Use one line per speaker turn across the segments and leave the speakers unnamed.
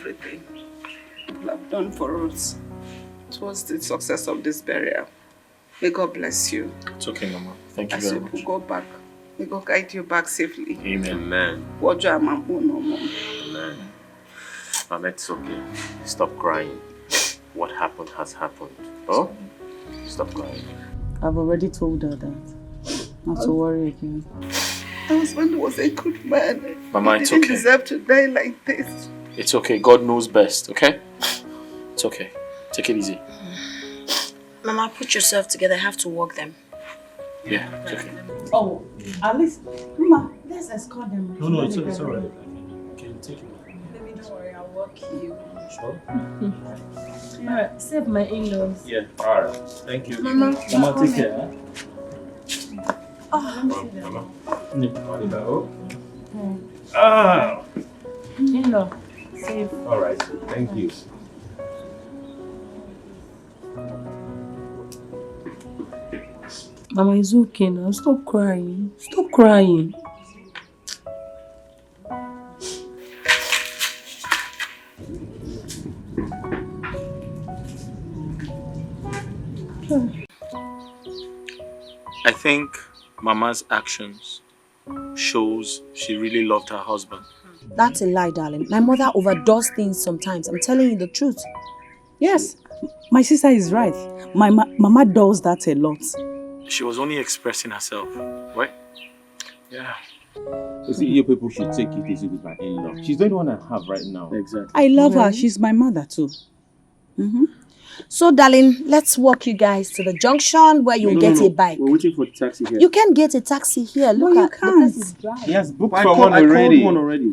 everything you have done for us towards the success of this burial. May God bless you.
It's okay, Mama. Thank you
as
very
you
much.
Go back. May God guide you back safely.
Amen. Amen. Mama, it's okay. Stop crying. What happened has happened. Oh? Stop crying.
I've already told her that. Not to worry again.
My husband was a good man.
Mama,
he
it's
didn't
okay.
deserve to die like this.
It's okay. God knows best, okay? It's okay. Take it easy.
Mama, put yourself together. I have to walk them.
Yeah, it's okay.
Oh, at least, Mama, let's escort them.
No, it's alright. You can take it.
Baby, don't worry. I'll walk you.
Sure?
Yeah, save my in-laws.
Yeah, alright. Thank you.
Mama,
take care.
Oh,
Ah!
In-law, safe.
Alright, thank you.
Mama, it's okay now. Stop crying. Stop crying.
I think Mama's actions shows she really loved her husband.
that's a lie, darling. My mother overdoes things sometimes. I'm telling you the truth.
Yes, my sister is right. My mama does that a lot.
She was only expressing herself, right?
Yeah. You see, you people should take it easy with my in-law. She's the only one I have right now.
Exactly.
I love her. She's my mother too.
So, darling, let's walk you guys to the junction where you get a bike.
We're waiting for the taxi here.
You can get a taxi here. Look
No, you
at
can't.
the place is dry.
He has booked for one already.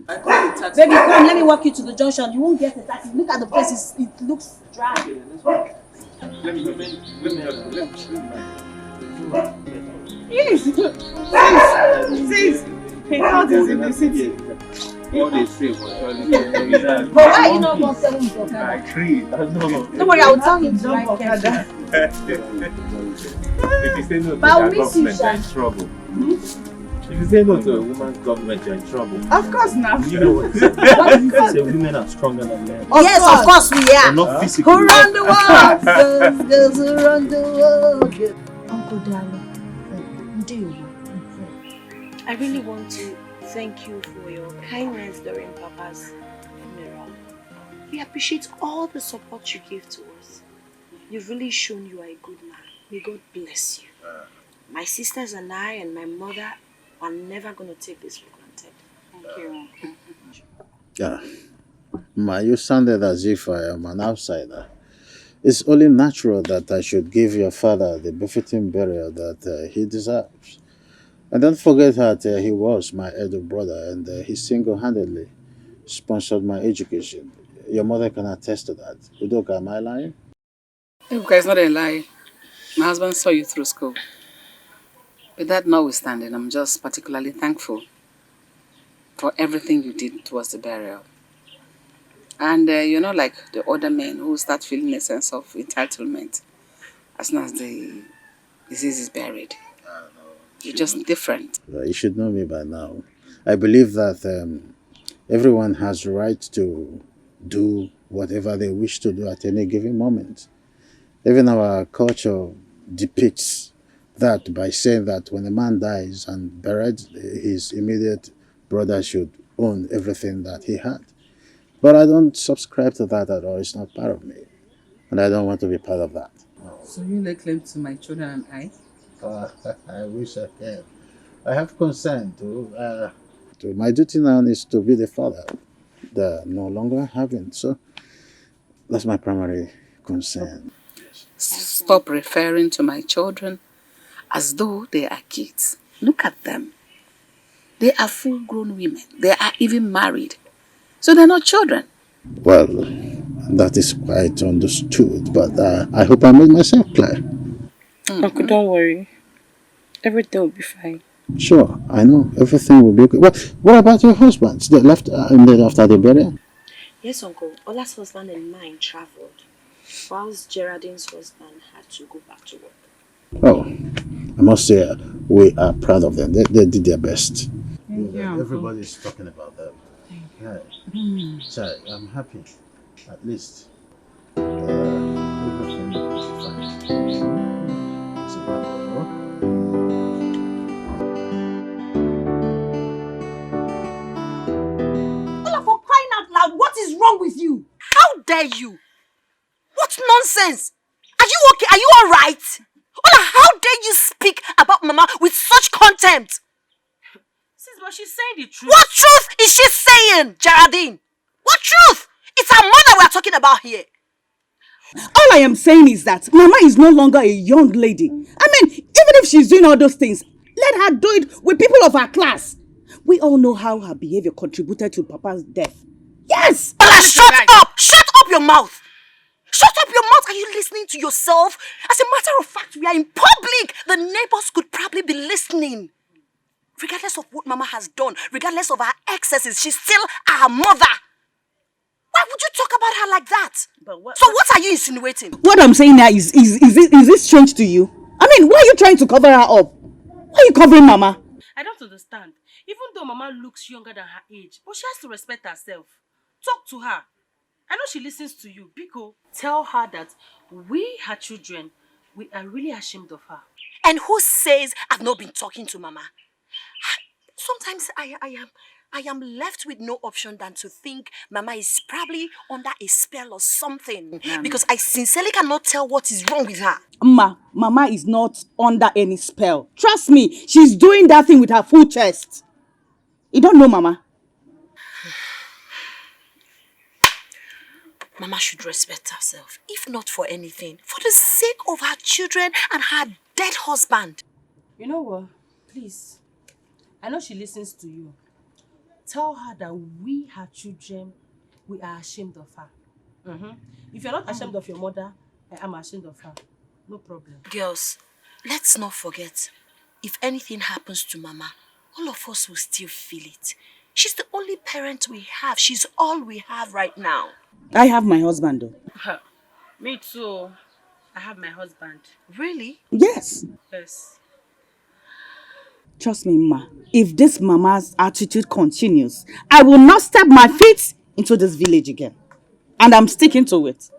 I called the taxi.
Baby, come, let me walk you to the junction. You won't get a taxi. Look at the place. It looks dry.
Let me help you.
Sis, he thought he's in the city.
What they say was
But why are you not going to tell him to
I agree.
Don't worry, I will tell him to like Canada.
If you say no to
But I'll
that
miss you,
government, you're in trouble. If you say no to a woman's government, you're in trouble.
Of course not.
You know what? Say women are stronger than men.
Yes, of course we
They're
are.
not physically.
Who run the world? Girls who run the world. Uncle darling, do you? I really want to thank you for your kindness during Papa's funeral. We appreciate all the support you gave to us. You've really shown you are a good man. May God bless you. My sisters and I and my mother are never going to take this for granted. Thank you.
Yeah. Ma, you sounded as if I am an outsider. It's only natural that I should give your father the befitting burial that he deserves. And don't forget that he was my elder brother and he single-handedly sponsored my education. Your mother can attest to that. Udoka, am I lying?
Look, it's not a lie. My husband saw you through school. But that notwithstanding, I'm just particularly thankful for everything you did towards the burial. And you're not like the other men who start feeling a sense of entitlement as soon as the disease is buried. You're just different.
You should know me by now. I believe that everyone has the right to do whatever they wish to do at any given moment. Even our culture depicts that by saying that when a man dies and buried, his immediate brother should own everything that he had. But I don't subscribe to that at all. It's not part of me. And I don't want to be part of that.
So you lay claim to my children and I?
I wish I can. I have consent to my duty now is to be the father. They're no longer having. So that's my primary concern.
Stop referring to my children as though they are kids. Look at them. They are full-grown women. They are even married. So they're not children.
Well, that is quite understood, but I hope I made myself clear.
Uncle, don't worry. Everything will be fine.
Sure, I know everything will be okay. What about your husbands? They left after the burial?
Yes, Uncle. Ola's husband and mine traveled, whilst Geraldine's husband had to go back to work.
Oh, I must say we are proud of them. They did their best.
Thank you, Uncle.
Everybody's talking about them.
Thank
Yeah. Chai, I'm happy. At least. Everything is fine. It's a wonderful.
Ola, for crying out loud, what is wrong with you? How dare you? What nonsense! Are you okay? Are you alright? Ola, how dare you speak about Mama with such contempt?
Sis, but she's saying the truth.
What truth is she saying, Geraldine? What truth? It's her mother we're talking about here.
All I am saying is that Mama is no longer a young lady. I mean, even if she's doing all those things, let her do it with people of her class. We all know how her behavior contributed to Papa's death. Yes!
Ola, shut up! Shut up your mouth! Shut up your mouth! Are you listening to yourself? As a matter of fact, we are in public. The neighbors could probably be listening. Regardless of what Mama has done, regardless of her excesses, she's still our mother. Why would you talk about her like that? So what are you insinuating?
What I'm saying now is it strange to you? I mean, why are you trying to cover her up? Why are you covering Mama?
I don't understand. Even though Mama looks younger than her age, but she has to respect herself. Talk to her. I know she listens to you. Biko, tell her that we, her children, we are really ashamed of her.
And who says I've not been talking to Mama? Sometimes I am left with no option than to think Mama is probably under a spell or something. Because I sincerely cannot tell what is wrong with her.
Mama is not under any spell. Trust me, she's doing that thing with her full chest. You don't know Mama?
Mama should respect herself, if not for anything, for the sake of her children and her dead husband.
You know what? Please. I know she listens to you. Tell her that we, her children, we are ashamed of her. If you're not ashamed of your mother, I am ashamed of her. No problem.
Girls, let's not forget, if anything happens to Mama, all of us will still feel it. She's the only parent we have. She's all we have right now.
I have my husband though.
Me too. I have my husband.
Really?
Yes.
Yes.
Trust me, Ma. If this Mama's attitude continues, I will not step my feet into this village again. And I'm sticking to it.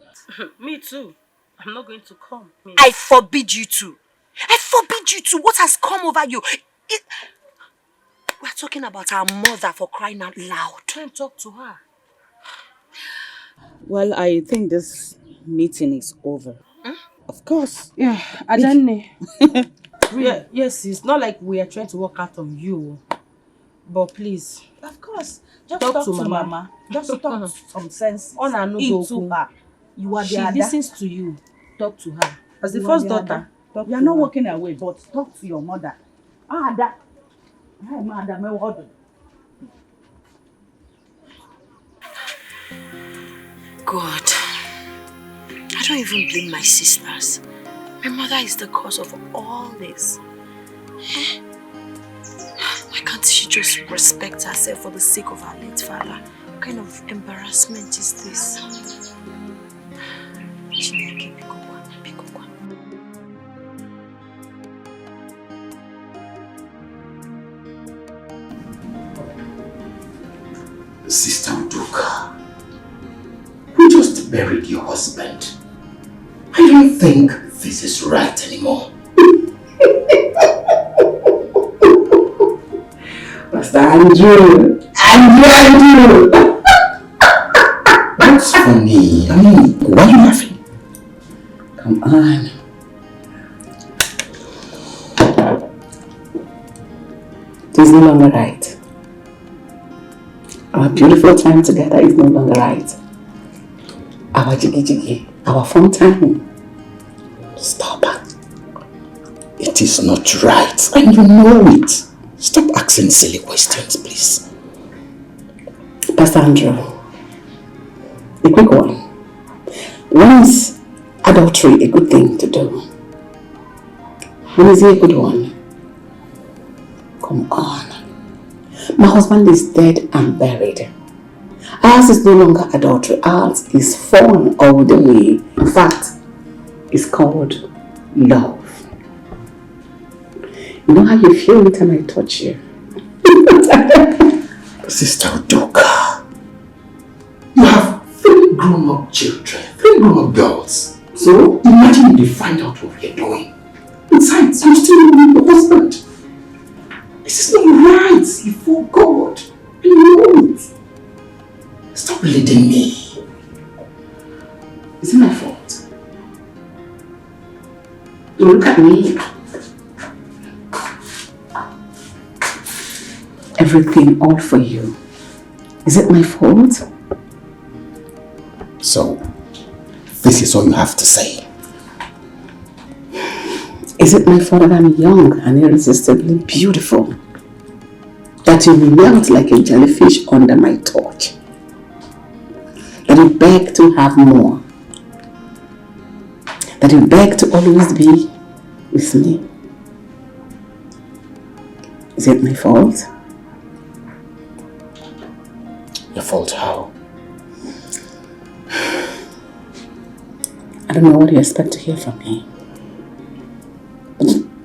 Me too. I'm not going to come.
I forbid you to. I forbid you to. What has come over you? We're talking about our mother, for crying out loud.
Try and talk to her.
Well, I think this meeting is over. Of course.
Yeah, Adane. Yes, it's not like we are trying to work out on you. But please.
Of course. Just
talk to Mama.
Just talk some sense
into
her. You are
she listens to you. Talk to her. As the
You
first
are
daughter.
You are not walking away, but talk to your mother. That.
God, I don't even blame my sisters. My mother is the cause of all this. Why can't she just respect herself for the sake of her late father? What kind of embarrassment is this?
Sister Udoka, you just buried your husband. I don't think this is right anymore. Pastor Andrew! What's funny? I mean, why are you laughing? Come on. It is no longer right. Our beautiful time together is no longer right. Our jiggy, our fun time. Stop. It is not right, and you know it. Stop asking silly questions, please. Pastor Andrew, a quick one. When is adultery a good thing to do? When is it a good one? Come on. My husband is dead and buried. Ours is no longer adultery. Ours is fun all the way. In fact, it's called love. You know how you feel it when I touch you? Sister Udoka, grown-up children, 3 grown-up girls. So imagine if they find out what we're doing. Besides, I'm still your husband. This is not right before God. I know it. Stop leading me. Is it my fault? Look at me. Everything all for you. Is it my fault? So, this is all you have to say. Is it my fault that I'm young and irresistibly beautiful? That you melt like a jellyfish under my torch? That you beg to have more? That you beg to always be with me? Is it my fault? Your fault how? I don't know what you expect to hear from me.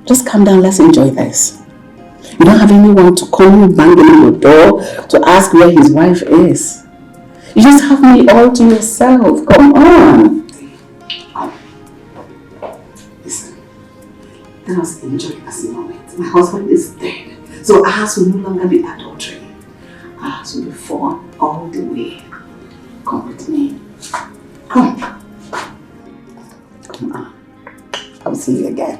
Just calm down, let's enjoy this. You don't have anyone to come banging on your door to ask where his wife is. You just have me all to yourself. Come on. Listen, let us enjoy this moment. My husband is dead, so ours will no longer be adultery. Ours will be fun all the way. Come with me. Come. Come on. I will see you again.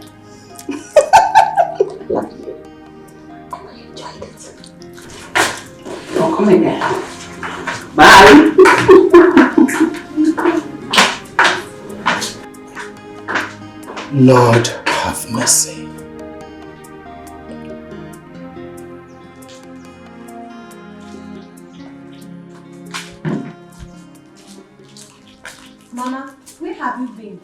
Love you. I enjoyed it. Oh, come again. Bye. Lord, have mercy.
Mama, where have you been?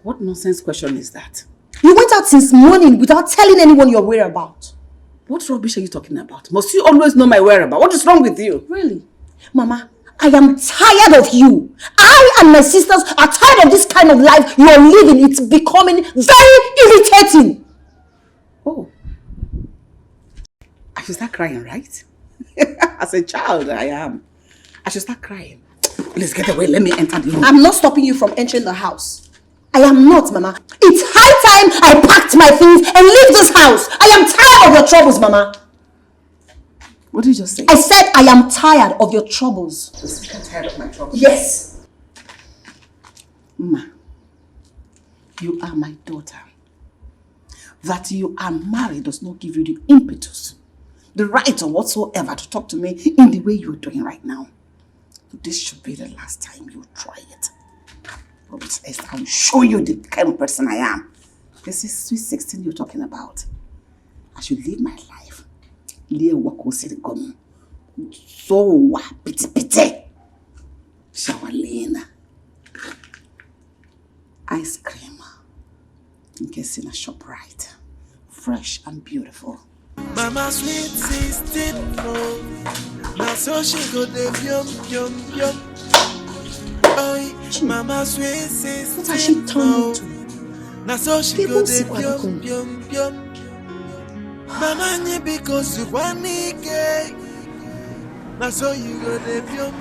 What nonsense question is that?
You went out since morning without telling anyone your whereabouts.
What rubbish are you talking about? Must you always know my whereabouts? What is wrong with you?
Really? Mama, I am tired of you. I and my sisters are tired of this kind of life you are living. It's becoming very irritating.
Oh. I should start crying, right? As a child, I am. I should start crying. Please get away. Let me enter the room.
I'm not stopping you from entering the house. I am not, Mama. It's high time I packed my things and leave this house. I am tired of your troubles, Mama.
What did you just say?
I said I am tired of your troubles.
You're tired of my troubles?
Yes.
Ma, you are my daughter. That you are married does not give you the impetus, the right or whatsoever to talk to me in the way you're doing right now. This should be the last time you try it. I'll show you the kind of person I am. This is sweet 16 you're talking about. I should live my life. So pity. Shawalina. Ice cream. In case in a shop right. Fresh and beautiful.
Mama sweet 16. Now so she go the yum. Oh, Mama sweet 16.
What has she turned into?
Now so she go the yum. Mama nye because you want nigga. Now so you go the yum.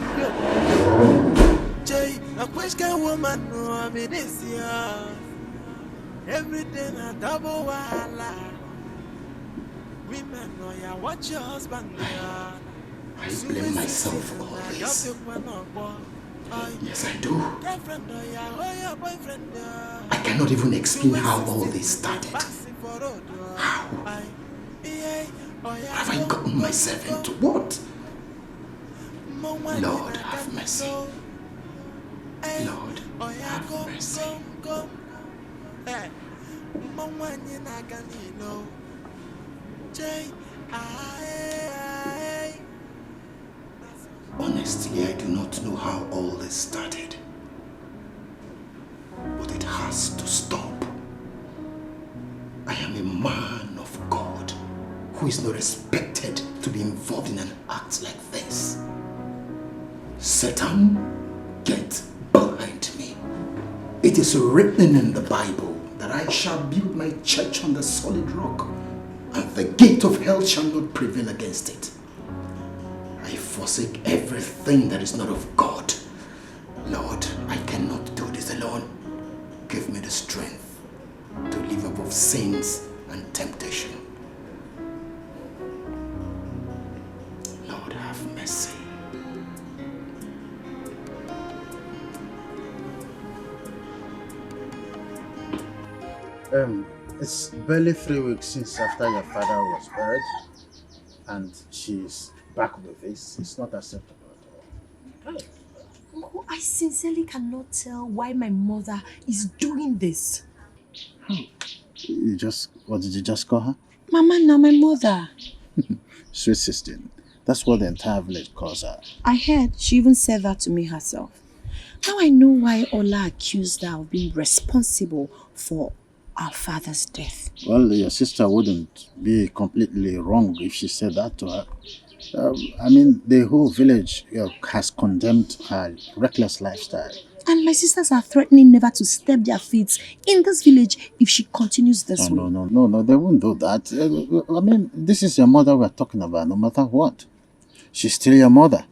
Jay, a question woman no I be this year. Everything a double wala. Women know ya watch your husband.
I blame myself always. Yes, I do. I cannot even explain how all this started. How? What have I gotten myself into? What? Lord, have mercy. Lord, have mercy. Honestly, I do not know how all this started. But it has to stop. I am a man of God who is not expected to be involved in an act like this. Satan, get behind me. It is written in the Bible that I shall build my church on the solid rock, and the gate of hell shall not prevail against it. I
forsake everything that is not of God. Lord, I cannot do this alone. Give me the strength to live above sins and temptation. Lord, have mercy. It's barely 3 weeks since after your father was buried, and she's back with this. It's not acceptable at all.
Uncle, I sincerely cannot tell why my mother is doing this.
What did you just call her?
Mama, now my mother.
Sweet sister. That's what the entire village calls her.
I heard she even said that to me herself. Now I know why Ola accused her of being responsible for our father's death.
Well, your sister wouldn't be completely wrong if she said that to her. I mean, the whole village has condemned her reckless lifestyle.
And my sisters are threatening never to step their feet in this village if she continues this way.
No, they won't do that. I mean, this is your mother we're talking about, no matter what. She's still your mother.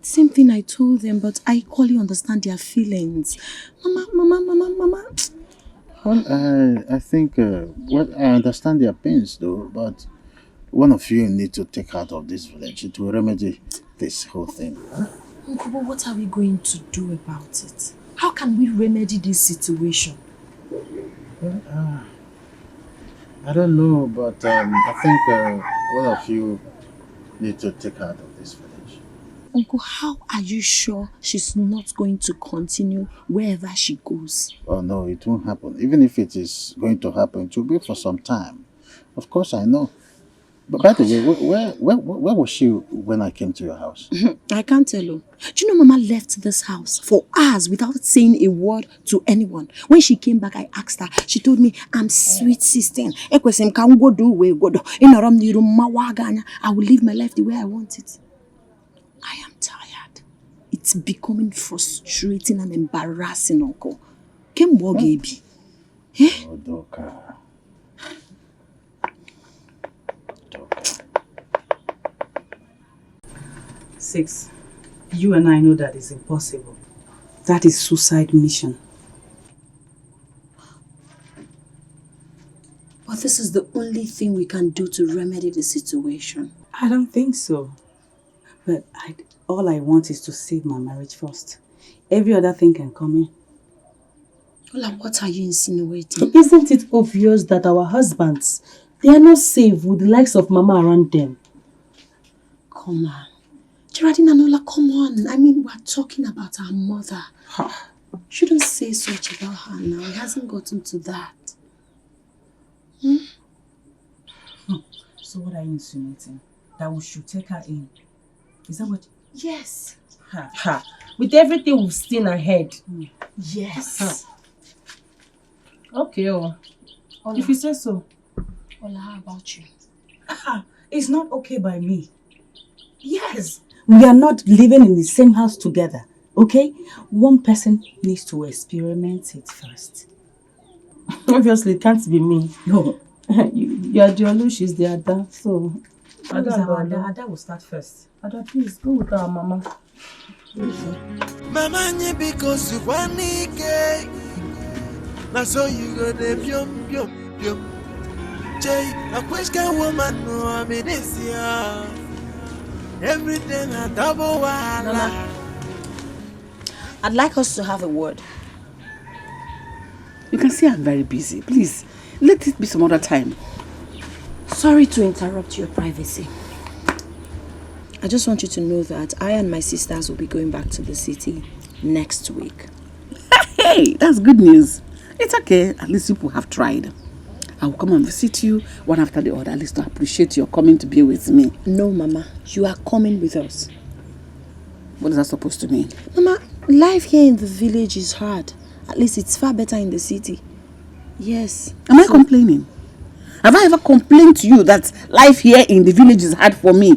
Same thing I told them, but I equally understand their feelings. Mama.
Well, I think, I understand their pains though, but one of you need to take her out of this village. It will remedy this whole thing.
Uncle, but what are we going to do about it? How can we remedy this situation?
Well, I don't know, but I think one of you need to take her out of this village.
Uncle, how are you sure she's not going to continue wherever she goes?
Oh no, it won't happen. Even if it is going to happen, it will be for some time. Of course, I know. But by the way, where was she when I came to your house?
I can't tell you. Do you know Mama left this house for hours without saying a word to anyone? When she came back, I asked her. She told me, I'm sweet sister. I will live my life the way I want it. I am tired. It's becoming frustrating and embarrassing, Uncle. Kem Bogebi.
Oh, Doka.
6. You and I know that is impossible. That is suicide mission.
But this is the only thing we can do to remedy the situation.
I don't think so. But all I want is to save my marriage first. Every other thing can come in.
Ola, what are you insinuating?
Isn't it obvious that our husbands, they are not safe with the likes of Mama around them?
Come on. Geraldine and Ola, come on. I mean, we're talking about our mother. Shouldn't say such about her now. It hasn't gotten to that.
So what are you insinuating? That we should take her in? Is that what?
Yes.
With everything we've seen ahead.
Yes.
Okay,
Ola.
If you say so.
Ola, how about you?
It's not okay by me. Yes. We are not living in the same house together. Okay? One person needs to experiment it first.
Obviously, it can't be me.
No.
You are the Olu, she's the Ada. So,
Ada will start first.
Ada, please go with our Mama.
Mama, because you want Nike. Now so you go the pyom. Jay, a question woman, no, I mean this year. Everything a double wala.
I'd like us to have a word.
You can see I'm very busy. Please, let it be some other time.
Sorry to interrupt your privacy. I just want you to know that I and my sisters will be going back to the city next week.
Hey, that's good news. It's okay. At least people have tried. I will come and visit you one after the other, at least to appreciate your coming to be with me.
No, Mama. You are coming with us.
What is that supposed to mean?
Mama, life here in the village is hard. At least it's far better in the city. Yes.
Am I complaining? Have I ever complained to you that life here in the village is hard for me?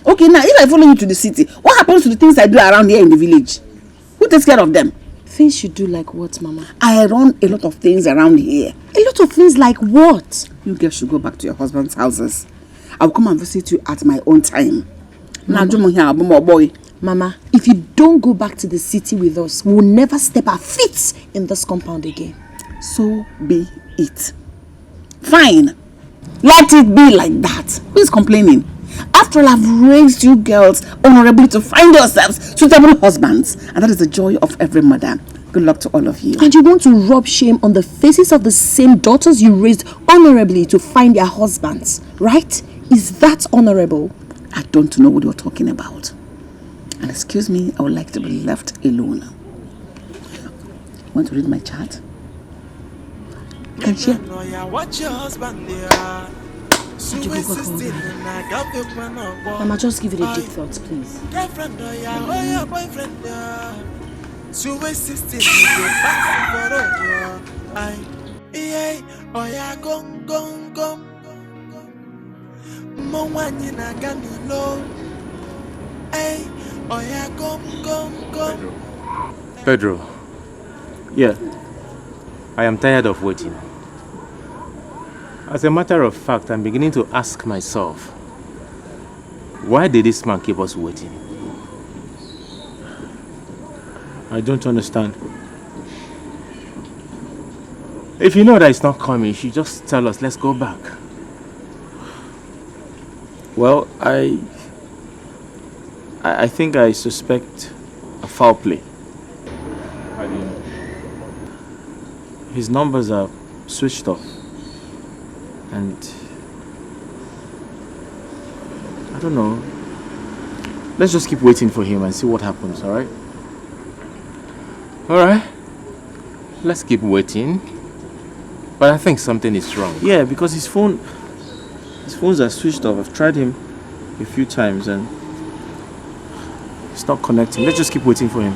Okay, now if I follow you to the city, what happens to the things I do around here in the village? Who takes care of them?
Things you do like what, Mama?
I run a lot of things around here.
A lot of things like what?
You girls should go back to your husband's houses. I'll come and visit you at my own time.
Mama, if you don't go back to the city with us, we'll never step our feet in this compound again.
So be it. Fine. Let it be like that. Who is complaining? After all, I've raised you girls honorably to find yourselves suitable husbands. And that is the joy of every mother. Good luck to all of you.
And you want to rub shame on the faces of the same daughters you raised honorably to find their husbands, right? Is that honorable?
I don't know what you're talking about. And excuse me, I would like to be left alone. Want to read my chart? You can share.
Watch your husband there.
Mama, just give it a deep thought, please.
Girlfriend or your boyfriend there. So sister, you back for I oh yeah, gong. Mwanyi na gani low. Oh yeah, gong.
Pedro. Yeah. I am tired of waiting. As a matter of fact, I'm beginning to ask myself, why did this man keep us waiting? I don't understand. If you know that it's not coming, you should just tell us, let's go back.
Well, I think I suspect a foul play.
How do you know?
His numbers are switched off. And I don't know. Let's just keep waiting for him and see what happens, alright?
Alright. Let's keep waiting. But I think something is wrong.
Yeah, because his phones are switched off. I've tried him a few times and it's not connecting. Let's just keep waiting for him.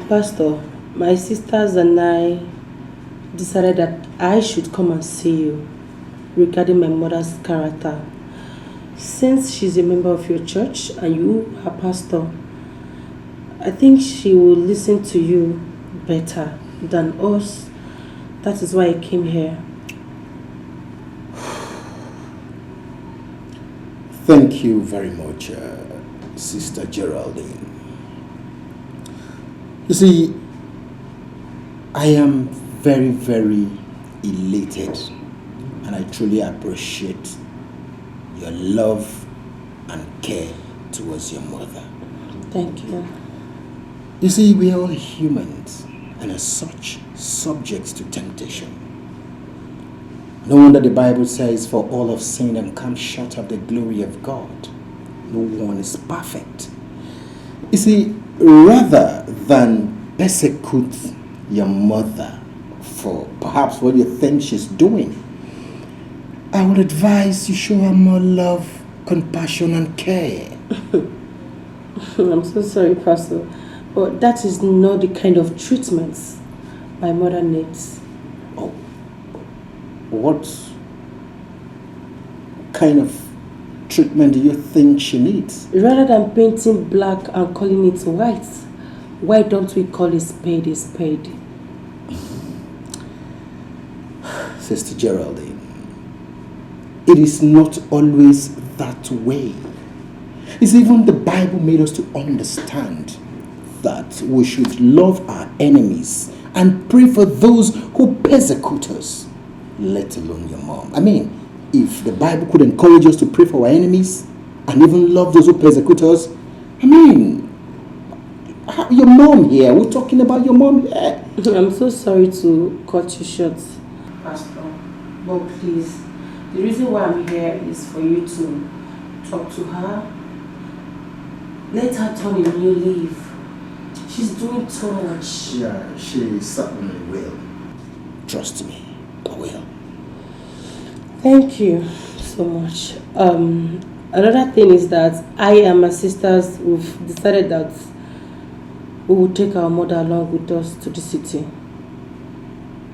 Pastor, my sisters and I decided that I should come and see you regarding my mother's character. Since she's a member of your church and you are pastor, I think she will listen to you better than us. That is why I came here.
Thank you very much, Sister Geraldine. You see, I am very, very elated and I truly appreciate your love and care towards your mother.
Thank you.
You see, we are all humans and as such, subject to temptation. No wonder the Bible says, for all have sinned and come short of the glory of God. No one is perfect. You see, rather than persecute your mother for perhaps what you think she's doing, I would advise you show her more love, compassion, and care.
I'm so sorry, Pastor, but that is not the kind of treatment my mother needs.
Oh, what kind of treatment do you think she needs?
Rather than painting black and calling it white, why don't we call a spade a spade?
Sister Geraldine, it is not always that way. It's even the Bible made us to understand that we should love our enemies and pray for those who persecute us, let alone your mom. I mean, if the Bible could encourage us to pray for our enemies and even love those who persecute us, I mean, your mom here, we're talking about your mom here.
I'm so sorry to cut you short, Pastor, but please, the reason why I'm here is for you to talk to her. Let her turn a new leaf. She's doing too much.
Yeah, she certainly will. Trust me, I will.
Thank you so much. Another thing is that I and my sisters, we've decided that we will take our mother along with us to the city.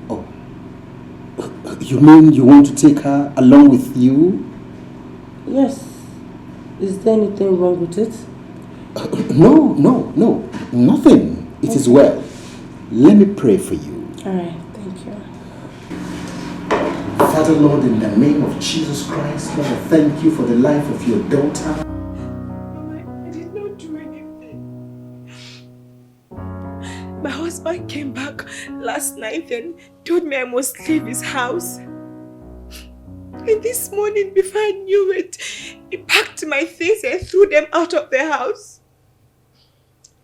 Oh, you mean you want to take her along with you?
Yes. Is there anything wrong with it?
No, nothing. It is well. Let me pray for you.
Alright, thank you.
Father Lord, in the name of Jesus Christ, Lord, I thank you for the life of your daughter.
I did not do anything. My husband came back last night and told me I must leave his house. And this morning, before I knew it, he packed my things and threw them out of the house.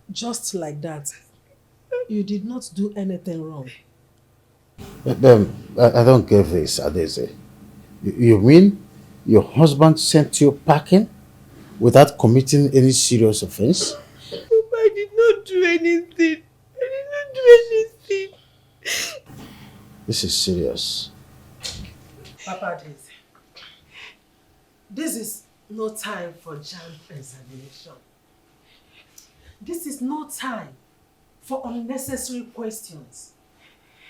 Just like that. You did not do anything wrong.
I don't get this, Adeze. You mean your husband sent you packing without committing any serious offense?
I did not do anything. I did not do anything.
This is serious.
Papa Daisy, this is no time for jam examination. This is no time for unnecessary questions.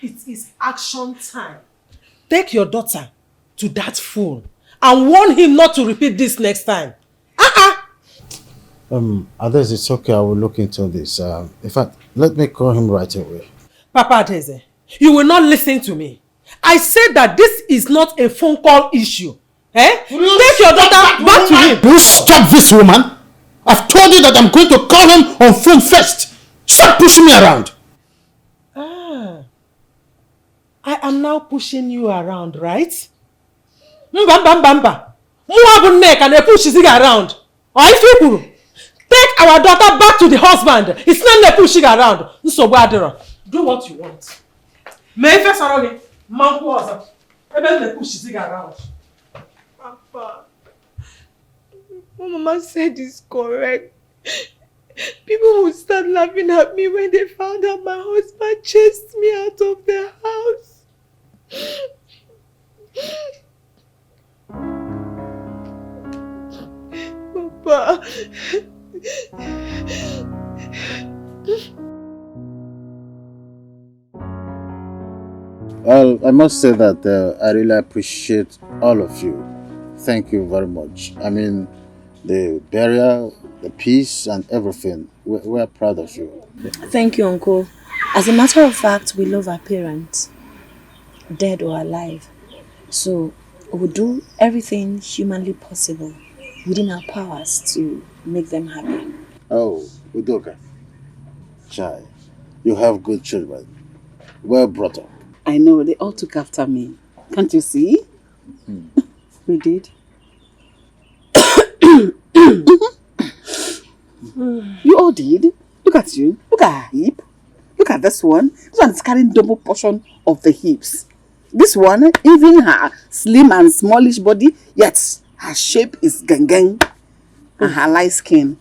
It is action time. Take your daughter to that fool and warn him not to repeat this next time.
Adeze, it's okay, I will look into this. In fact, let me call him right away.
Papa Adeze, you will not listen to me. I said that this is not a phone call issue. Take your daughter back to him.
You stop this, woman! I've told you that I'm going to call him on phone first. Stop pushing me around.
I am now pushing you around, right? Mbamba. Muabu neck and push is around. Or if you take our daughter back to the husband. It's not pushing around. Do what you want. May first already. Manku was a push is around.
Papa, what Mama said is correct. People would start laughing at me when they found out my husband chased me out of the house. Papa.
Well, I must say that I really appreciate all of you. Thank you very much. I mean, the burial, the peace, and everything. We're proud of you.
Thank you, Uncle. As a matter of fact, we love our parents, dead or alive. So we'll do everything humanly possible within our powers to make them happy.
Oh, Udoka. Chai, you have good children. Well brought up.
I know, they all took after me. Can't you see? We did. You all did. Look at you. Look at her hip. Look at this one. This one is carrying double portion of the hips. This one, even her slim and smallish body, yet her shape is gang and her light skin.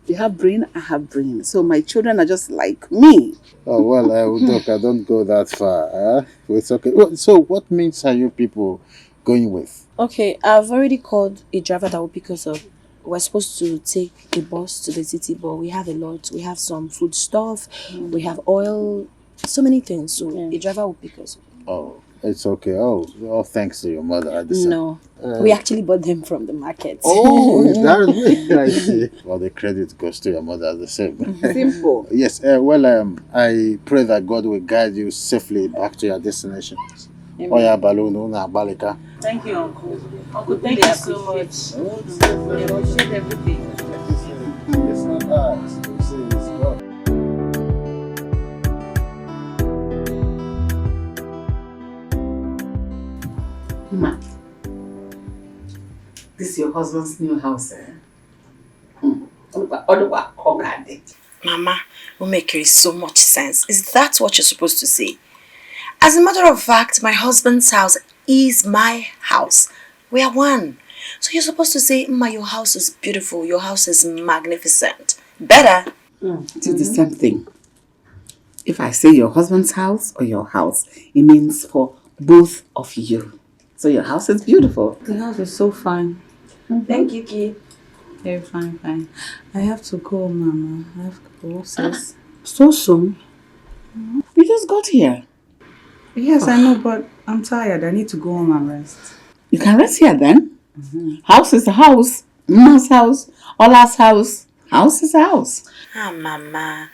You have brain, I have brain. So my children are just like me.
Oh, well, Udoka, don't go that far. It's okay. Well, so what means are you people going with?
Okay, I've already called a driver that will pick us up. We're supposed to take a bus to the city, but we have a lot. We have some food stuff, we have oil, so many things. So a driver will pick us up.
Oh, it's okay. Oh, thanks to your mother.
No, we actually bought them from the market.
Oh, is that it? I see. Well, the credit goes to your mother the same.
Simple.
Yes, I pray that God will guide you safely back to your destination. Oya balloon, una balika.
Thank you, Uncle. Uncle, thank you so much. We appreciate everything.
It's not us. You see, it's God.
Ma, this is your husband's new house, eh?
Mama, will make you so much sense. Is that what you're supposed to say? As a matter of fact, my husband's house is my house. We are one. So you're supposed to say, Ma, your house is beautiful. Your house is magnificent. Better.
It is the same thing. If I say your husband's house or your house, it means for both of you. So your house is beautiful.
The house is so fine.
Thank you, Ki.
Very fine. I have to go, Mama. I have to go upstairs.
So soon? We just got here.
Yes, I know, but I'm tired. I need to go home and rest.
You can rest here then. House is a house. Mama's house. Ola's house. House is a house.
Mama.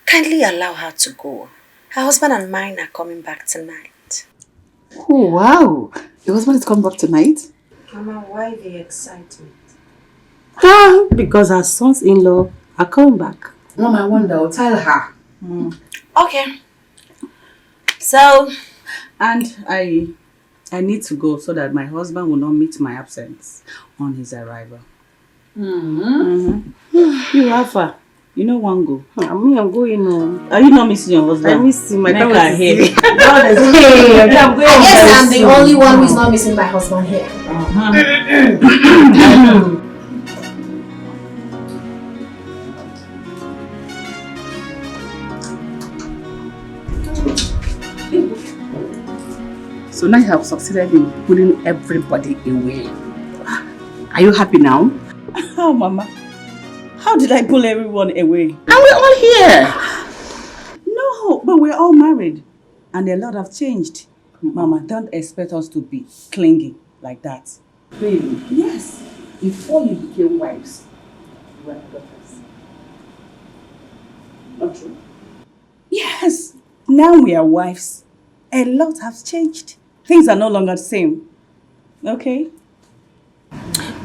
Kindly allow her to go. Her husband and mine are coming back tonight.
Oh, wow. Your husband is coming back tonight?
Mama, why the excitement?
Because her sons-in-law are coming back.
Mama, I wonder. I'll tell her.
Okay. So,
And I need to go so that my husband will not meet my absence on his arrival. You have her. You know one go.
I'm going home.
Are you not missing your husband?
I miss him. I
Make
can't
her
wait to
hear.
see him. Hey, I'm going home.
yes, I'm the only one who's not missing my husband here.
So now you have succeeded in pulling everybody away. Are you happy now?
Oh, Mama. How did I pull everyone away?
And we're all here.
No, but we're all married. And a lot have changed. Mama, don't expect us to be clingy like that.
Really?
Yes.
Before you became wives, you were daughters. Not true?
Yes. Now we are wives. A lot has changed. Things are no longer the same. Okay?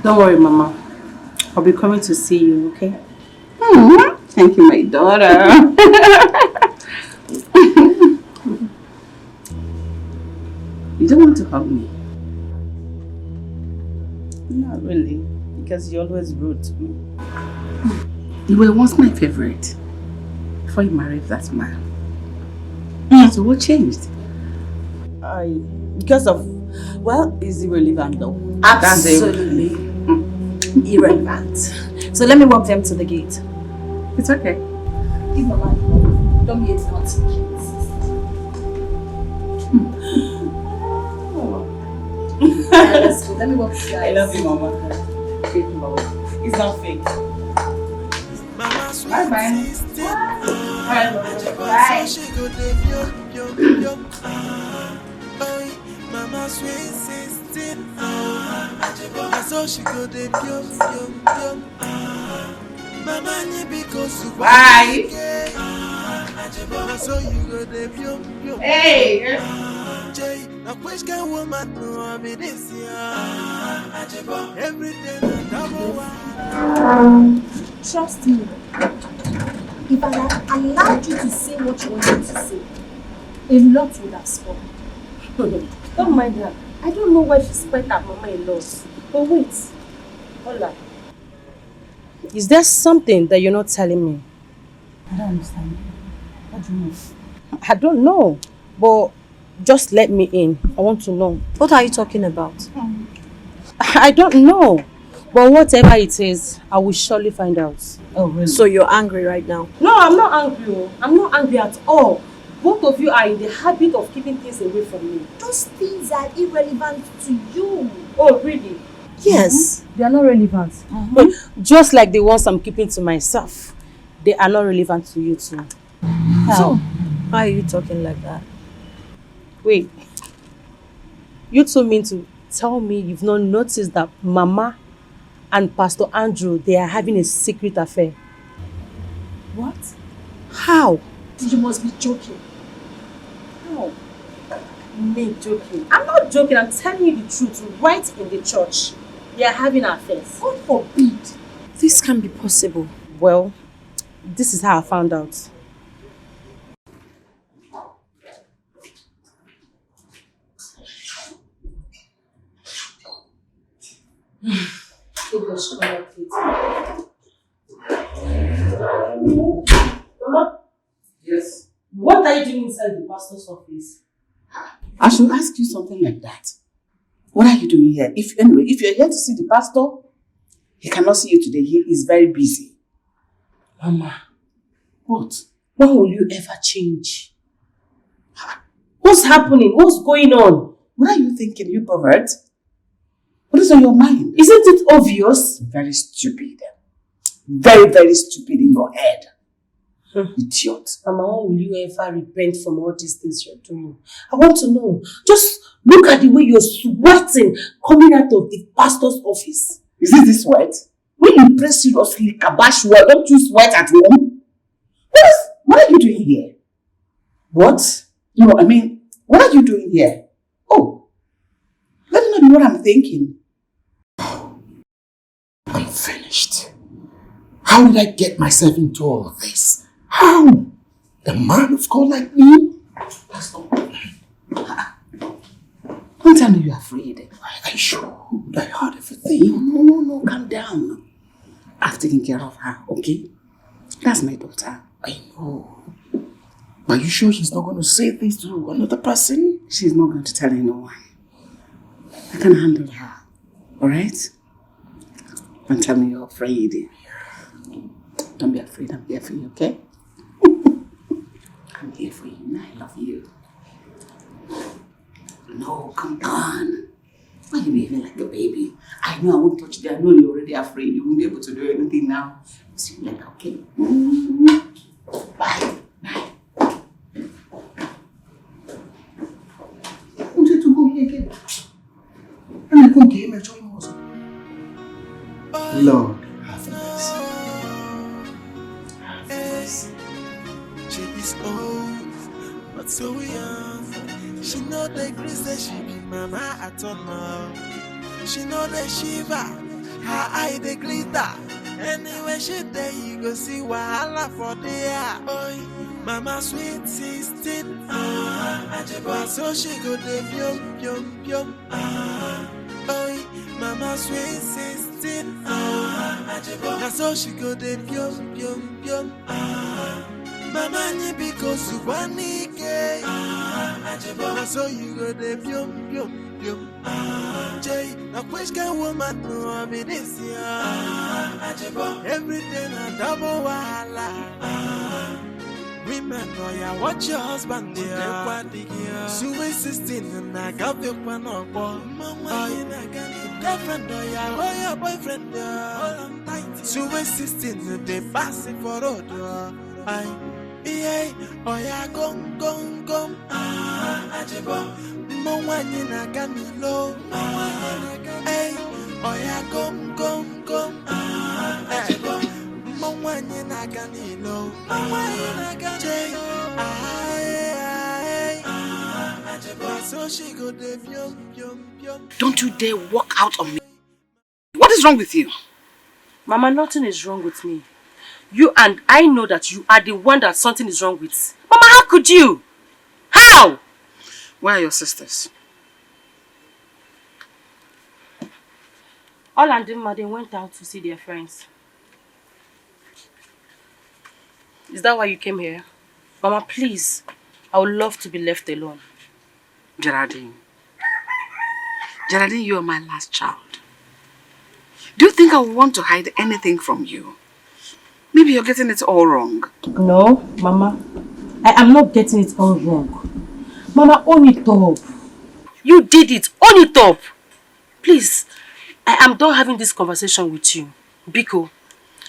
Don't worry, Mama. I'll be coming to see you, okay?
Thank you, my daughter. You don't want to hug me?
Not really. Because you're always rude to me.
You were once my favorite. Before you married that man. So what changed?
Because of, well, it's irrelevant though.
Absolutely irrelevant. So let me walk them to the gate.
It's okay.
Give Mama, don't be a naughty kid. Let's go. Let me walk you guys.
I love you, Mama. Fake love. It's not fake.
Bye bye. Mama sweet sister, I saw she go dey pium pium pium. Mama ni because
Bye.
I saw you go dey pium pium.
Hey.
Jay, na which kind woman no I'm in this year. Everything I double one.
Trust me. If I had allowed you to say what you wanted to say, a lot would have spoken.
Don't mind her. I don't know why she spent her mama-in-law. But wait. Hola. Is there something that you're not telling me?
I don't understand. What do you mean?
I don't know. But just let me in. I want to know.
What are you talking about?
I don't know. But whatever it is, I will surely find out.
Oh, really?
So you're angry right now?
No, I'm not angry. I'm not angry at all. Both of you are in the habit of keeping things away from me.
Those things are irrelevant to you.
Oh, really?
Yes.
They are not relevant. But just like the ones I'm keeping to myself, they are not relevant to you too.
So, why are you talking like that?
Wait. You two mean to tell me you've not noticed that Mama and Pastor Andrew, they are having a secret affair?
What?
How?
You must be joking.
No. Me joking. I'm not joking. I'm telling you the truth. Right in the church. They are having affairs.
God forbid. This can be possible.
Well, this is how I found out. Mama?
Yes.
What are you doing inside the pastor's office?
I should ask you something like that. What are you doing here? If you're here to see the pastor, he cannot see you today. He is very busy.
Mama,
What?
when will you ever change? What's happening? What's going on?
What are you thinking, you pervert? What is on your mind?
Isn't it obvious?
Very stupid. Very, very stupid in your head. Idiot.
Mama, when will you ever repent from all these things you're doing? I want to know. Just look at the way you're sweating coming out of the pastor's office.
Is it this sweat? When you pray seriously, kabash well, don't you sweat at home? What are you doing here? What? No, I mean, what are you doing here? Oh, let me not be what I'm thinking.
I'm finished. How did I get myself into all of this? How? A man of God like me?
Don't tell me you're afraid.
I should. I heard everything.
No, calm down. I've taken care of her, okay? That's my daughter.
I know. Are you sure she's not going to say this to another person?
She's not going to tell anyone. I can handle her, alright? Don't tell me you're afraid. Don't be afraid, I'm here for you, okay? I'm here for you and I love you. No, come on. Why are you behaving like a baby? I know I won't touch you. I know you're already afraid. You won't be able to do anything now. See you later, okay? Bye.
Who's it to go here again? I'm not going to game and join us. Lord, have mercy.
Have mercy. She is old, but so young. She know the grace that she be mama at all now. She know the shiva, her eye the glitter. Anyway she there you go see wahala for there. Oi, mama sweet 16, Ajeba, so she go the pyom. Oi, mama sweet 16, Ajeba, na so she go the pyom. Mama ni because you want Nike. Na so you go the pyom. Jay, na which kind woman no I mean this year. Everything a double wahala. Women know ya watch your husband there. Sweet 16 and I got your one or mama in a gun. Girlfriend or ya boyfriend there. Sweet 16 they pass it for road. Yeah, oh yeah, gum, Ajebo, Mawani Naganilo, hey, oh yeah, gum, Ajebo, Mawani Naganilo, Ajebo, so she go de pyom.
Don't you dare walk out on me. What is wrong with you?
Mama, nothing is wrong with me. You and I know that you are the one that something is wrong with. Mama, how could you? How?
Where are your sisters?
All and Dimma, they went out to see their friends. Is that why you came here? Mama, please. I would love to be left alone.
Geraldine, you are my last child. Do you think I would want to hide anything from you? Maybe you're getting it all wrong.
No, Mama. I am not getting it all wrong. Mama, own it up. You did it. Own it up. Please, I am done having this conversation with you. Biko.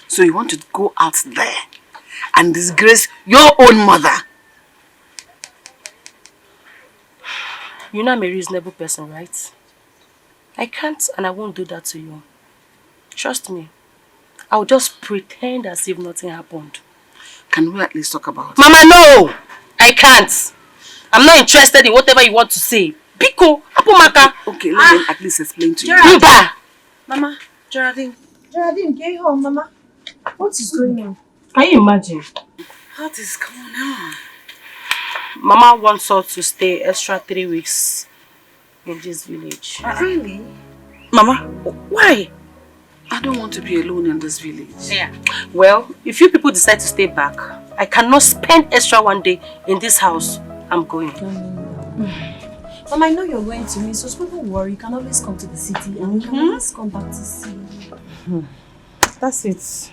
So you want to go out there and disgrace your own mother?
You know I'm a reasonable person, right? I can't and I won't do that to you. Trust me. I'll just pretend as if nothing happened.
Can we at least talk about it?
Mama, no! I can't. I'm not interested in whatever you want to say. Biko, Apumaka.
Okay, let me at least explain to you.
Geraldine.
Mama, Geraldine, get home, Mama. What is going on?
Can you imagine?
What is going on?
Mama wants us to stay extra 3 weeks in this village.
Really?
Mama, why?
I don't want to be alone in this village.
Yeah. Well, if you people decide to stay back, I cannot spend extra 1 day in this house. I'm going.
Mama, I know you're going to me, so don't worry. You can always come to the city and we can always come back to see you.
That's it.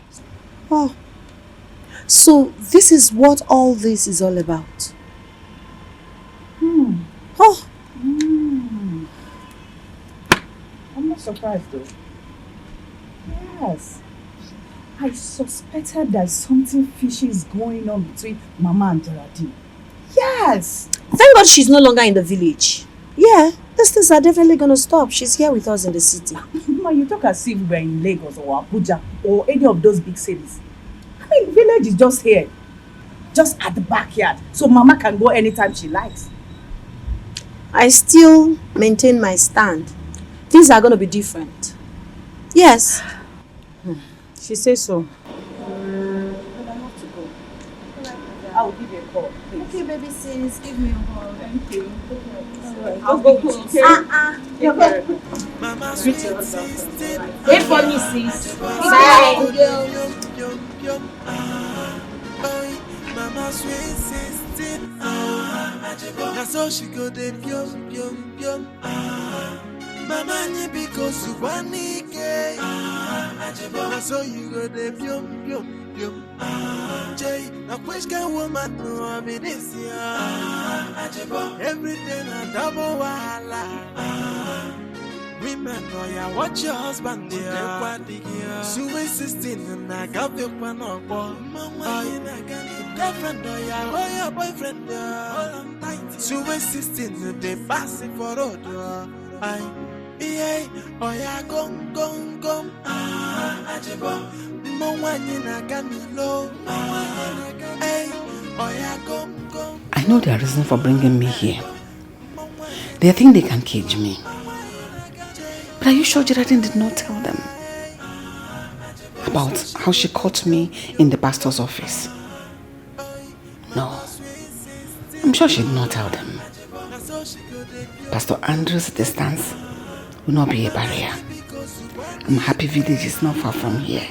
Oh. So this is what all this is all about. Oh.
I'm not surprised though. Yes. I suspected that something fishy is going on between Mama and Geraldine. Yes.
Thank God she's no longer in the village. Yeah, these things are definitely going to stop. She's here with us in the city.
Ma, you talk as if we're in Lagos or Abuja or any of those big cities. I mean, village is just here. just at the backyard, so Mama can go anytime she likes.
I still maintain my stand. Things are going to be different. Yes.
She says so. I will give you a call, please.
Okay, baby sis, give me a call. Thank you.
Alright, I'll go home.
You're welcome.
Wait for me, sis.
Bye.
Mama sweet 16. That's all she go dey pyom pyom pyom. Mama ni because you want Nike. That's all you go dey pyom pyom pyom. Jay, na which kind woman no I mean this year. Everything a double wahala. Women know ya watch your husband there. Sweet 16 and I got your one up. Girlfriend or your boyfriend there. Sweet 16 they pass it for road. Yeah, oh yeah, gong gong gong.
I know their reason for bringing me here. They think they can cage me. But are you sure Geraldine did not tell them about how she caught me in the pastor's office? No. I'm sure she did not tell them. Pastor Andrew's distance will not be a barrier. I'm happy village is not far from here.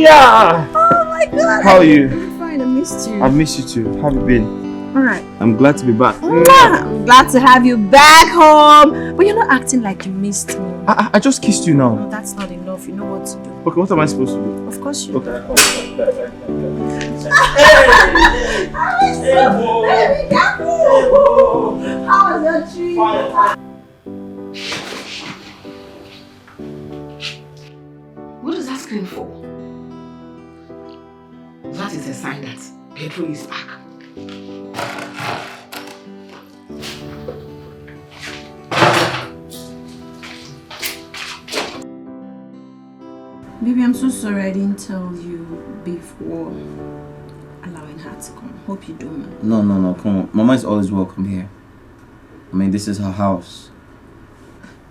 Yeah!
Oh my god!
How are you?
I'm fine, I missed you.
I've missed you too. How have you been?
Alright.
I'm glad to be back.
I'm glad to have you back home. But you're not acting like you missed me.
I just kissed you now.
No, that's not enough. You know what to do.
Okay, what am I supposed to do?
Of course you
Okay.
How was your trip?
What is that scream for? That is a sign that Pedro is back.
Baby, I'm so sorry I didn't tell you before allowing her to come. Hope you don't mind.
No, come on. Mama is always welcome here. I mean, this is her house.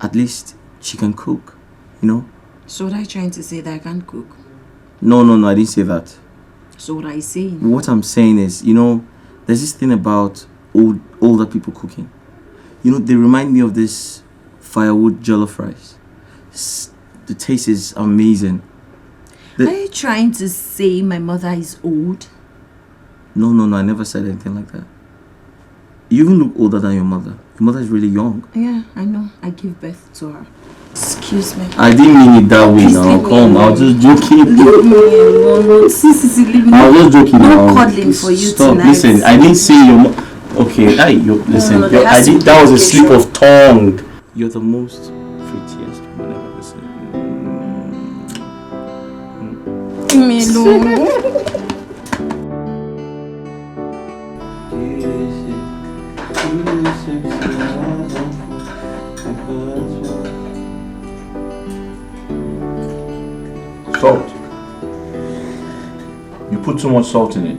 At least she can cook, you know?
So what are you trying to say, that I can't cook?
No, I didn't say that.
So what are you saying?
What I'm saying is, you know, there's this thing about older people cooking. You know, they remind me of this firewood jollof rice. The taste is amazing.
Are you trying to say my mother is old?
No, I never said anything like that. You even look older than your mother. Your mother is really young.
Yeah, I know. I give birth to her. Excuse me.
I didn't mean it that way.
Please
now. Come, I was just joking.
Leave me alone. See, leave me.
I was just joking.
No cuddling for you
Stop.
tonight.
Listen, I didn't say your okay, listen.
No,
that was a slip of tongue. You're the most prettiest woman I've ever seen.
Leave me alone.
Salt. You put too much salt in it.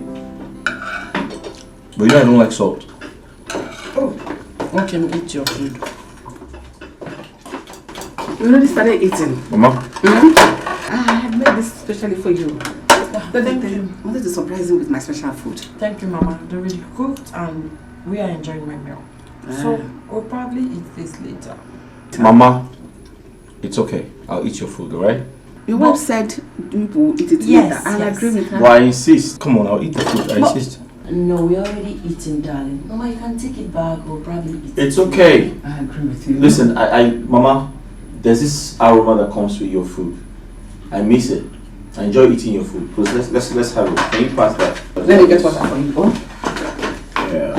But you know I don't like salt.
Oh, okay, eat your food. You already started eating.
Mama?
I have made this specially for you. Thank you. I wanted to surprise you with my special food.
Thank you, Mama. They already cooked and we are enjoying my meal. So we'll probably eat this later.
Mama, it's okay. I'll eat your food, alright?
Your wife said we will eat it later. I'll agree with her.
But I insist. Come on, I'll eat the food. I insist.
No, we're already eating, darling. Mama, you can take it back. We'll probably eat
It's okay.
I agree with you.
Listen, Mama, there's this aroma that comes with your food. I miss it. I enjoy eating your food. Please, let's have it. Can you pass that?
Let me get water for you. Oh?
Yeah.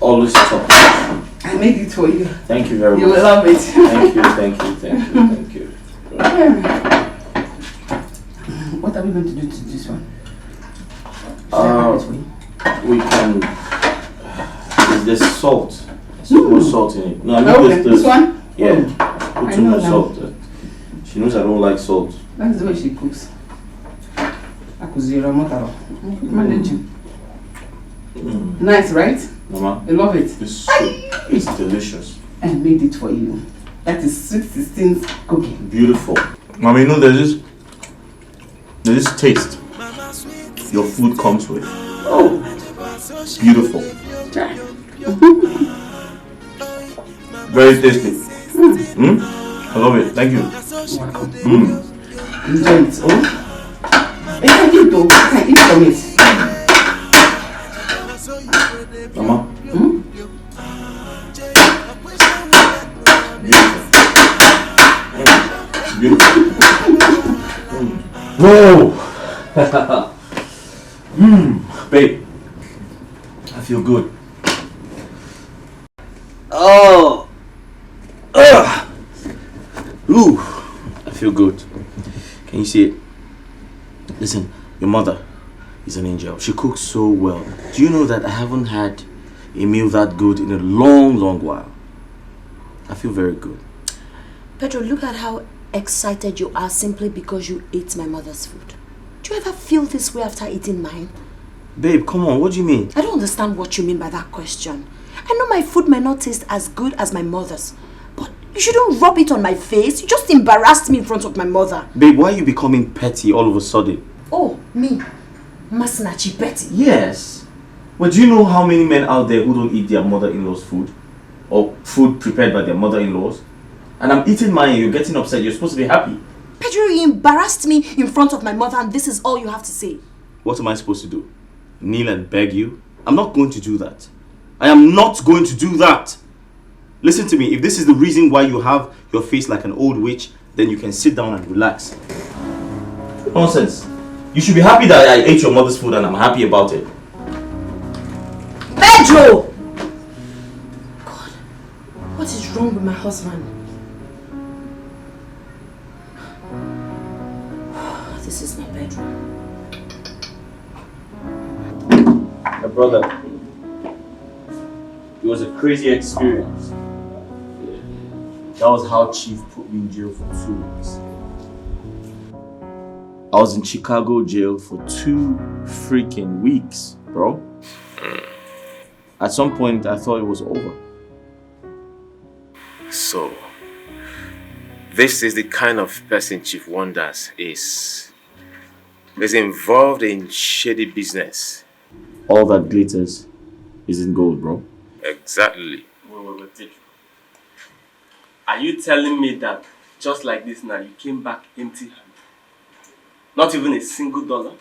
always top.
I made it for you.
Thank you very much.
You will love it.
Thank you, thank you, thank you, thank you.
What are we going to do to this one?
We can. There's salt. There's more salt in it. No, I mean
this one?
Yeah. Put too much salt. She knows I don't like salt.
That's the way she cooks. Managing. Nice, right?
Mama.
I love it.
This soup is delicious.
I made it for you. That is sweet 16 cooking.
Beautiful. Mama, you know there's this taste your food comes with.
Oh.
Beautiful. Very tasty. I love it. Thank you.
Enjoy it. Oh. I can eat though. I can eat from it.
Mama. Beautiful. Whoa! Babe, I feel good. Oh! Ooh! I feel good. Can you see it? Listen, your mother is an angel. She cooks so well. Do you know that I haven't had a meal that good in a long, long while? I feel very good.
Pedro, look at how excited you are simply because you ate my mother's food. Do you ever feel this way after eating mine?
Babe, come on, what do you mean?
I don't understand what you mean by that question. I know my food might not taste as good as my mother's, but you shouldn't rub it on my face. You just embarrassed me in front of my mother.
Babe, why are you becoming petty all of a sudden?
Oh, me? Masnachi petty?
Yes. But do you know how many men out there who don't eat their mother-in-law's food? Or food prepared by their mother-in-laws? And I'm eating mine and you're getting upset. You're supposed to be happy.
Pedro, you embarrassed me in front of my mother and this is all you have to say.
What am I supposed to do? Kneel and beg you? I'm not going to do that. I am not going to do that. Listen to me. If this is the reason why you have your face like an old witch, then you can sit down and relax. Nonsense. You should be happy that I ate your mother's food and I'm happy about it.
Pedro! God, what is wrong with my husband? This is my bedroom.
My brother, it was a crazy experience. That was how Chief put me in jail for 2 weeks. I was in Chicago jail for 2 freaking weeks, bro. At some point, I thought it was over.
So, this is the kind of person Chief Wonders is involved in shady business.
All that glitters isn't gold, bro.
Exactly.
Wait. Are you telling me that just like this now, you came back empty-handed? Not even a single dollar?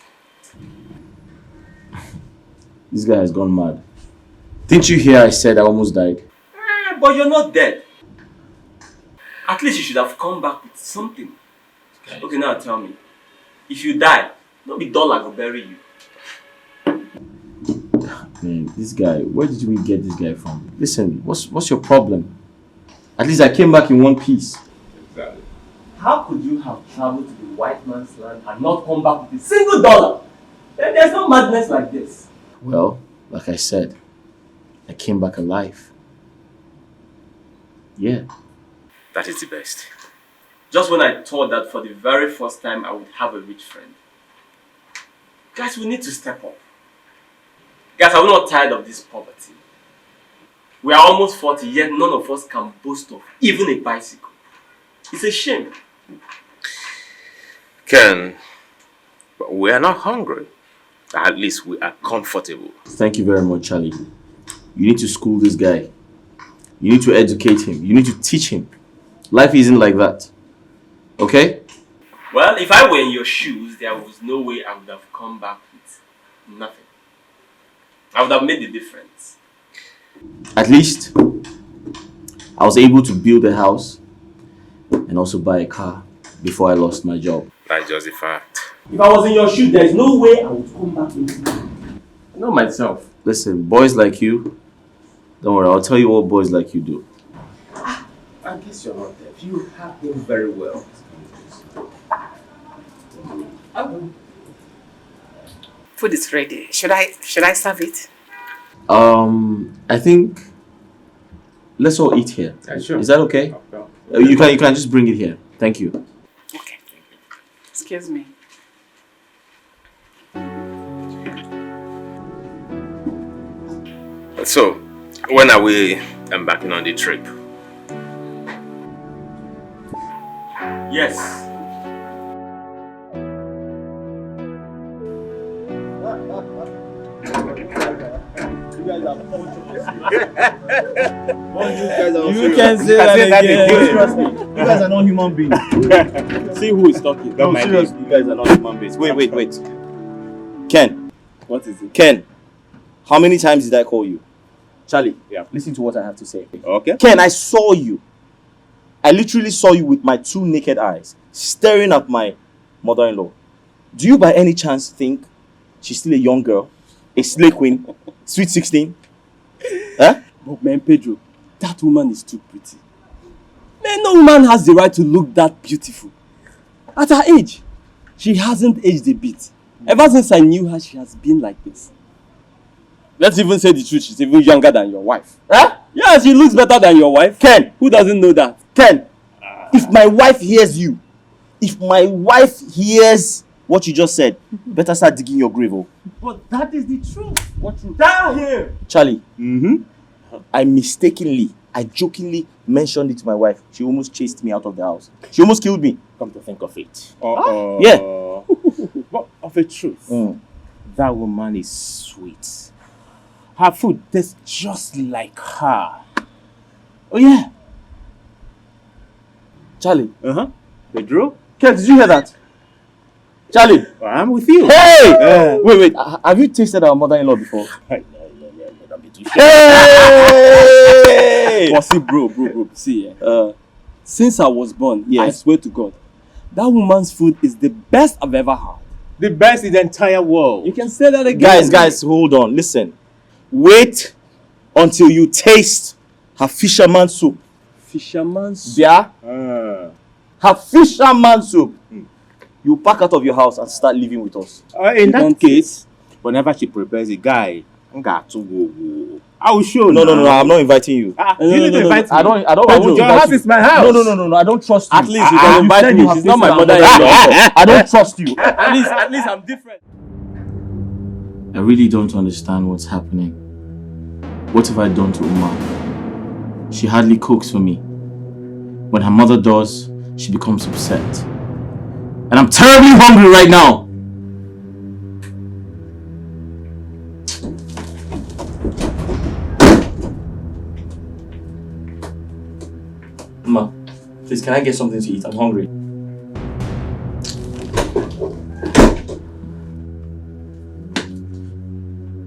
This guy has gone mad. Didn't you hear I said I almost died?
But you're not dead. At least you should have come back with something. Okay, now tell me. If you die, no be dollar go bury you.
Man, this guy, where did we get this guy from? Listen, what's your problem? At least I came back in one piece.
Exactly. How could you have traveled to the white man's land and not come back with a single dollar? There's no madness like this.
Well, like I said, I came back alive. Yeah.
That is the best.
Just when I thought that for the very first time I would have a rich friend. Guys, we need to step up. Guys, I'm not tired of this poverty. We are almost 40, yet none of us can boast of even a bicycle. It's a shame.
Ken, but we are not hungry. At least we are comfortable.
Thank you very much, Charlie. You need to school this guy. You need to educate him. You need to teach him. Life isn't like that. Okay?
Well, if I were in your shoes, there was no way I would have come back with nothing. I would have made the difference.
At least, I was able to build a house and also buy a car before I lost my job.
That's just a fact.
If I was in your shoes, there is no way I would come back with you. I know myself.
Listen, boys like you, Don't worry, I'll tell you what boys like you do.
I guess you're not deaf. You have him very well.
Food is ready. Should I serve it?
I think let's all eat here.
Sure.
Is that okay? You can just bring it here. Thank you.
Okay. Excuse me.
So, when are we embarking on the trip?
Yes.
You can say that again. Trust me. You guys are not human beings. See who is talking. No, seriously, you guys are not human beings.
Wait. Ken.
What is it?
Ken, how many times did I call you? Charlie, listen to what I have to say.
Okay.
Ken, I saw you. I literally saw you with my 2 naked eyes, staring at my mother-in-law. Do you by any chance think she's still a young girl? A slay queen? Sweet 16? Huh?
But man, Pedro, that woman is too pretty. Man, no woman has the right to look that beautiful. At her age, she hasn't aged a bit. Ever since I knew her, she has been like this. Let's even say the truth, she's even younger than your wife. Huh? Yeah, she looks better than your wife.
Ken!
Who doesn't know that?
Ken! If my wife hears you, if my wife hears what you just said, better start digging your grave. Oh.
But that is the truth. What you tell him?
Charlie, I jokingly mentioned it to my wife. She almost chased me out of the house. She almost killed me.
Come to think of it.
Yeah.
But of a truth, that woman is sweet. Her food tastes just like her.
Oh yeah. Charlie.
Pedro?
Ken, did you hear that? Charlie.
I'm with you.
Hey! Wait. Have you tasted our mother-in-law before?
Hey! But see, bro. See, since I was born, I swear to God, that woman's food is the best I've ever had.
The best in the entire world.
You can say that again.
Guys, hold on. Listen. Wait until you taste her fisherman soup.
Fisherman soup?
Yeah? Her fisherman soup. You pack out of your house and start living with us.
In that case, whenever she prepares a guy, I will show.
No, I'm not inviting you.
You need to invite me.
I don't want to
your house is my house.
No, I don't trust you.
At least you can invite me. She's not my mother-in-law.
I don't trust you.
At least I'm different.
I really don't understand what's happening. What have I done to Uma? She hardly cooks for me. When her mother does, she becomes upset. And I'm terribly hungry right now. Ma, please, can I get something to eat? I'm hungry.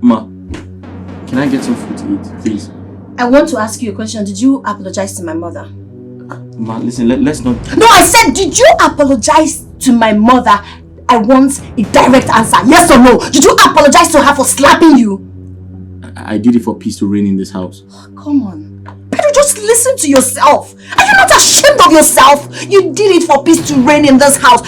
Ma, can I get some food to eat, please?
I want to ask you a question. Did you apologize to my mother?
Ma, listen, let's not...
No, I said, did you apologize to my mother? I want a direct answer. Yes or no? Did you apologize to her for slapping you?
I did it for peace to reign in this house.
Come on. Pedro, just listen to yourself. Are you not ashamed of yourself? You did it for peace to reign in this house.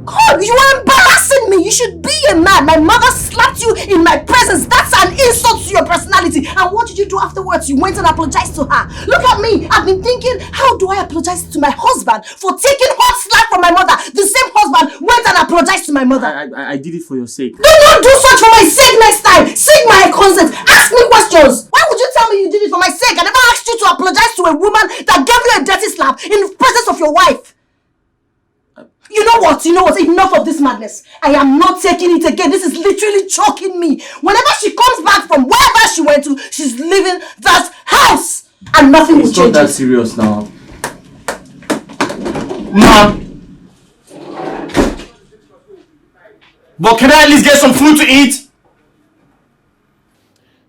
God, you are embarrassing me. You should be a man. My mother slapped you in my presence. That's an insult to your personality. And what did you do afterwards? You went and apologized to her. Look at me. I've been thinking, how do I apologize to my husband for taking hot slap from my mother? The same husband went and apologized to my mother.
I did it for your sake.
Do not do such for my sake next time. Seek my consent. Ask me questions. Why would you tell me you did it for my sake? I never asked you to apologize to a woman that gave you a dirty slap in the presence of your wife. You know what? Enough of this madness. I am not taking it again. This is literally choking me. Whenever she comes back from wherever she went to, she's leaving that house. And nothing will change.
It's not that serious now. Ma! But can I at least get some food to eat?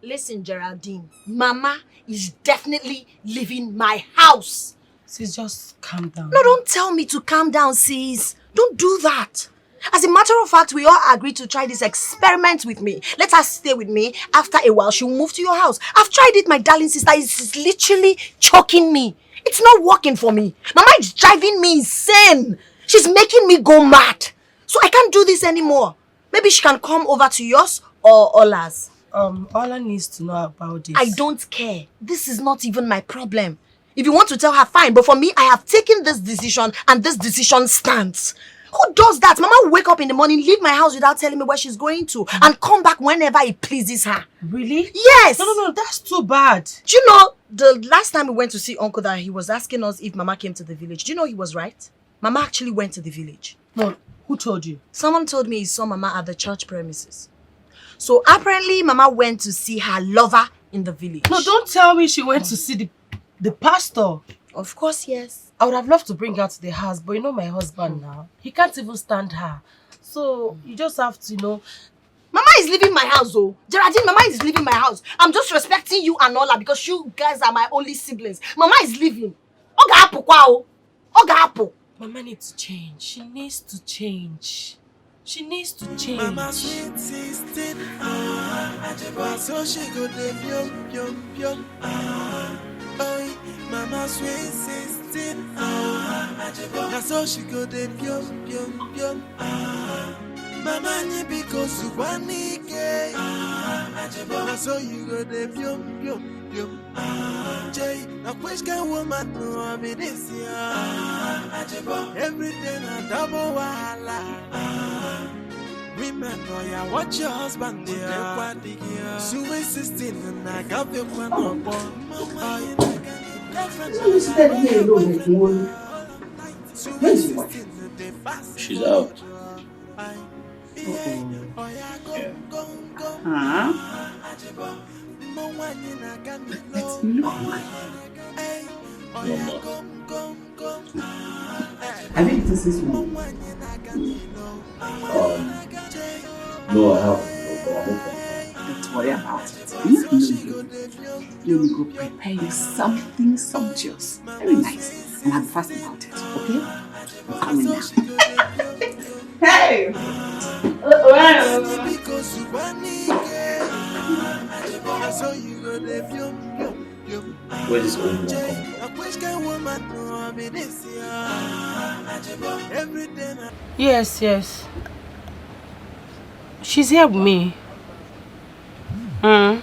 Listen, Geraldine. Mama is definitely leaving my house.
Sis, just calm down.
No, don't tell me to calm down, sis. Don't do that. As a matter of fact, we all agreed to try this experiment with me. Let her stay with me. After a while, she'll move to your house. I've tried it, my darling sister. It's literally choking me. It's not working for me. Mama is driving me insane. She's making me go mad. So I can't do this anymore. Maybe she can come over to yours or Ola's.
Ola needs to know about this.
I don't care. This is not even my problem. If you want to tell her, fine. But for me, I have taken this decision and this decision stands. Who does that? Mama will wake up in the morning, leave my house without telling me where she's going to, and come back whenever it pleases her.
Really?
Yes!
No, that's too bad.
Do you know, the last time we went to see Uncle, that he was asking us if Mama came to the village. Do you know he was right? Mama actually went to the village.
No, who told you?
Someone told me he saw Mama at the church premises. So apparently, Mama went to see her lover in the village.
No, don't tell me she went to see the pastor.
Of course, yes.
I would have loved to bring her to the house, but you know my husband now. He can't even stand her. So you just have to,
Mama is leaving my house, oh. Geraldine, Mama is leaving my house. I'm just respecting you and Ola because you guys are my only siblings. Mama is leaving. Oga hapo kwa o. Oga hapo.
Mama needs to change. She needs to change. She needs to change.
Mama sweet 16, so she go dey pyom. Oi, Mama sweet 16, so she go dey pyom. Mama ni because you wanike, so you go dey pyom. Jay, na which kind woman no I'm in this year. Everything a double wahala. Women know ya watch your husband there. Sweet 16 and I got the one on board.
You stay here alone like one. Where is your wife?
She's out.
Yeah. Huh? But you look hungry. Have you eaten since morning?
No, I haven't.
Don't worry about it. You will go prepare you something sumptuous. Very nice. And I'm fast about it, okay? I'm coming now. Hey!
Where is this old woman coming from?
Yes. She's here with me. No,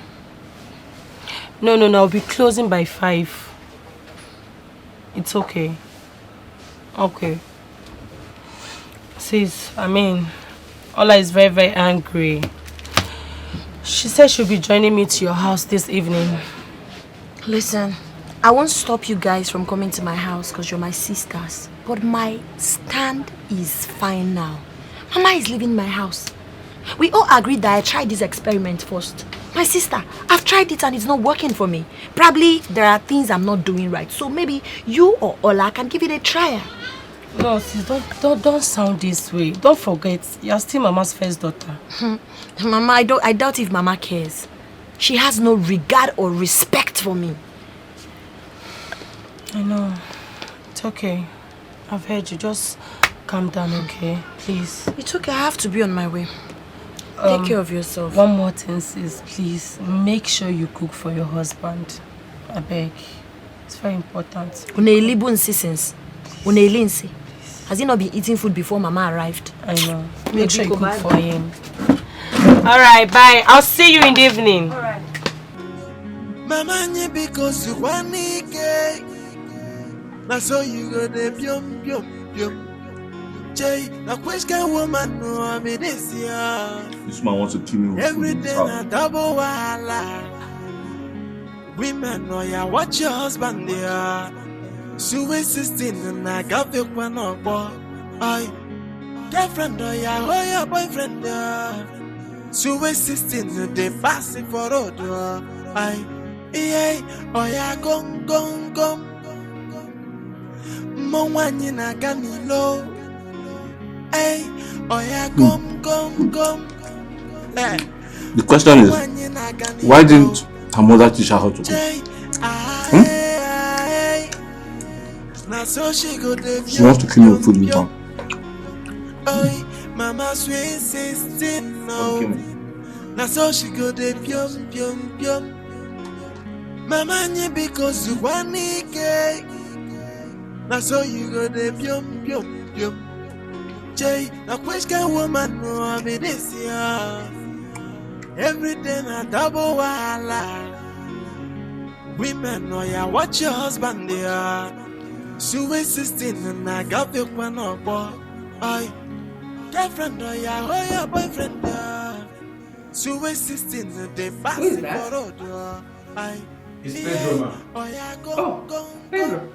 I'll be closing by 5. It's okay. Okay. Sis, Ola is very, very angry. She said she'll be joining me to your house this evening.
Listen, I won't stop you guys from coming to my house because you're my sisters. But my stand is fine now. Mama is leaving my house. We all agreed that I tried this experiment first. My sister, I've tried it and it's not working for me. Probably there are things I'm not doing right. So maybe you or Ola can give it a try.
No, sis, don't sound this way. Don't forget, you're still Mama's first daughter.
Mama, I doubt if Mama cares. She has no regard or respect for me.
I know. It's okay. I've heard you. Just calm down, okay? Please.
It's okay. I have to be on my way. Take care of yourself.
One more thing, sis. Please, make sure you cook for your husband. I beg. It's very important.
Has he not been eating food before Mama arrived?
I know. Make sure you cook for him. Alright, bye. I'll see you in the evening.
Alright.
Mama ni because you wanike. Na so you go dey pyom. Jay, na which kind woman no I'm in this year.
This man wants to kill me with
everything a double wahala. Women know ya watch your husband there. Sweet 16 and I got the one on board. I girlfriend or your boyfriend there. Sweet 16 they pass it for road. I gong. Mwanyi na ganilo. Gom.
The question is, why didn't her mother teach her how to cook? She wants to kill me with food in town.
Mama sweet 16 now. Now so she go de pium pium pium. Mama nye because you want Nike. Now so you go de pium pium pium. Jay, now which kind woman no I be this year? Every day na double wahala. Women know ya watch your husband there. Sweet 16 and I got the one up boy. I girlfriend know ya oh your boyfriend there. Sweet 16 and they pass it for road. I
It's Pedro, ma.
Oh yeah, go go
Pedro.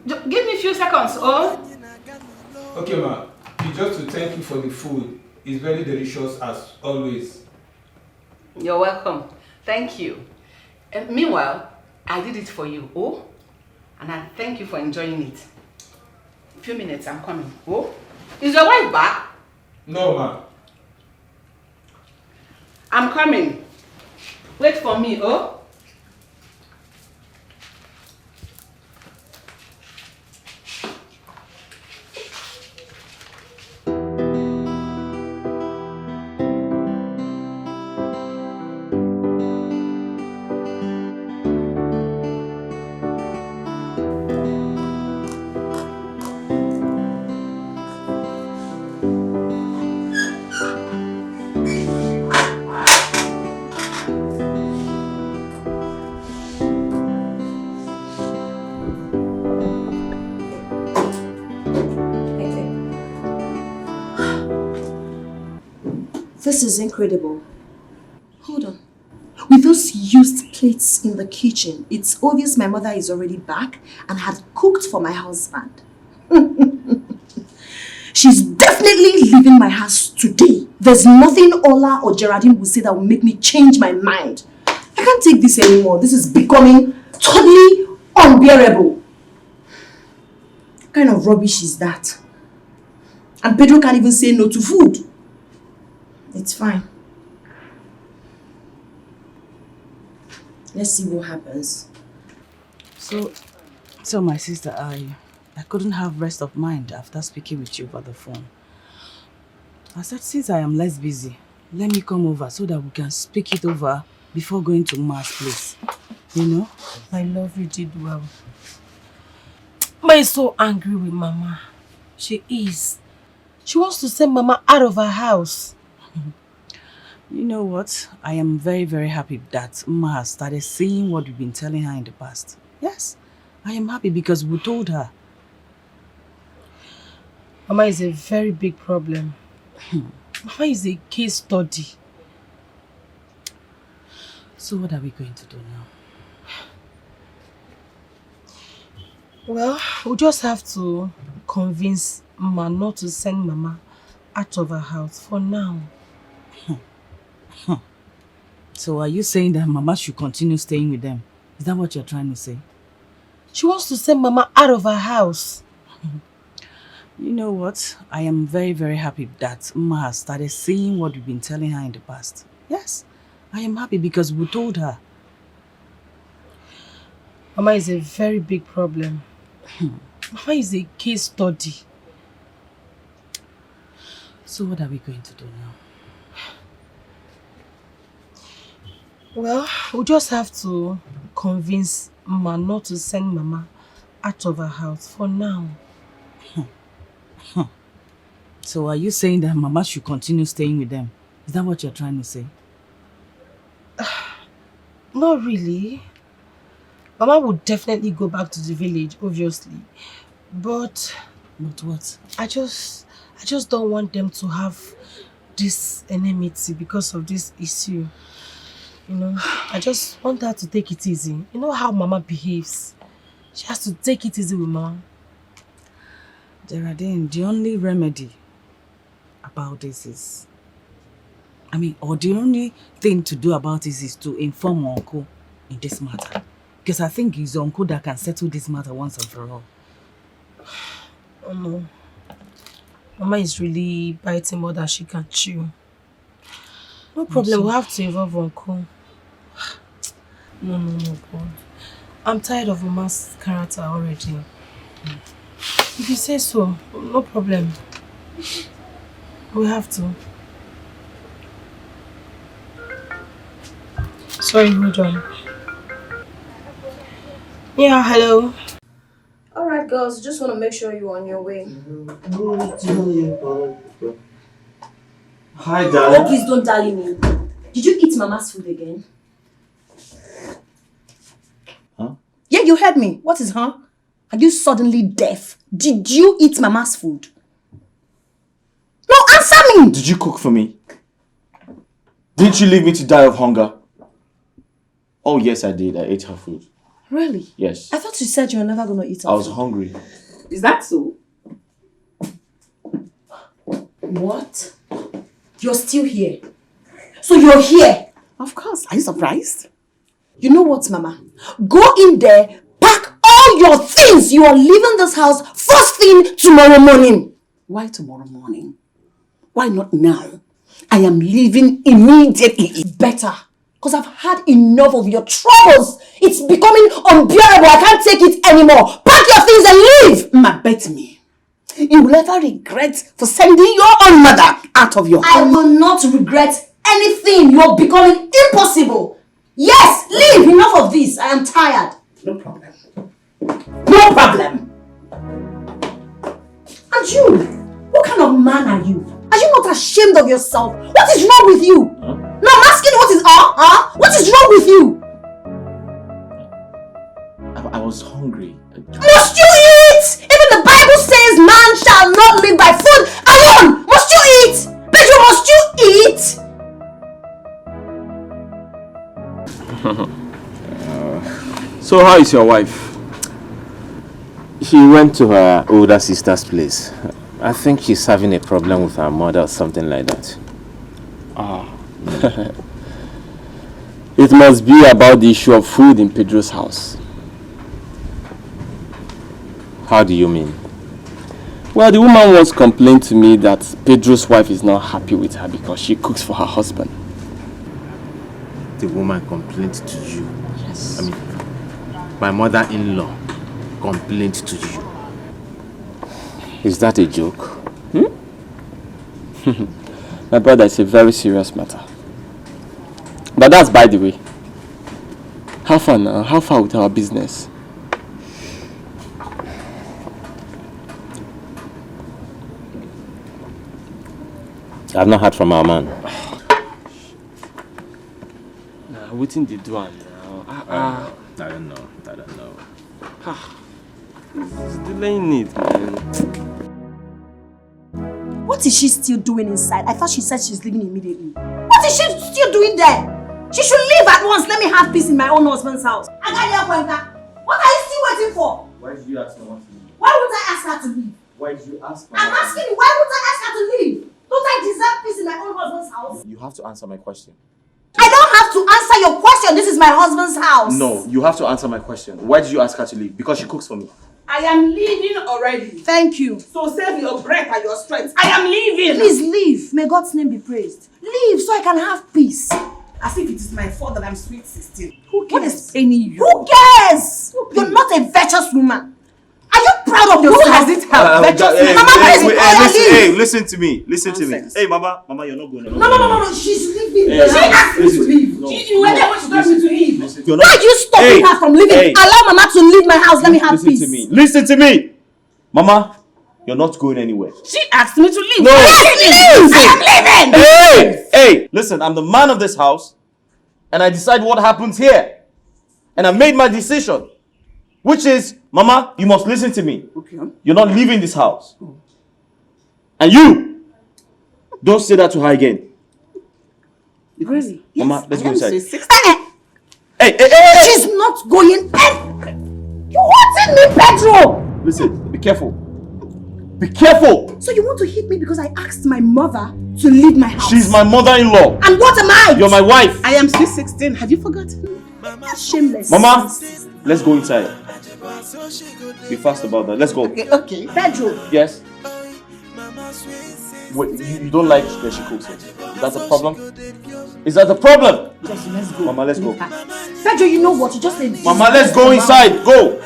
Give me a few seconds, oh.
Okay, ma. It's just to thank you for the food. It's very delicious as always.
You're welcome. Thank you. And meanwhile, I did it for you, oh? And I thank you for enjoying it. A few minutes, I'm coming, oh? Is your wife back?
No, ma.
I'm coming. Wait for me, oh?
This is incredible. Hold on. With those used plates in the kitchen, it's obvious my mother is already back and had cooked for my husband. She's definitely leaving my house today. There's nothing Ola or Geraldine will say that will make me change my mind. I can't take this anymore. This is becoming totally unbearable. What kind of rubbish is that? And Pedro can't even say no to food. It's fine. Let's see what happens.
So my sister, I couldn't have rest of mind after speaking with you over the phone. I said, since I am less busy, let me come over so that we can speak it over before going to Ma's place. You know?
My love, you did well. Ma is so angry with Mama. She is. She wants to send Mama out of her house.
You know what? I am very, very happy that Ma has started seeing what we've been telling her in the past. Yes, I am happy because we told her.
Mama is a very big problem. Mama is a case study.
So what are we going to do now?
Well, we'll just have to convince Mama not to send Mama out of her house for now.
So are you saying that Mama should continue staying with them? Is that what you're trying to say?
She wants to send Mama out of her house.
You know what? I am very, very happy that Ma has started seeing what we've been telling her in the past. Yes, I am happy because we told her.
Mama is a very big problem. Mama is a case study.
So what are we going to do now?
Well, we'll just have to convince Mama not to send Mama out of her house for now.
So are you saying that Mama should continue staying with them? Is that what you're trying to say?
Not really. Mama would definitely go back to the village, obviously. But
what?
I just don't want them to have this enmity because of this issue. You know, I just want her to take it easy. You know how Mama behaves. She has to take it easy with Mama.
Geraldine, the only remedy about this is... or the only thing to do about this is to inform Uncle in this matter. Because I think it's Uncle that can settle this matter once and for all.
Oh no. Mama is really biting more than she can chew. No problem, we'll have to involve Uncle. No, God. I'm tired of Mama's character already. If you say so, no problem.
We have to. Sorry, hold on. Yeah, hello.
Alright, girls, just want to make sure you're on your way.
Hi, darling.
Oh, please don't darling me. Did you eat Mama's food again?
Huh?
Yeah, you heard me. What is huh? Are you suddenly deaf? Did you eat Mama's food? No, answer me!
Did you cook for me? Didn't you leave me to die of hunger? Oh, yes, I did. I ate her food.
Really?
Yes.
I thought you said you were never going to eat her
I was
food.
hungry.
Is that so? What? You're still here. So you're here? Of course. Are you surprised? You know what, Mama? Go in there, pack all your things. You are leaving this house first thing tomorrow morning.
Why tomorrow morning? Why not now? I am leaving immediately.
Better. Because I've had enough of your troubles. It's becoming unbearable. I can't take it anymore. Pack your things and leave.
Ma, bet me. You will never regret for sending your own mother out of your
I
home.
will not regret anything. You're becoming impossible. Yes, leave. Enough of this. I am tired.
No problem. No problem.
And you, what kind of man are you? Are you not ashamed of yourself? What is wrong with you?
Huh?
No, I'm asking what is What is wrong with you?
I was hungry.
Must you eat? Even the Bible says man shall not live by food alone. Must you eat? Pedro, must you eat?
So how is your wife?
She went to her older sister's place. I think she's having a problem with her mother or something like that.
Ah. It must be about the issue of food in Pedro's house.
How do you mean?
Well, the woman once complained to me that Pedro's wife is not happy with her because she cooks for her husband.
The woman complained to you?
Yes.
I mean, my mother-in-law complained to you. Is that a joke?
My brother, it's a very serious matter. But that's by the way. How far now? How far with our business?
I've not heard from our man.
Nah, what did they do now?
I don't know.
It's delaying it, man.
What is she still doing inside? I thought she said she's leaving immediately. What is she still doing there? She should leave at once. Let me have peace in my own husband's house. What are you still waiting for?
Why did you ask her to leave?
Why would I ask her to leave?
Why did you ask her?
I'm asking you, why would I ask her to leave? Don't I deserve peace in my own husband's house?
You have to answer my question.
I don't have to answer your question. This is my husband's house.
No, you have to answer my question. Why did you ask her to leave? Because she cooks for me.
I am leaving already.
Thank you.
So save your breath and your strength. I am leaving.
Please leave. May God's name be praised. Leave so I can have peace.
As if it is my fault that I'm sweet 16.
Who cares?
What is paining you?
Who cares? You're not a virtuous woman. Are you proud of yourself?
Who has it helped?
Listen to me. Listen to me. Hey, Mama, you're not going anywhere.
No. She's leaving.
Hey,
She asked me to leave.
You were there when she told me to leave.
Why are you stopping her from leaving? Allow Mama to leave my house. Let me have peace.
Listen to me. Mama, you're not going anywhere.
She asked me to leave.
No.
I am leaving.
Hey, listen, I'm the man of this house and I decide what happens here. And I've made my decision. Which is, Mama, you must listen to me.
Okay.
You're not leaving this house. And you, don't say that to her again.
Really?
Mama, let's go inside.
Hey. She's not going in. You wanted me, Pedro.
Listen, be careful. Be careful.
So you want to hit me because I asked my mother to leave my house?
She's my mother-in-law.
And what am I?
You're my wife.
I am sweet 16. Have you forgotten?
Shameless.
Mama, let's go inside. Be fast about that. Let's go.
Okay.
Pedro.
Yes? Wait, you don't like that she cooks it? Is that a problem? Is that a problem?
Just let's go.
Mama, let's go.
Pedro, you know what? You just said.
Mama, let's go inside. Go.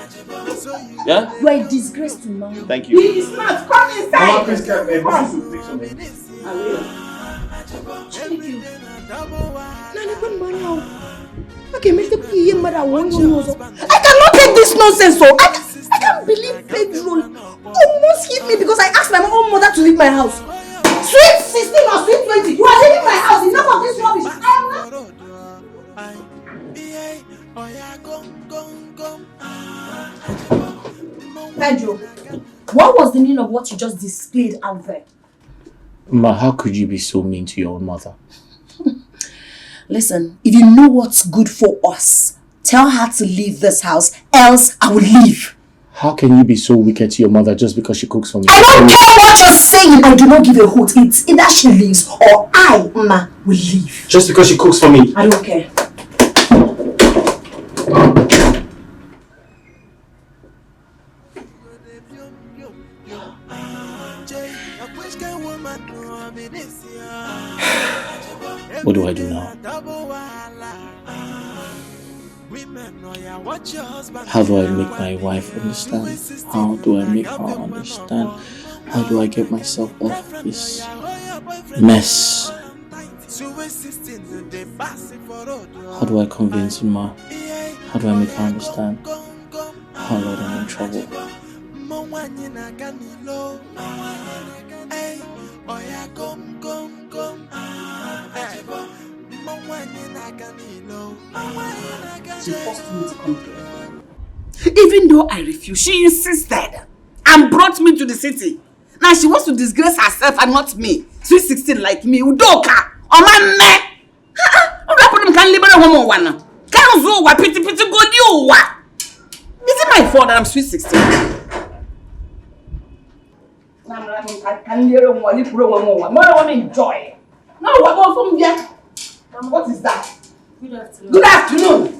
Yeah?
You are a disgrace to Mama.
Thank you.
He is not. Come inside.
Mama, please come. This will take some minutes.
I will. I cannot take this nonsense, so I can't believe Pedro almost hit me because I asked my own mother to leave my house. Sweet 16 or sweet 20, you are leaving my house. Enough of this rubbish. I am not. Pedro, what was the meaning of what you just displayed out there?
Ma, how could you be so mean to your own mother?
Listen, if you know what's good for us, tell her to leave this house, else I will leave.
How can you be so wicked to your mother just because she cooks for me?
I don't care what you're saying. I do not give a hoot. It's either she leaves or I, Ma, will leave.
Just because she cooks for me?
I don't care.
What do I do now? How do I make my wife understand? How do I make her understand? How do I get myself off this mess? How do I convince Ma? How do I make her understand? Oh Lord, I'm in trouble.
She forced me to come here. Even though I refused, she insisted and brought me to the city. Now she wants to disgrace herself and not me. Sweet 16 like me, Udoka, or my man. Is it my fault that I'm sweet 16? Joy. No, what is that?
Good afternoon.
Good afternoon.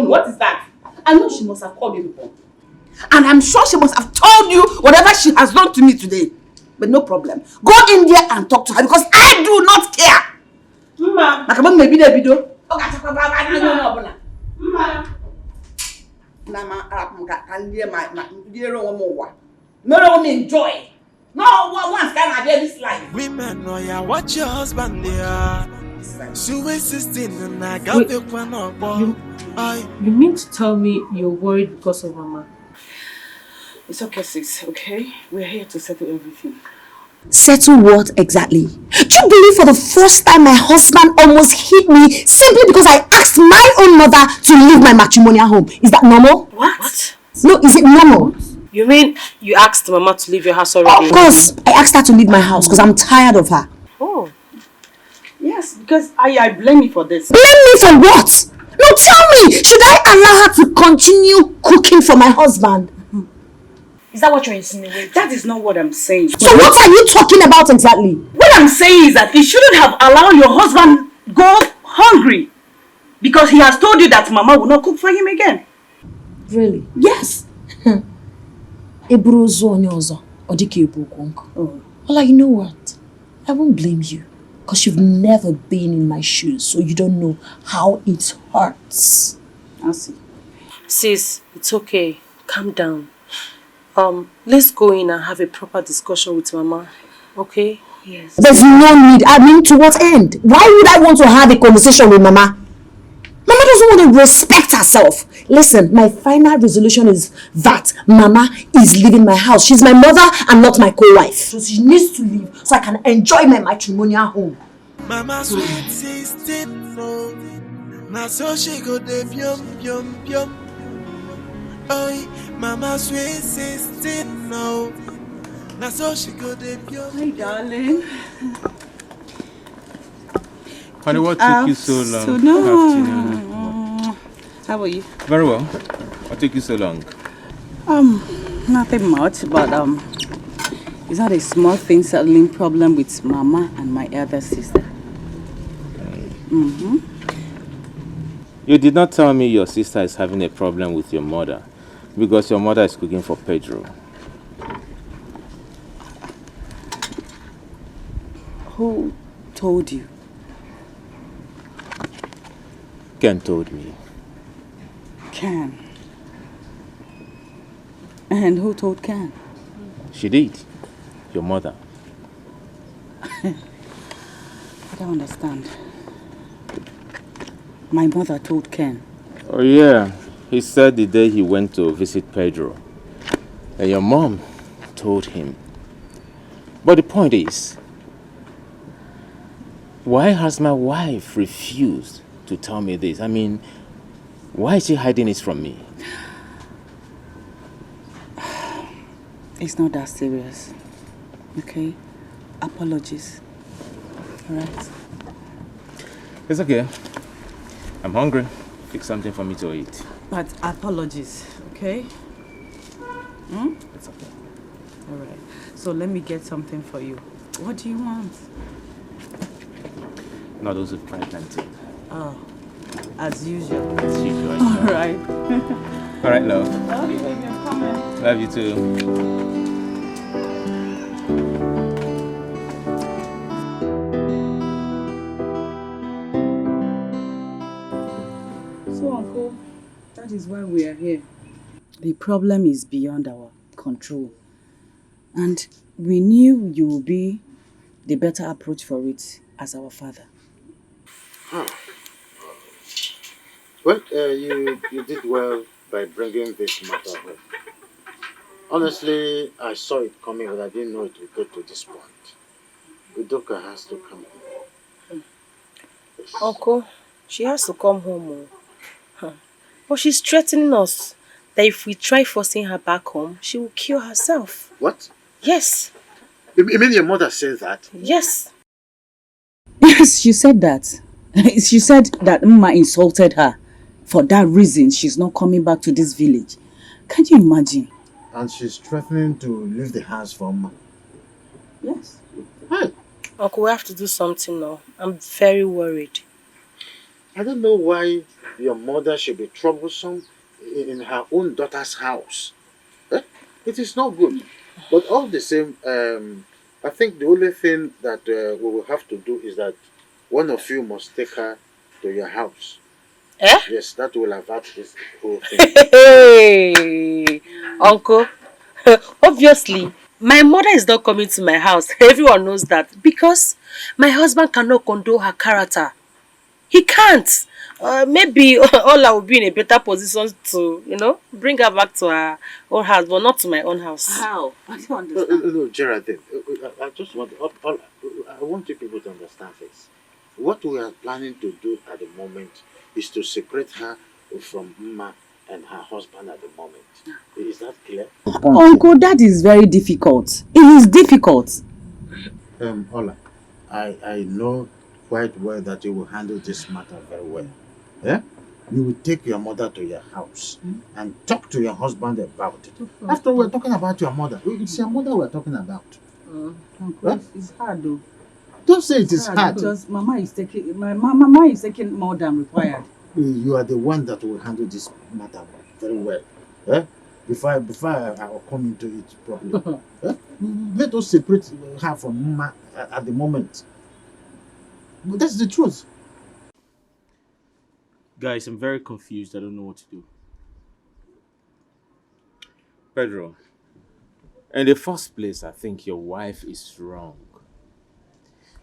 What is that? I know she must have called you before. And I'm sure she must have told you whatever she has done to me today. But no problem. Go in there and talk to her because I do not care. Mama. Enjoy. No, once can I bear this life?
Women, no, yeah, watch your husband there. Sweet 16 and I got the one up.
You mean to tell me you're worried because of Mama?
It's okay, sis, okay? We're here to settle everything.
Settle what exactly? Do you believe for the first time my husband almost hit me simply because I asked my own mother to leave my matrimonial home? Is that normal?
What?
No, is it normal?
You mean you asked Mama to leave your house already?
Of course, I asked her to leave my house because I'm tired of her.
Oh.
Yes, because I blame you for this.
Blame me for what? No, tell me, should I allow her to continue cooking for my husband?
Is that what you're insinuating?
That is not what I'm saying.
So what are you talking about exactly?
What I'm saying is that you shouldn't have allowed your husband go hungry because he has told you that Mama will not cook for him again.
Really?
Yes.
Oh. Well, you know what? I won't blame you because you've never been in my shoes, so you don't know how it hurts.
I see.
Sis, it's okay. Calm down. Let's go in and have a proper discussion with Mama, okay?
Yes.
There's no need. I mean, to what end? Why would I want to have a conversation with Mama? Mama doesn't want to respect herself. Listen, my final resolution is that Mama is leaving my house. She's my mother and not my co-wife. So she needs to leave so I can enjoy my matrimonial home.
Mama sweet 16, no. Now so she go de pyom. Oi, Mama sweet 16, no. Now so she go de pyom.
Hi, darling.
Honey, what took you so long?
How are you?
Very well. What took you so long?
Nothing much, but it's not a small thing settling problem with Mama and my elder sister.
You did not tell me your sister is having a problem with your mother because your mother is cooking for Pedro.
Who told you?
Ken told me.
Ken. And who told Ken?
She did. Your mother.
I don't understand. My mother told Ken.
Oh yeah, he said the day he went to visit Pedro. And your mom told him. But the point is, why has my wife refused to tell me this? I mean, why is she hiding it from me?
It's not that serious. Okay? Apologies. Alright?
It's okay. I'm hungry. Fix something for me to eat.
But apologies, okay? Hmm?
It's okay.
Alright. So let me get something for you. What do you want?
Noodles with fried plantain.
Oh, as usual.
As usual.
Alright.
Alright, love.
Okay, baby, I'm coming.
Love you too.
That is why we are here. The problem is beyond our control. And we knew you would be the better approach for it as our father.
Well, you did well by bringing this matter up. Honestly, I saw it coming, but I didn't know it would get to this point. Udoka has to come home. Yes.
Uncle, she has to come home. But she's threatening us that if we try forcing her back home, she will kill herself.
What?
Yes.
You mean your mother said that?
Yes.
Yes, she said that. She said that Mma insulted her. For that reason, she's not coming back to this village. Can you imagine?
And she's threatening to leave the house for Mma.
Yes.
Hey.
Uncle, we have to do something now. I'm very worried.
I don't know why your mother should be troublesome in her own daughter's house. It is not good. But all the same, I think the only thing that we will have to do is that one of you must take her to your house.
Eh?
Yes, that will avert this whole thing.
Hey, Uncle, obviously, my mother is not coming to my house. Everyone knows that. Because my husband cannot condone her character. He can't. Maybe Ola will be in a better position to, bring her back to her own house, but not to my own house.
How? I don't understand.
No, Geraldine, I just want I want you people to understand this. What we are planning to do at the moment is to separate her from Mma and her husband at the moment. Is that clear?
Uncle, that is very difficult. It is difficult.
Ola, I know quite well that you will handle this matter very well. Yeah? You will take your mother to your house and talk to your husband about it. After all, we're talking about your mother. It's your mother we're talking about.
Uncle, it's hard though.
Don't say it is hard.
Because my mama is taking more than required.
You are the one that will handle this matter very well. Before I will come into it properly. Let us separate her from Mma at the moment. But that's the truth.
Guys, I'm very confused. I don't know what to do. Pedro, in the first place, I think your wife is wrong.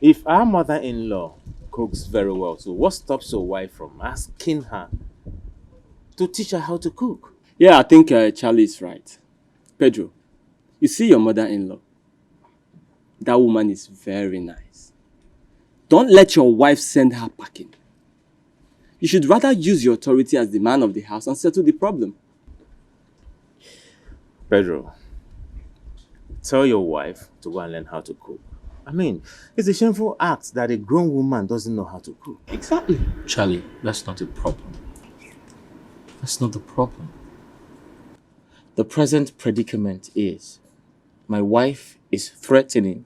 If our mother-in-law cooks very well, so what stops your wife from asking her to teach her how to cook?
Yeah, I think Charlie is right. Pedro, you see your mother-in-law? That woman is very nice. Don't let your wife send her packing. You should rather use your authority as the man of the house and settle the problem.
Pedro, tell your wife to go and learn how to cook. I mean, it's a shameful act that a grown woman doesn't know how to cook.
Exactly.
Charlie, that's not a problem. That's not the problem. The present predicament is my wife is threatening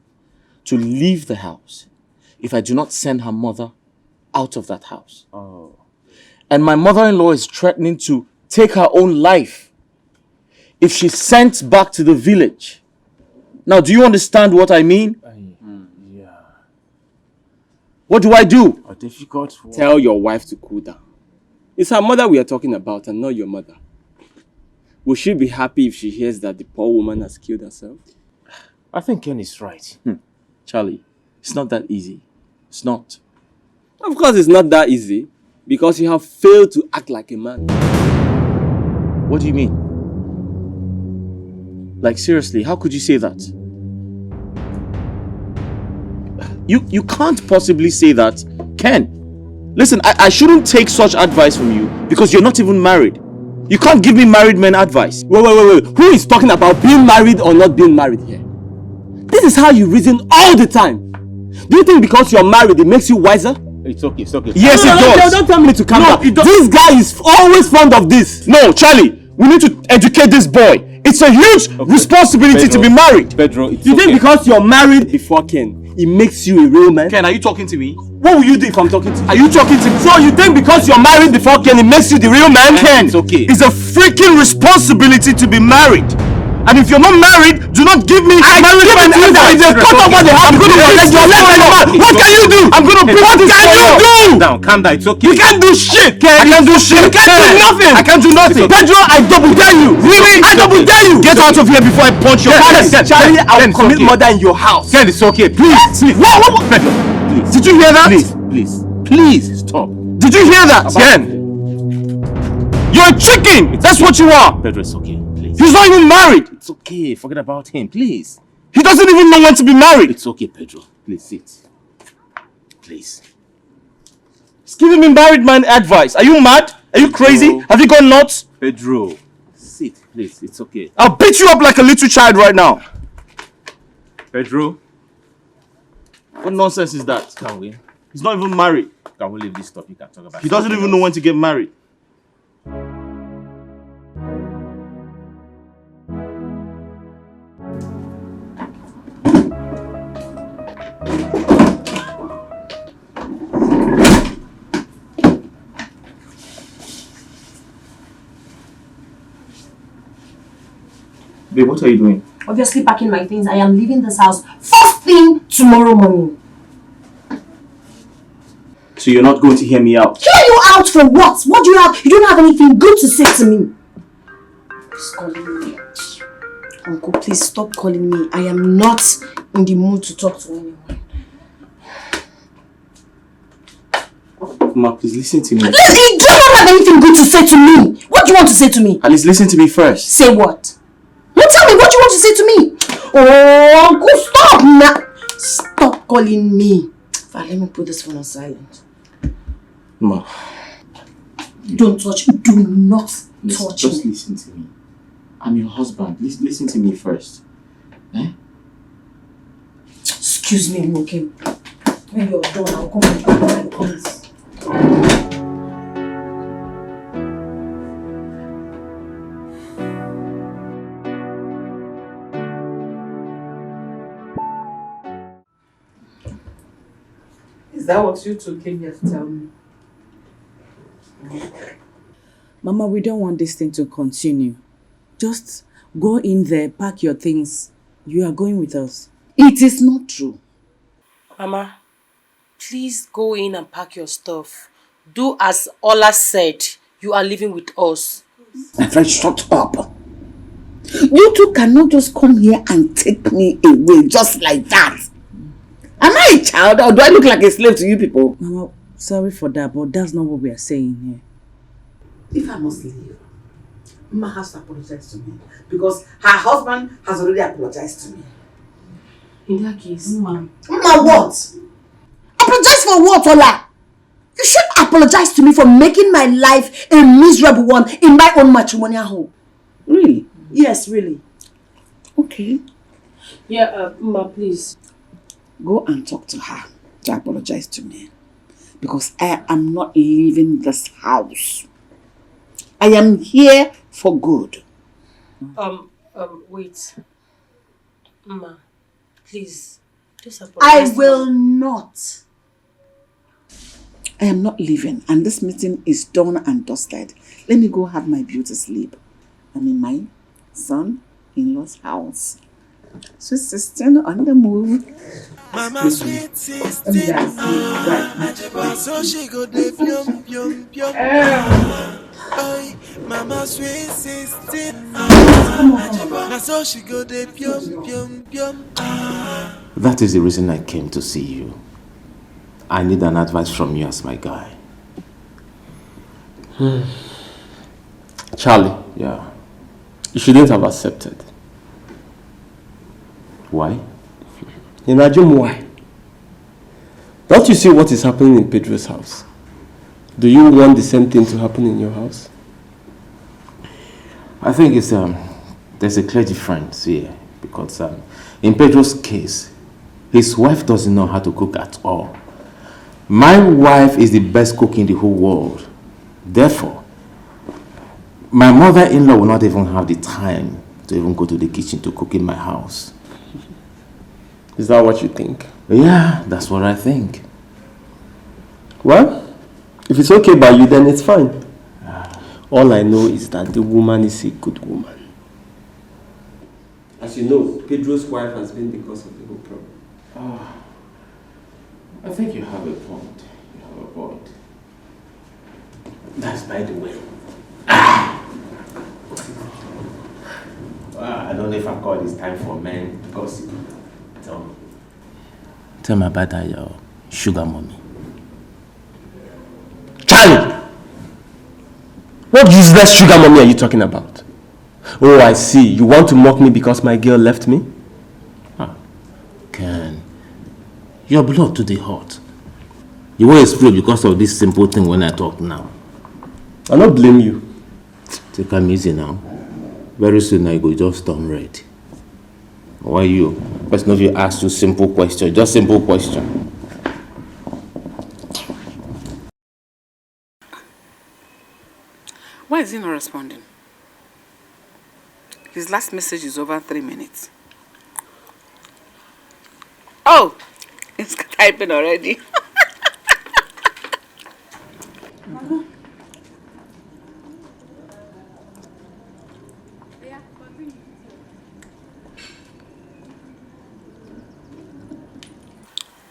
to leave the house if I do not send her mother out of that house.
Oh.
And my mother-in-law is threatening to take her own life if she's sent back to the village. Now, do you understand what I mean?
Yeah.
What do I do?
A difficult one.
Tell your wife to cool down. It's her mother we are talking about and not your mother. Will she be happy if she hears that the poor woman has killed herself?
I think Ken is right.
Charlie, it's not that easy. It's not. Of course it's not that easy, because you have failed to act like a man.
What do you mean? Like, seriously, how could you say that? You can't possibly say that. Ken, listen, I shouldn't take such advice from you because you're not even married. You can't give me married men advice.
Wait. Who is talking about being married or not being married here? This is how you reason all the time. Do you think because you're married it makes you wiser?
It's okay.
Yes, it does. Don't tell me to calm down. This guy is always fond of this.
No, Charlie, we need to educate this boy. It's a huge responsibility to be married.
Pedro, you think because you're married before Ken, it makes you a real man?
Ken, are you talking to me?
What will you do if I'm talking to you?
Are you talking to me?
So you think because you're married before Ken, it makes you the real man?
Ken, it's okay.
It's a freaking responsibility to be married. And if you're not married, do not give me married man advice. If they cut off what they have, I'm going to protect your left and what can you do? I'm going to what can you do?
Calm down, it's okay.
You can't do shit, Ken.
I can't do shit.
You can't do nothing.
I can't do nothing.
Pedro, I double dare you. Really? I double dare you.
Get out of here before I punch your face.
Charlie, I'll commit murder in your house.
Ken, it's okay. Please.
What?
Pedro, please.
Did you hear that?
Please stop.
Did you hear that?
Ken,
you're a chicken. That's what you are.
Pedro, it's okay. Please.
He's not even married.
It's okay. Forget about him, please.
He doesn't even know when to be married.
It's okay, Pedro. Please sit. Please.
He's giving me married man advice. Are you mad? Are you crazy? Have you gone nuts?
Pedro, sit, please. It's okay.
I'll beat you up like a little child right now.
Pedro,
what nonsense is that?
Can we?
He's not even married.
Can we leave this topic and talk about it?
He doesn't even know when to get married.
Babe, what are you doing?
Obviously packing my things. I am leaving this house first thing tomorrow morning.
So you're not going to hear me out?
Hear you out for what? What do you have? You don't have anything good to say to me. Please calling me. Uncle, please stop calling me. I am not in the mood to talk to anyone.
Ma, please listen to me.
Listen, you do not have anything good to say to me. What do you want to say to me?
Alice, listen to me first.
Say what? No, tell me what you want to say to me. Oh, Uncle, stop now. Stop calling me. Fine, let me put this phone on silent.
Ma.
Don't touch me. Do not touch
just
me.
Listen to me. I'm your husband. Listen to me first. Eh?
Excuse me, okay? When you're done, I'll come and I promise.
Is that what you two came here to tell me?
Mama, we don't want this thing to continue. Just go in there, pack your things. You are going with us.
It is not true.
Mama, please go in and pack your stuff. Do as Ola said. You are living with us.
My friend, shut up. You two cannot just come here and take me away just like that. Am I a child or do I look like a slave to you people?
Mama, sorry for that, but that's not what we are saying here.
If I must leave, Mama has to apologize to me because her husband has already apologized to me. In that case,
Mama what? Apologize for what, Ola? You should apologize to me for making my life a miserable one in my own matrimonial home.
Really?
Yes, really.
Okay.
Yeah, Ma, please.
Go and talk to her to apologize to me. Because I am not leaving this house. I am here for good.
Wait. Ma, please. Just apologize.
I will not.
I am not leaving and this meeting is done and dusted. Let me go have my beauty sleep. I'm in my son-in-law's house. Sweet sister on the move.
Mama sweet sister, so she go de pium pium pium. Oi, mama sweet 16. Now so she go de pium pium pium.
That is the reason I came to see you. I need an advice from you as my guy.
Charlie.
Yeah.
You shouldn't have accepted.
Why?
Imagine why. Don't you see what is happening in Pedro's house? Do you want the same thing to happen in your house?
I think it's there's a clear difference here because in Pedro's case, his wife doesn't know how to cook at all. My wife is the best cook in the whole world. Therefore, my mother-in-law will not even have the time to even go to the kitchen to cook in my house.
Is that what you think?
Yeah, that's what I think.
Well, if it's okay by you, then it's fine. All I know is that the woman is a good woman. As you know, Pedro's wife has been the cause of the whole problem.
Oh, I think you have a point. You have a point. That's by the way. I don't know if I call this time for men because tell me about that your sugar mommy.
Charlie! What useless sugar mommy are you talking about? Oh, I see. You want to mock me because my girl left me?
Ken, your blood today hot. You will explode because of this simple thing when I talk now.
I don't blame you.
Take it easy now. Very soon I go just turn red. Why you? Person of you ask you simple question, just simple question.
Why is he not responding? His last message is over 3 minutes. Oh, it's typing already.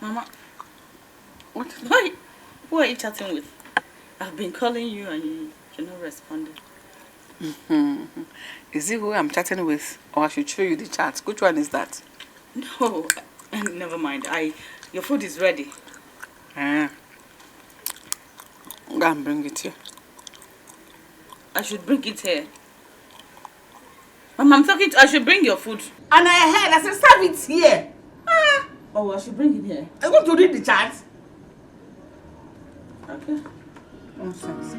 Mama, who are you chatting with? I've been calling you and you're not responding.
Is it who I'm chatting with? Or I should show you the chat? Which one is that?
No, never mind. Your food is ready.
Go and bring it here.
I should bring it here. Mama, I'm talking to I should bring your food.
And I heard, I said, serve it here.
Oh, I should bring it here.
I want to read the chat.
Okay. Nonsense.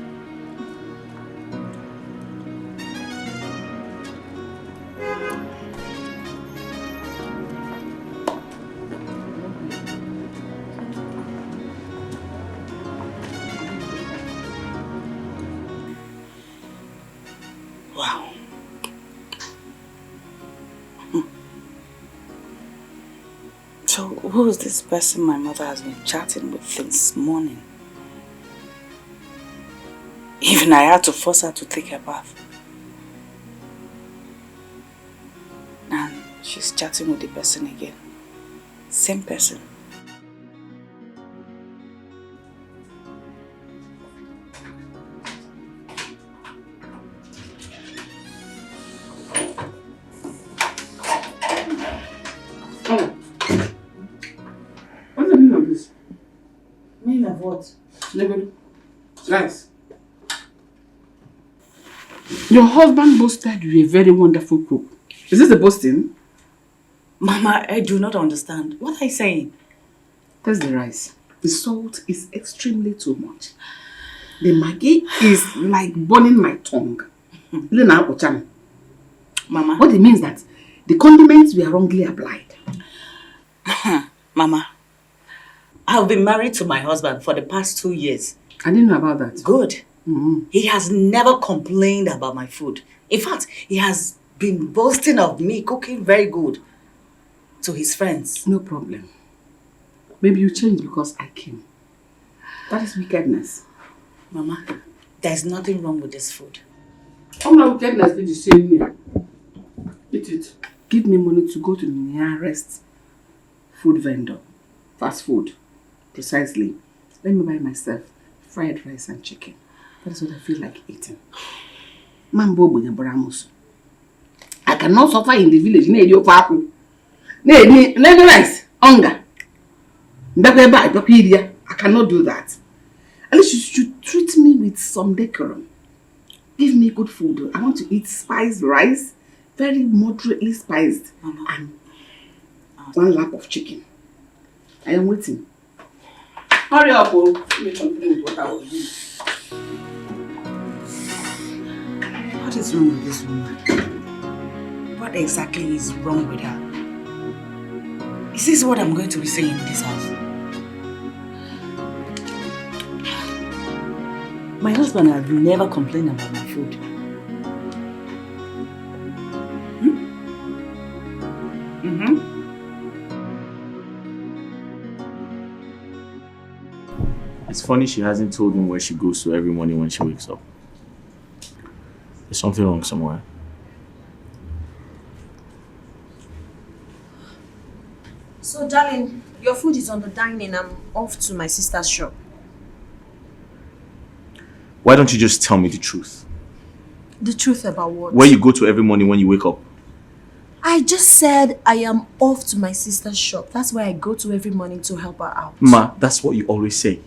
Wow. So, who is this person my mother has been chatting with since morning? Even I had to force her to take a bath. And she's chatting with the person again. Same person.
What's the meaning of this?
Meaning of what?
Neighbor, guys. Your husband boasted you're a very wonderful cook. Is this a boasting?
Mama, I do not understand. What are you saying?
Taste the rice. The salt is extremely too much. The maggi is like burning my tongue.
Mama.
What it means that the condiments were wrongly applied.
Mama, I've been married to my husband for the past 2 years.
I didn't know about that.
Good. He has never complained about my food. In fact, he has been boasting of me cooking very good to his friends.
No problem. Maybe you changed because I came. That is wickedness.
Mama, there's nothing wrong with this food.
All my wickedness did the same here. Eat it. Give me money to go to the nearest food vendor. Fast food. Precisely. Let me buy myself fried rice and chicken. That is what I feel like eating. Mambo Bunyabramus. I cannot suffer in the village. Need your papa. Need rice. Hunger. I cannot do that. At least you should treat me with some decorum. Give me good food. I want to eat spiced rice, very moderately spiced, and one lap of chicken. I am waiting. Hurry up, oh. Let me complain what I will do.
What is wrong with this woman? What exactly is wrong with her? Is this what I'm going to be saying in this house? My husband has never complained about my food.
It's funny she hasn't told him where she goes to every morning when she wakes up. There's something wrong somewhere.
So, darling, your food is on the dining. I'm off to my sister's shop.
Why don't you just tell me the truth?
The truth about what?
Where you go to every morning when you wake up?
I just said I am off to my sister's shop. That's where I go to every morning to help her out.
Ma, that's what you always say.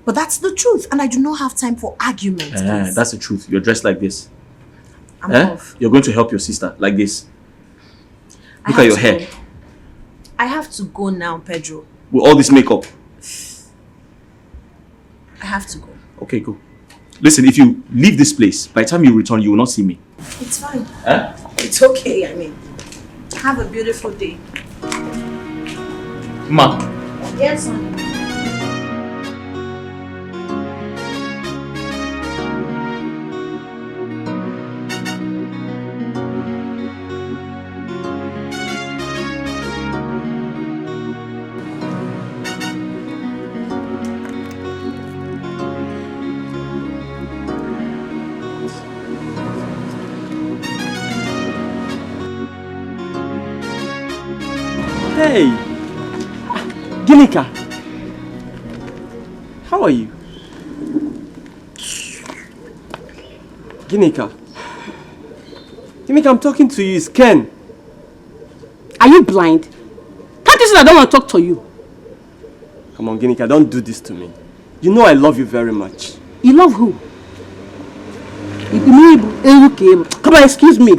But that's the truth, and I do not have time for arguments.
That's the truth. You're dressed like this.
I'm off.
You're going to help your sister like this. Look at your hair.
I have to go now, Pedro.
With all this makeup.
I have to go.
Okay, go. Listen, if you leave this place, by the time you return, you will not see me.
It's fine.
Huh?
It's okay, I mean. Have a beautiful day.
Ma.
Yes, honey.
Hey! Ginika! How are you? Ginika. Ginika, I'm talking to you. It's Ken.
Are you blind? Can't you see that I don't want to talk to you?
Come on, Ginika, don't do this to me. You know I love you very much.
You love who? Come on, excuse me.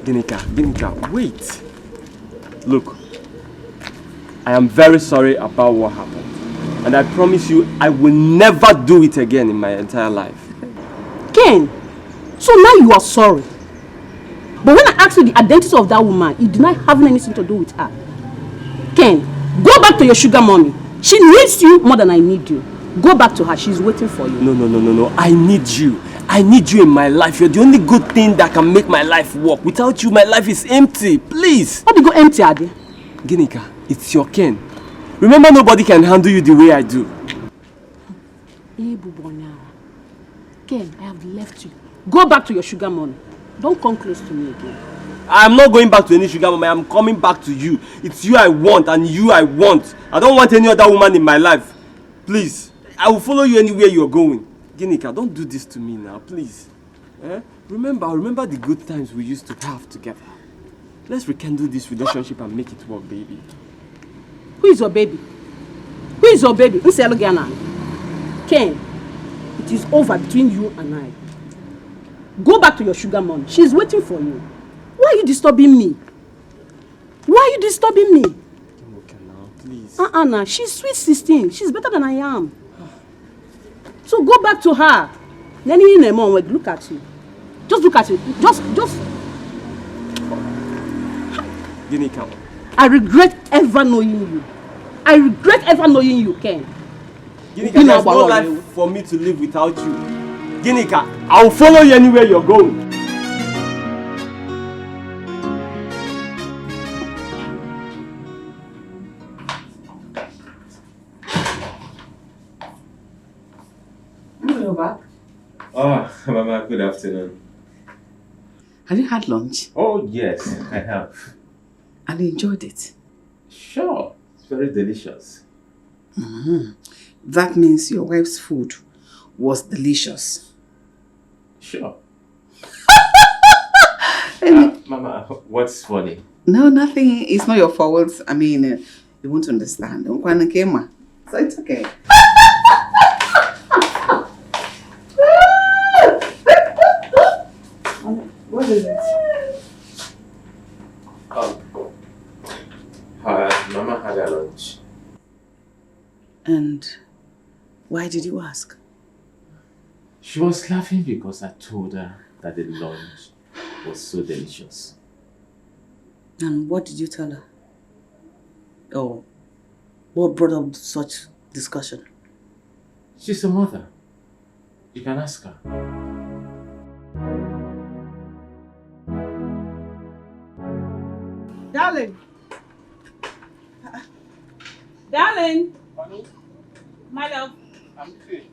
Ginika, wait. Look, I am very sorry about what happened. And I promise you, I will never do it again in my entire life.
Ken, so now you are sorry. But when I asked you the identity of that woman, you denied having anything to do with her. Ken, go back to your sugar mommy. She needs you more than I need you. Go back to her. She's waiting for you.
No. I need you. I need you in my life. You're the only good thing that can make my life work. Without you, my life is empty. Please.
What do you go empty, Adi?
Ginika, it's your Ken. Remember, nobody can handle you the way I do.
Ken, I have left you. Go back to your sugar mommy. Don't come close to me again.
I'm not going back to any sugar mommy. I'm coming back to you. It's you I want and you I want. I don't want any other woman in my life. Please. I will follow you anywhere you're going. Ginika, don't do this to me now, please. Remember the good times we used to have together. Let's rekindle this relationship and make it work, baby.
Who is your baby? Who is your baby? Ken, it is over between you and I. Go back to your sugar mom. She's waiting for you. Why are you disturbing me? Why are you disturbing me?
Okay, now, please.
Nah. She's sweet 16. She's better than I am. So go back to her. Then look at you. Just look at you. Just.
Ginika.
I regret ever knowing you. Ken.
Ginika, there's no life for me to live without you. Ginika, I'll follow you anywhere you're going.
Hello, back.
Oh, Mama, good afternoon.
Have you had lunch?
Oh, yes, I have.
And you enjoyed it?
Sure. It's very delicious.
That means your wife's food was delicious.
Sure.
And
Mama, what's funny?
no, nothing. It's not your fault. I mean, you won't understand. So it's okay.
What is it?
Mama had her lunch.
And why did you ask?
She was laughing because I told her that the lunch was so delicious.
And what did you tell her? Or what brought up such discussion?
She's a mother. You can ask her.
Darling. Darling.
Hello?
My love.
I'm okay.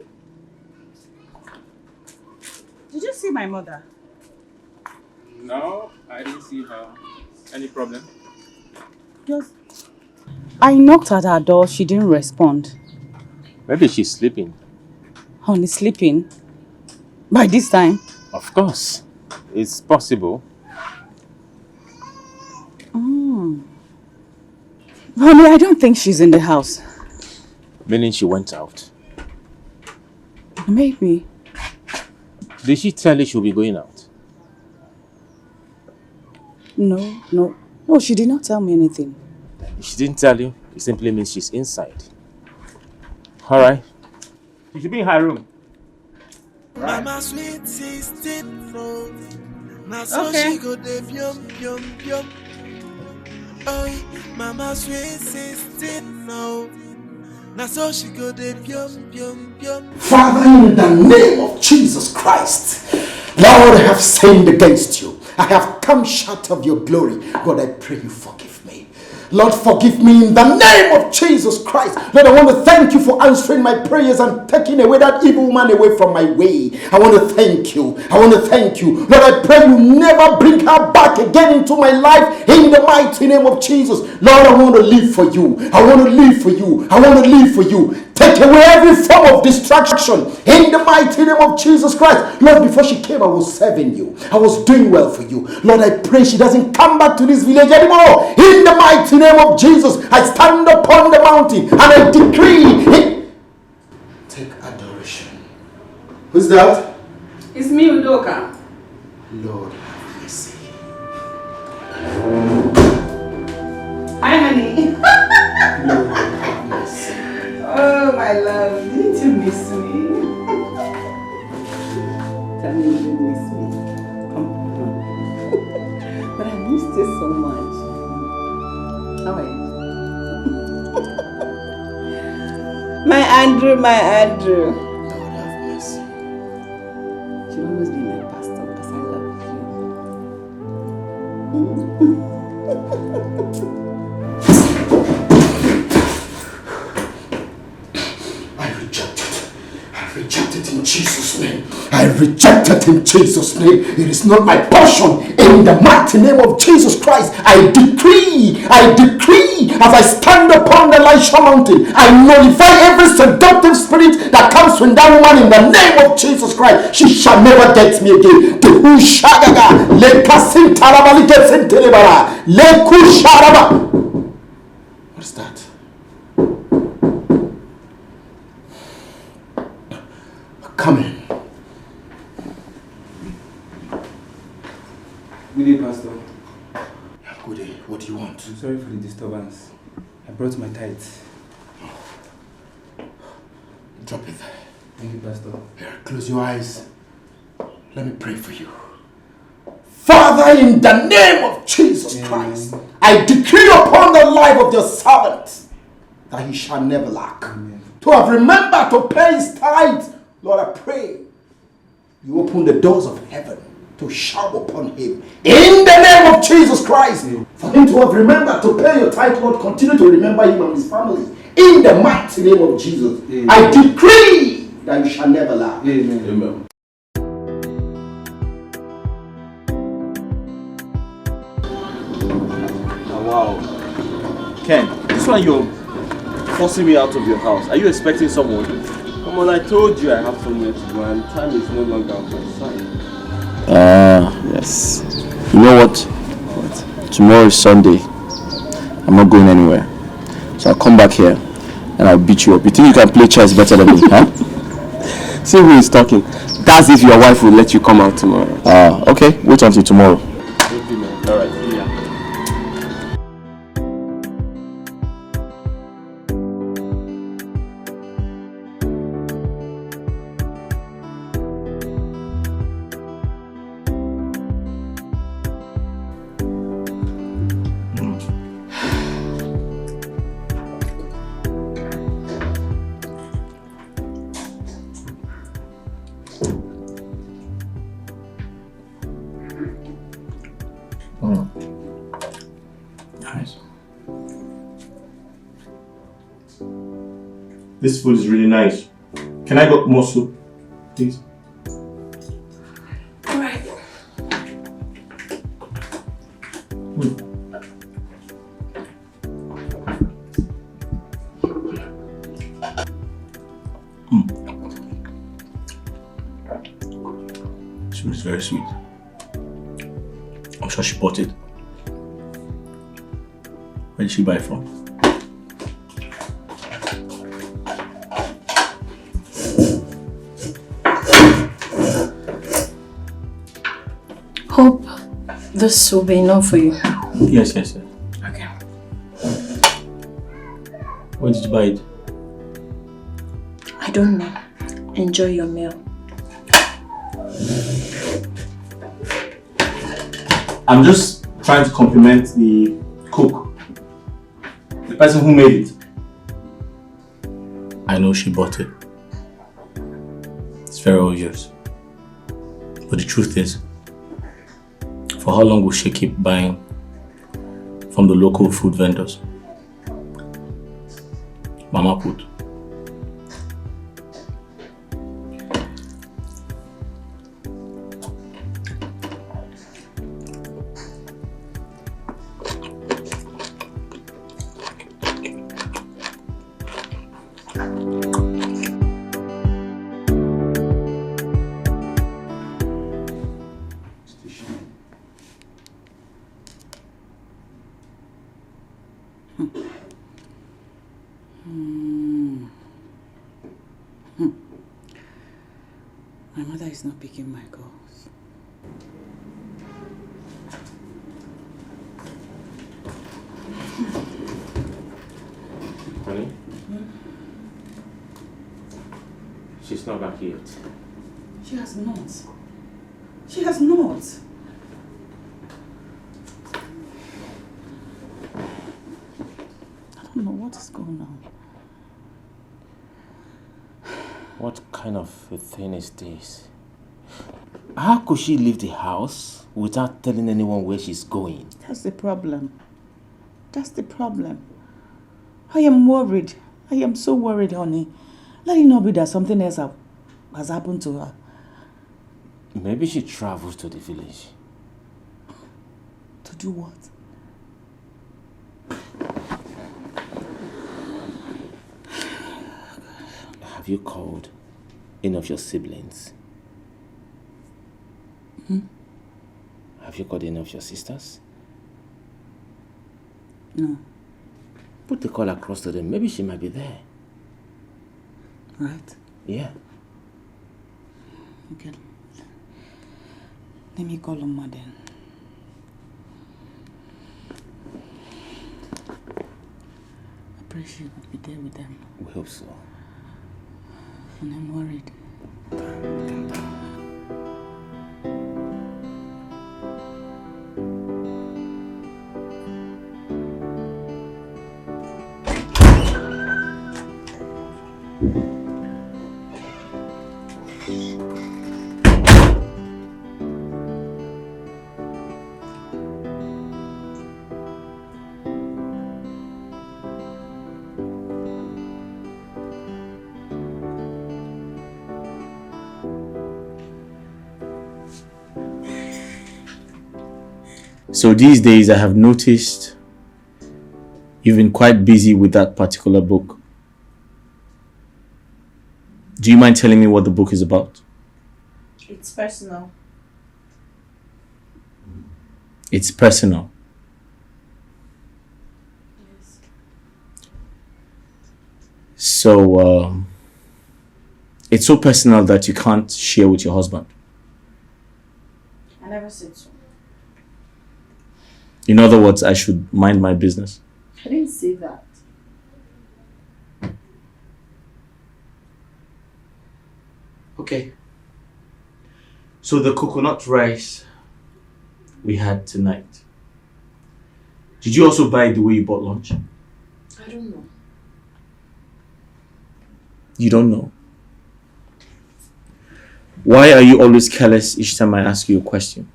Did you see my mother?
No, I didn't see her. Any problem?
I knocked at her door. She didn't respond.
Maybe she's sleeping.
Honey, sleeping? By this time?
Of course. It's possible.
Honey, I don't think she's in the house.
Meaning she went out.
Maybe.
Did she tell you she'll be going out?
No, she did not tell me anything.
If she didn't tell you, it simply means she's inside. Alright. She should be in her room.
Mama sweet 16 no. Now so she go de bium. Oh, Mama sweet 16 no. Now so she go de bium.
Father, in the name of Jesus Christ, Lord, I have sinned against you. I have come short of your glory. God, I pray you forgive me. Lord, forgive me in the name of Jesus Christ. Lord, I want to thank you for answering my prayers and taking away that evil man away from my way. I want to thank you. Lord, I pray you never bring her back again into my life in the mighty name of Jesus. Lord, I want to live for you. Take away every form of distraction in the mighty name of Jesus Christ. Lord, before she came, I was serving you. I was doing well for you. Lord, I pray she doesn't come back to this village anymore. In the mighty name of Jesus, I stand upon the mountain and I decree. Take adoration. Who's that?
It's me, Udoka.
Lord, have mercy.
Hi, honey.
Lord, have mercy.
Oh, my love. Didn't you miss me? Tell me you didn't miss me. But I missed you so much. How are you? My Andrew.
Lord, have mercy.
She'll always be my pastor because I love you.
I reject it in Jesus' name. I reject it in Jesus' name. It is not my portion. In the mighty name of Jesus Christ, I decree, as I stand upon the Elisha mountain, I nullify every seductive spirit that comes from that woman in the name of Jesus Christ. She shall never get me again. What is that? Come in.
Good day, Pastor.
Yeah, good day. What do you want?
I'm sorry for the disturbance. I brought my tithe.
Drop it there.
Thank you, Pastor.
Here, close your eyes. Let me pray for you. Father, in the name of Jesus Christ, I decree upon the life of your servant that he shall never lack. To have remembered to pay his tithe, Lord, I pray you open the doors of heaven to shower upon him. In the name of Jesus Christ, for him to have remembered to pay your tithe, Lord, continue to remember him and his family. In the mighty name of Jesus, I decree that you shall never lack. Amen.
Wow. Ken, this one you're forcing me out of your house. Are you expecting someone?
Come
Come on, I told you I have somewhere to go and time is no longer on my side.
Yes. You know what? What? Tomorrow is Sunday. I'm not going anywhere. So I'll come back here and I'll beat you up. You think you can play chess better than me, huh?
See who is talking. That's if your wife will let you come out tomorrow.
Okay. Wait until tomorrow.
Okay, man. Alright, see ya.
Nice.
This food is really nice. Can I get more soup, please?
Alright.
This food is very sweet. I'm sure she bought it. Where did she buy it from?
Hope this will be enough for you.
Yes.
Okay.
Where did you buy it?
I don't know. Enjoy your meal.
I'm just trying to compliment the cook. The person who made it. I know she bought it. It's very obvious. But the truth is, for how long will she keep buying from the local food vendors? Mama put.
My mother is not picking my calls.
Honey? She's not back yet.
She has not. She has not. I don't know what is going on.
What kind of a thing is this? How could she leave the house without telling anyone where she's going?
That's the problem. That's the problem. I am worried. I am so worried, honey. Let it not be that something else has happened to her.
Maybe she travels to the village.
To do what?
Have you called any of your siblings? Have you called any of your sisters?
No.
Put the call across to them. Maybe she might be there.
Right?
Yeah.
Okay. Let me call Oma then. I pray she will be there with them.
We hope so.
And I'm worried.
So these days I have noticed you've been quite busy with that particular book.
Do you mind telling me what the book is about?
It's personal.
It's personal.
Yes.
So, it's so personal that you can't share with your husband.
I never said so.
In other words, I should mind my business.
I didn't say that.
Okay. So the coconut rice we had tonight. Did you also buy it the way you bought lunch?
I don't know.
You don't know. Why are you always careless each time I ask you a question?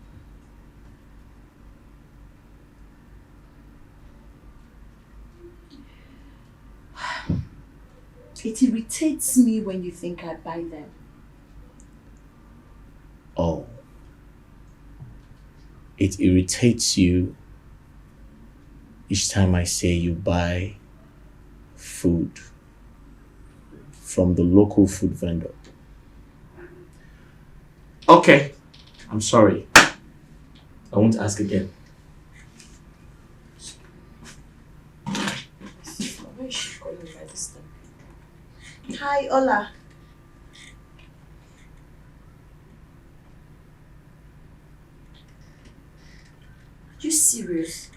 It irritates me when you think I buy them.
Oh. It irritates you each time I say you buy food from the local food vendor. Okay. I'm sorry. I won't ask again.
Why is she calling me by this time? Hi, Ola. You serious?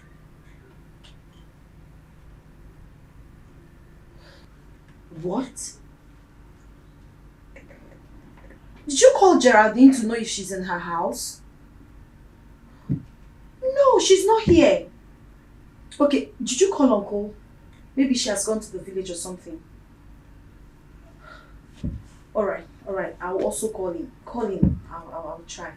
What? Did you call Geraldine to know if she's in her house? No, she's not here. Okay, did you call Uncle? Maybe she has gone to the village or something. Alright. I'll also call him. Call him. I'll try.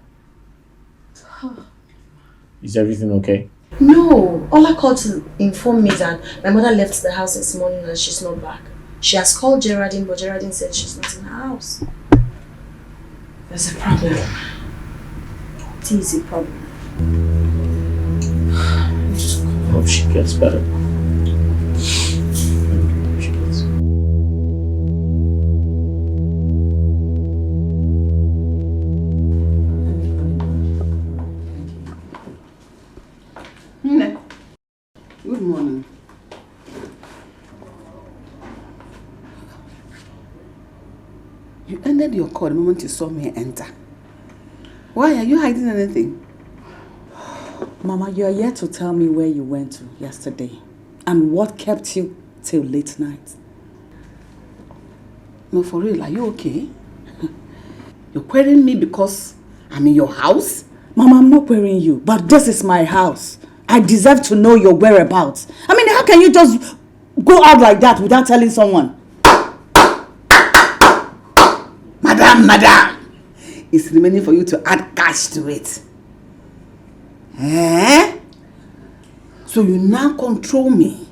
Is everything okay?
No, Ola called to inform me that my mother left the house this morning and she's not back. She has called Geraldine, but Geraldine said she's not in her house. There's a problem. What is the problem?
Hope she gets better.
Good morning. You ended your call the moment you saw me enter. Why are you hiding anything?
Mama, you are yet to tell me where you went to yesterday and what kept you till late night.
No, for real, are you okay? You're querying me because I'm in your house?
Mama, I'm not querying you, but this is my house. I deserve to know your whereabouts. I mean, how can you just go out like that without telling someone?
Madam, it's remaining for you to add cash to it. Eh? So you now control me.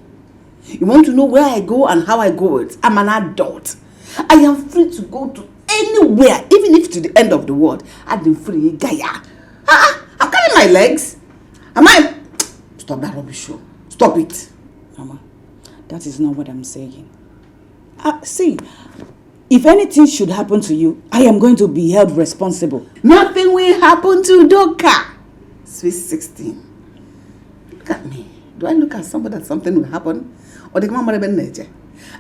You want to know where I go and how I go it. I'm an adult. I am free to go to anywhere, even if to the end of the world. I'm free, Gaia. I'm carrying my legs. Am I? Stop that rubbish show. Stop it.
Mama, that is not what I'm saying. See, if anything should happen to you, I am going to be held responsible.
Nothing will happen to Doka. Sweet 16. Look at me. Do I look at somebody that something will happen? Or the mama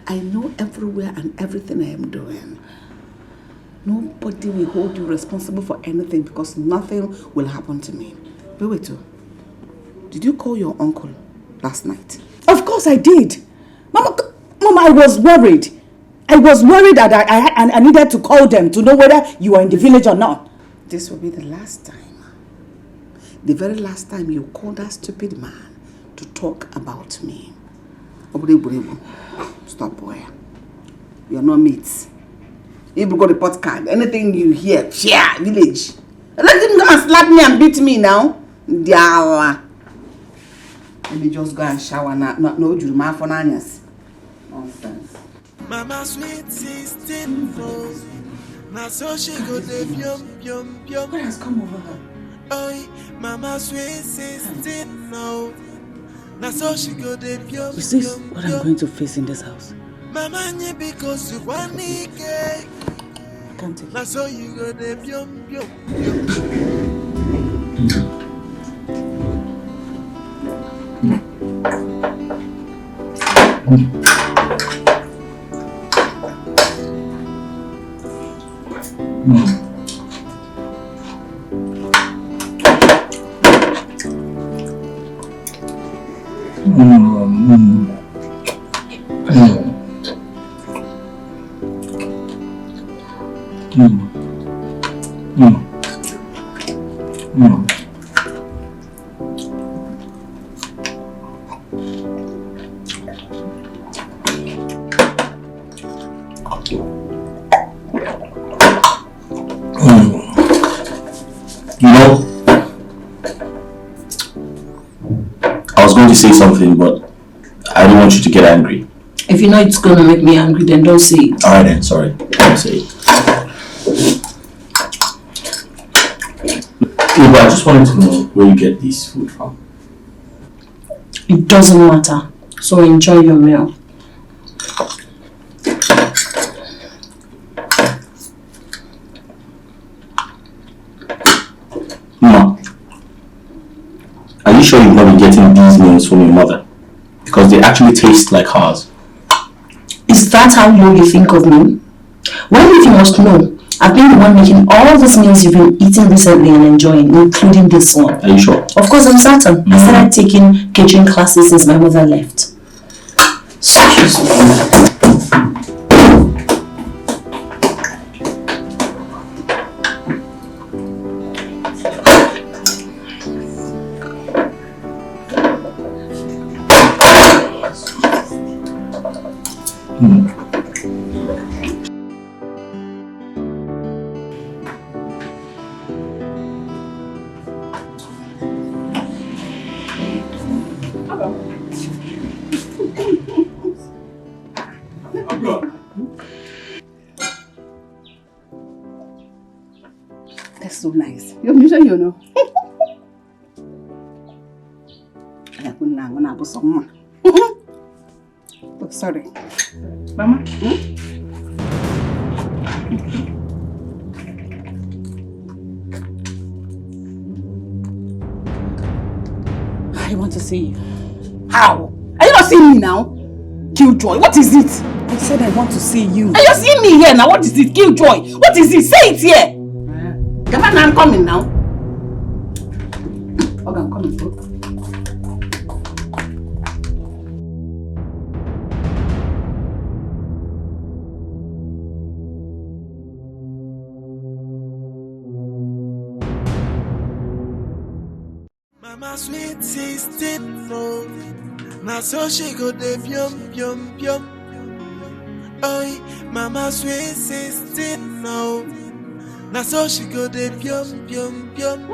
I know everywhere and everything I am doing. Nobody will hold you responsible for anything because nothing will happen to me. But wait, did you call your uncle last night?
Of course I did. Mama, I was worried. I was worried that I needed to call them to know whether you were in the village or not.
This will be the last time. The very last time you called that stupid man to talk about me. Stop, boy. You're not mates. If you got a pot card, anything you hear, share, village. Let him go and slap me and beat me now. Diala. Let me just go and shower now. No, you ma for nanyas. Nonsense.
Mama sweet 16 knows. Now so she go the yum.
What has come over her?
Oi, Mama sweet 16 knows. Now so she go the yum.
Is this what I'm going to face in this house?
Mama nye because you want Dikeh.
can't take it.
Now so you go there, pyom, pyom,
You know, I was going to say something, but I don't want you to get angry.
If you know it's going to make me angry, then don't say it.
Alright then, sorry. Don't say it. Yeah, but I just wanted to know where you get this food from.
It doesn't matter. So enjoy your meal.
Ma, are you sure you've not been getting these meals from your mother? Because they actually taste like hers.
Is that how low you think of me? Well, if you must know, I've been the one making all these meals you've been eating recently and enjoying, including this one.
Are you sure?
Of course, I'm certain. I started taking catering classes since my mother left. Excuse me.
That's so nice. You're mutual, you know. Oh, sorry. Mama? I want to see you. How? Are you not seeing me now? Killjoy, what is it? I said I want to see you. Are you seeing me here now? What is it? Killjoy, what is it? Say it here. Come on, I'm coming now. Okay, I'm coming.
Mama sweet 16, no. Now so she go there, pyom, pyom, pyom. Oi, Mama sweet 16, no. Now so she go there, pyom, pyom, pyom.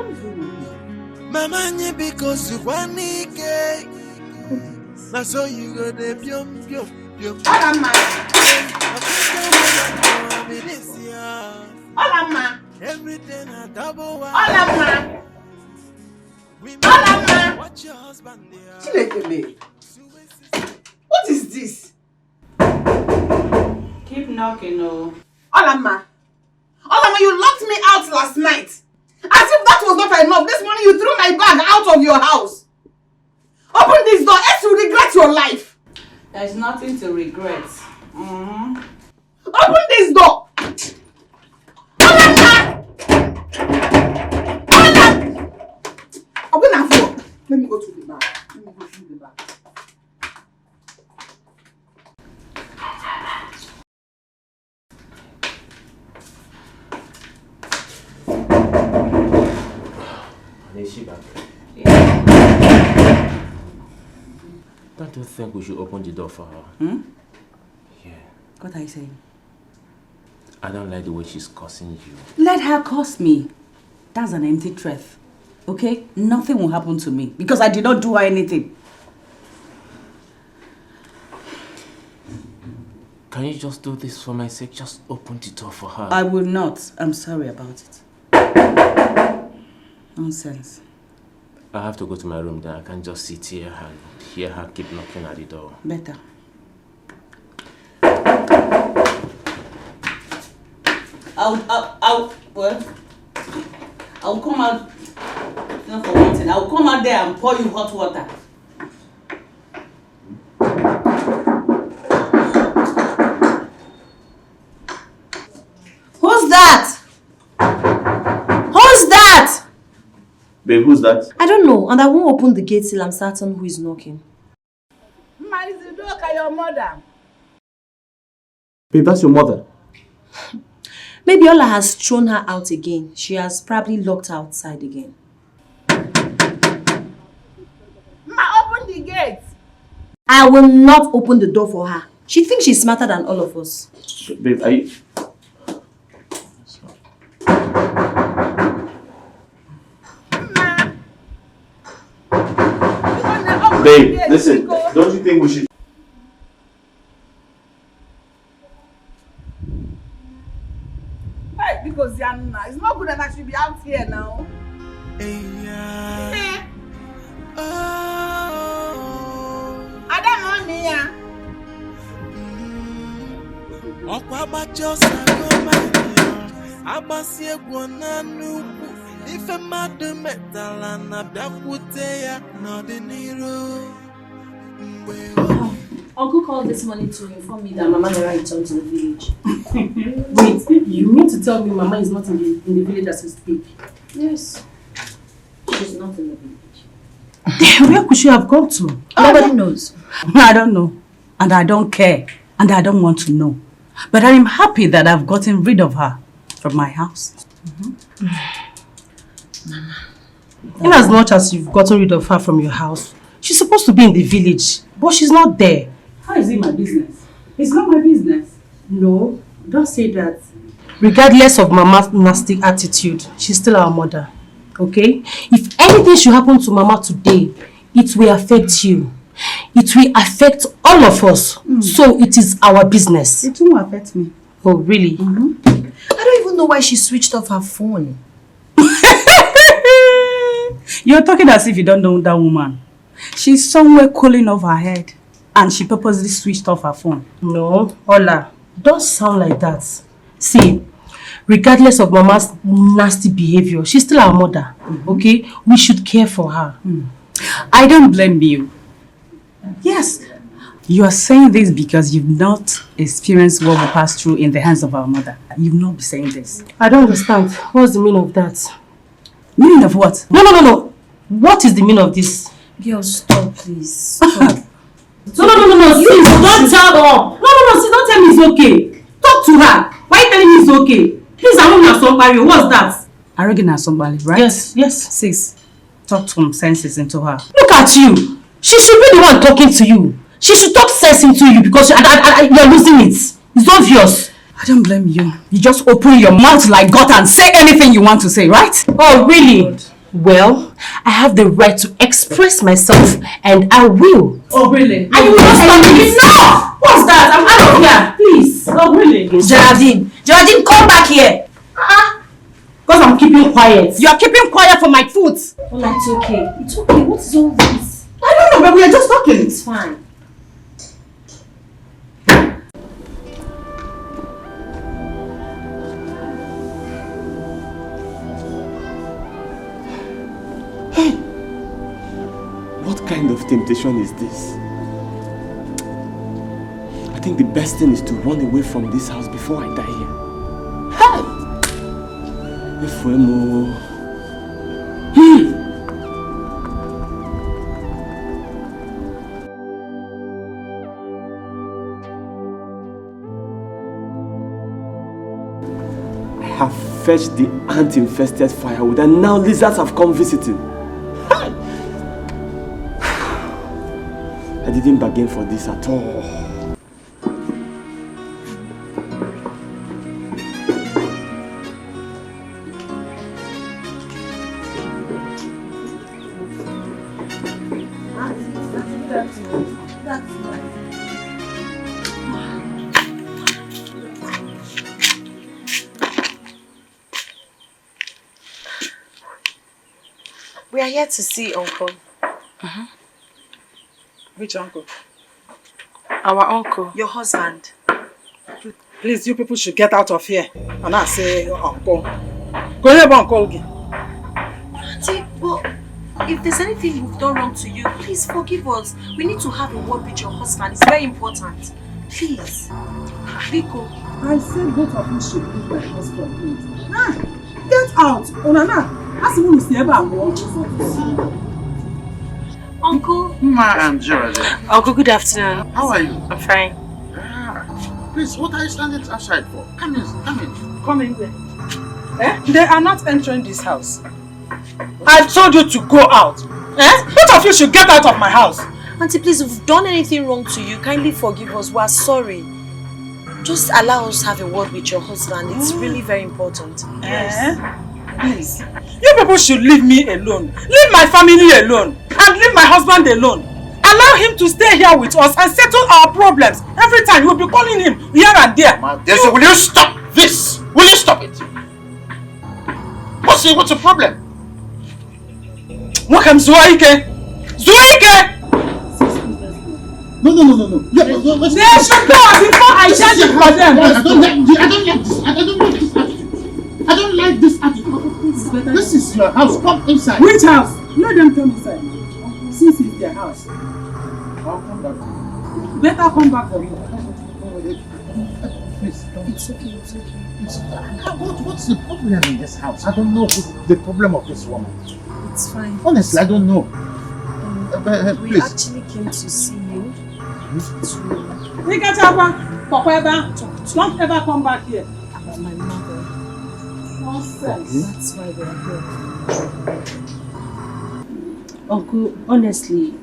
Mama nye because you want Nike. Now so you go there, pyom, pyom, pyom.
Olama.
Everything I double one.
Olama.
Olama. Watch your husband there.
What is this?
Keep knocking, oh.
Olama. Olama, you locked me out last night. As if that was not enough, this morning you threw my bag out of your house. Open this door, else you regret your life.
There's nothing to regret.
Open this door. Olama! Olama! Open that door. Let me go to the bag. Let me go to the bag.
Is she back? Don't you think we should open the door for her? Yeah.
What are you saying?
I don't like the way she's cursing you.
Let her curse me. That's an empty threat. Okay? Nothing will happen to me because I did not do her anything.
Can you just do this for my sake? Just open the door for her.
I will not. I'm sorry about it. Nonsense.
I have to go to my room, then I can't just sit here and hear her keep knocking at the door.
Better. Well, I'll come out, not for one thing, I'll come out there and pour you hot water.
Who's that? Who's that?
Babe, who's that?
I don't know, and I won't open the gate till I'm certain who is knocking.
Ma, is the dog your mother?
Babe, that's your mother.
Maybe Ola has thrown her out again. She has probably locked her outside again.
Ma, open the gate.
I will not open the door for her. She thinks she's smarter than all of us.
Babe, are you... Babe, listen, don't you think we should...
Hey, because Yana, it's not good that I should be out here now.
Yeah.
I don't know me.
Okwa bacho sagoma abasi egwona nuku ife madu metala na biakwute ya n'ọdịnihu.
Uncle called this morning to inform me that Mama never returned to the village. Wait, you mean to tell me Mama is not in the village as we speak?
Yes. She's not in the village.
Where could she have gone to?
Nobody knows.
I don't know. And I don't care. And I don't want to know. But I am happy that I've gotten rid of her from my house.
Mama. In as much as you've gotten rid of her from your house, she's supposed to be in the village, but she's not there.
How is it my business? It's not my business.
No, don't say that. Regardless of Mama's nasty attitude, she's still our mother. Okay? If anything should happen to Mama today, it will affect you. It will affect all of us. So it is our business.
It won't affect me.
Oh, really?
I don't even know why she switched off her phone.
You're talking as if you don't know that woman. She's somewhere cooling off her head. And she purposely switched off her phone.
No, Ola, don't sound like that. See, regardless of Mama's nasty behavior, she's still our mother. Okay? We should care for her.
I don't blame you. Yes, you are saying this because you've not experienced what we passed through in the hands of our mother. You've not been saying this.
I don't understand. What's the meaning of that?
Meaning of what?
No. What is the meaning of this?
Girl, stop, please. Stop.
No, sis, don't tell her. No, sis, don't tell me it's okay. Talk to her. Why are you telling me it's okay? Please, I'm not somebody. What's that?
Arrogant somebody, right?
Yes.
Sis, talk some senses into her.
Look at you. She should be the one talking to you. She should talk sense into you because you're losing it. It's obvious.
I don't blame you. You just open your mouth like God and say anything you want to say, right?
Oh, really? Well, I have the right to express myself and I will.
Oh, really?
And you will not stop me. No! What's that? I'm out of here. Please. Oh, really?
Geraldine, come back here.
Because I'm keeping quiet.
You are keeping quiet for my foot.
Oh, it's okay. It's okay. What is all this?
I don't know, but we are just talking.
It's fine.
What kind of temptation is this? I think the best thing is to run away from this house before I die here. Hey! I have fetched the ant-infested firewood and now lizards have come visiting. I didn't bargain for this at all.
We are here to see Uncle.
Which uncle?
Our uncle. Your husband.
Please, you people should get out of here. And I say, Uncle. Go ahead, Uncle.
Auntie, well, if there's anything we've done wrong to you, please forgive us. We need to have a word with your husband. It's very important. Please. Biko.
I said both of you should leave my husband, please. Get out. Onana. Ask me to ever
Uncle.
Ma and Gerald.
Uncle, good afternoon.
How are you?
I'm fine.
Please, what are you standing outside for? Come in, come in.
Come in there. They are not entering this house. I told you to go out. Both of you should get out of my house.
Auntie, please, if we've done anything wrong to you, kindly forgive us. We're sorry. Just allow us to have a word with your husband. It's really very important.
Yes. Please. You people should leave me alone. Leave my family alone. And leave my husband alone. Allow him to stay here with us and settle our problems. Every time you'll be calling him here and there.
Will you stop this? Will you stop it? What's the problem?
Welcome, Zuaike. Zuaike!
No.
They should go before I charge it for them.
I don't like this attitude. This is your house. Come inside.
Which house? Let them come inside. Since it's their house. I'll come back. Better come back for you.
Please, it's okay. What's the problem in this house? I don't know the problem of this woman.
It's fine.
Honestly, I don't know.
We
Please.
actually came to see you.
Don't ever come back here.
About my mother.
Nonsense.
That's why we're here.
Uncle, honestly,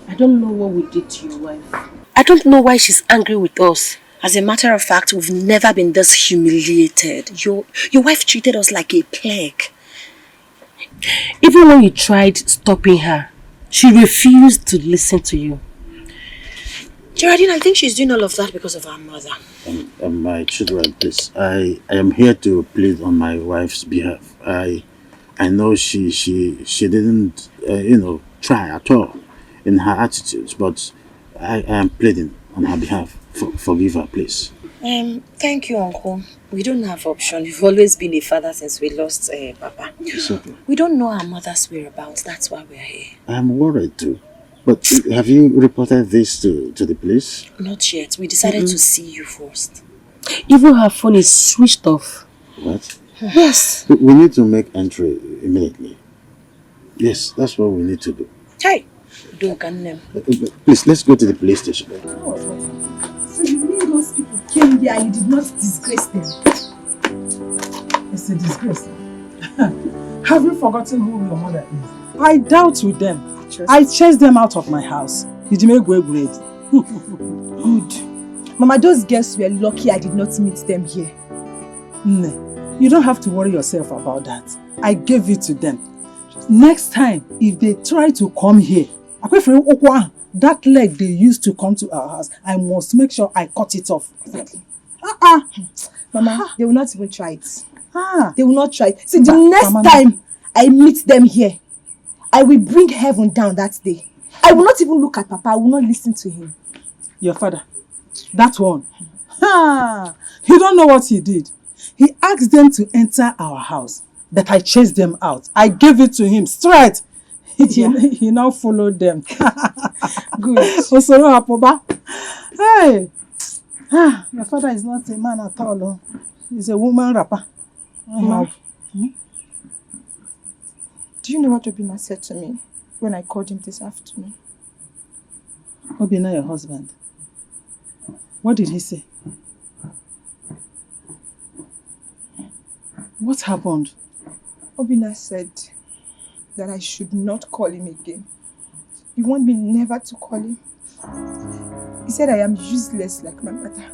I don't know what we did to your wife.
I don't know why she's angry with us. As a matter of fact, we've never been this humiliated. Your wife treated us like a plague.
Even when you tried stopping her, she refused to listen to you.
Geraldine, I think she's doing all of that because of her mother.
My children, please. I am here to plead on my wife's behalf. I know she didn't try at all in her attitudes, but I am pleading on her behalf. Forgive her, please.
Thank you, Uncle. We don't have option. You've always been a father since we lost Papa.
It's okay.
We don't know our mother's whereabouts. That's why we're here.
I'm worried too. But have you reported this to the police?
Not yet. We decided to see you first.
Even her phone is switched off.
What?
Yes.
We need to make entry immediately. Yes, that's what we need to do.
Hey, don't can them.
Please, let's go to the police station.
So you mean those people came there and you did not disgrace them?
It's a disgrace. Have you forgotten who your mother is? I dealt with them. I chased them out of my house. Did you make great?
Good. Mama, those girls were lucky I did not meet them here.
You don't have to worry yourself about that. I gave it to them. Next time, if they try to come here, that leg they used to come to our house, I must make sure I cut it off.
Mama, they will not even try it. They will not try it. See, the next time I meet them here, I will bring heaven down that day. I will not even look at Papa. I will not listen to him.
Your father, that one. You don't know what he did. He asked them to enter our house, but I chased them out. I gave it to him straight. He now followed them. Good. Hey, your father is not a man at all. He's a woman rapper.
Do you know what Obina said to me when I called him this afternoon?
Obina, your husband. What did he say? What happened?
Obina said that I should not call him again. You want me never to call him? He said I am useless like my mother.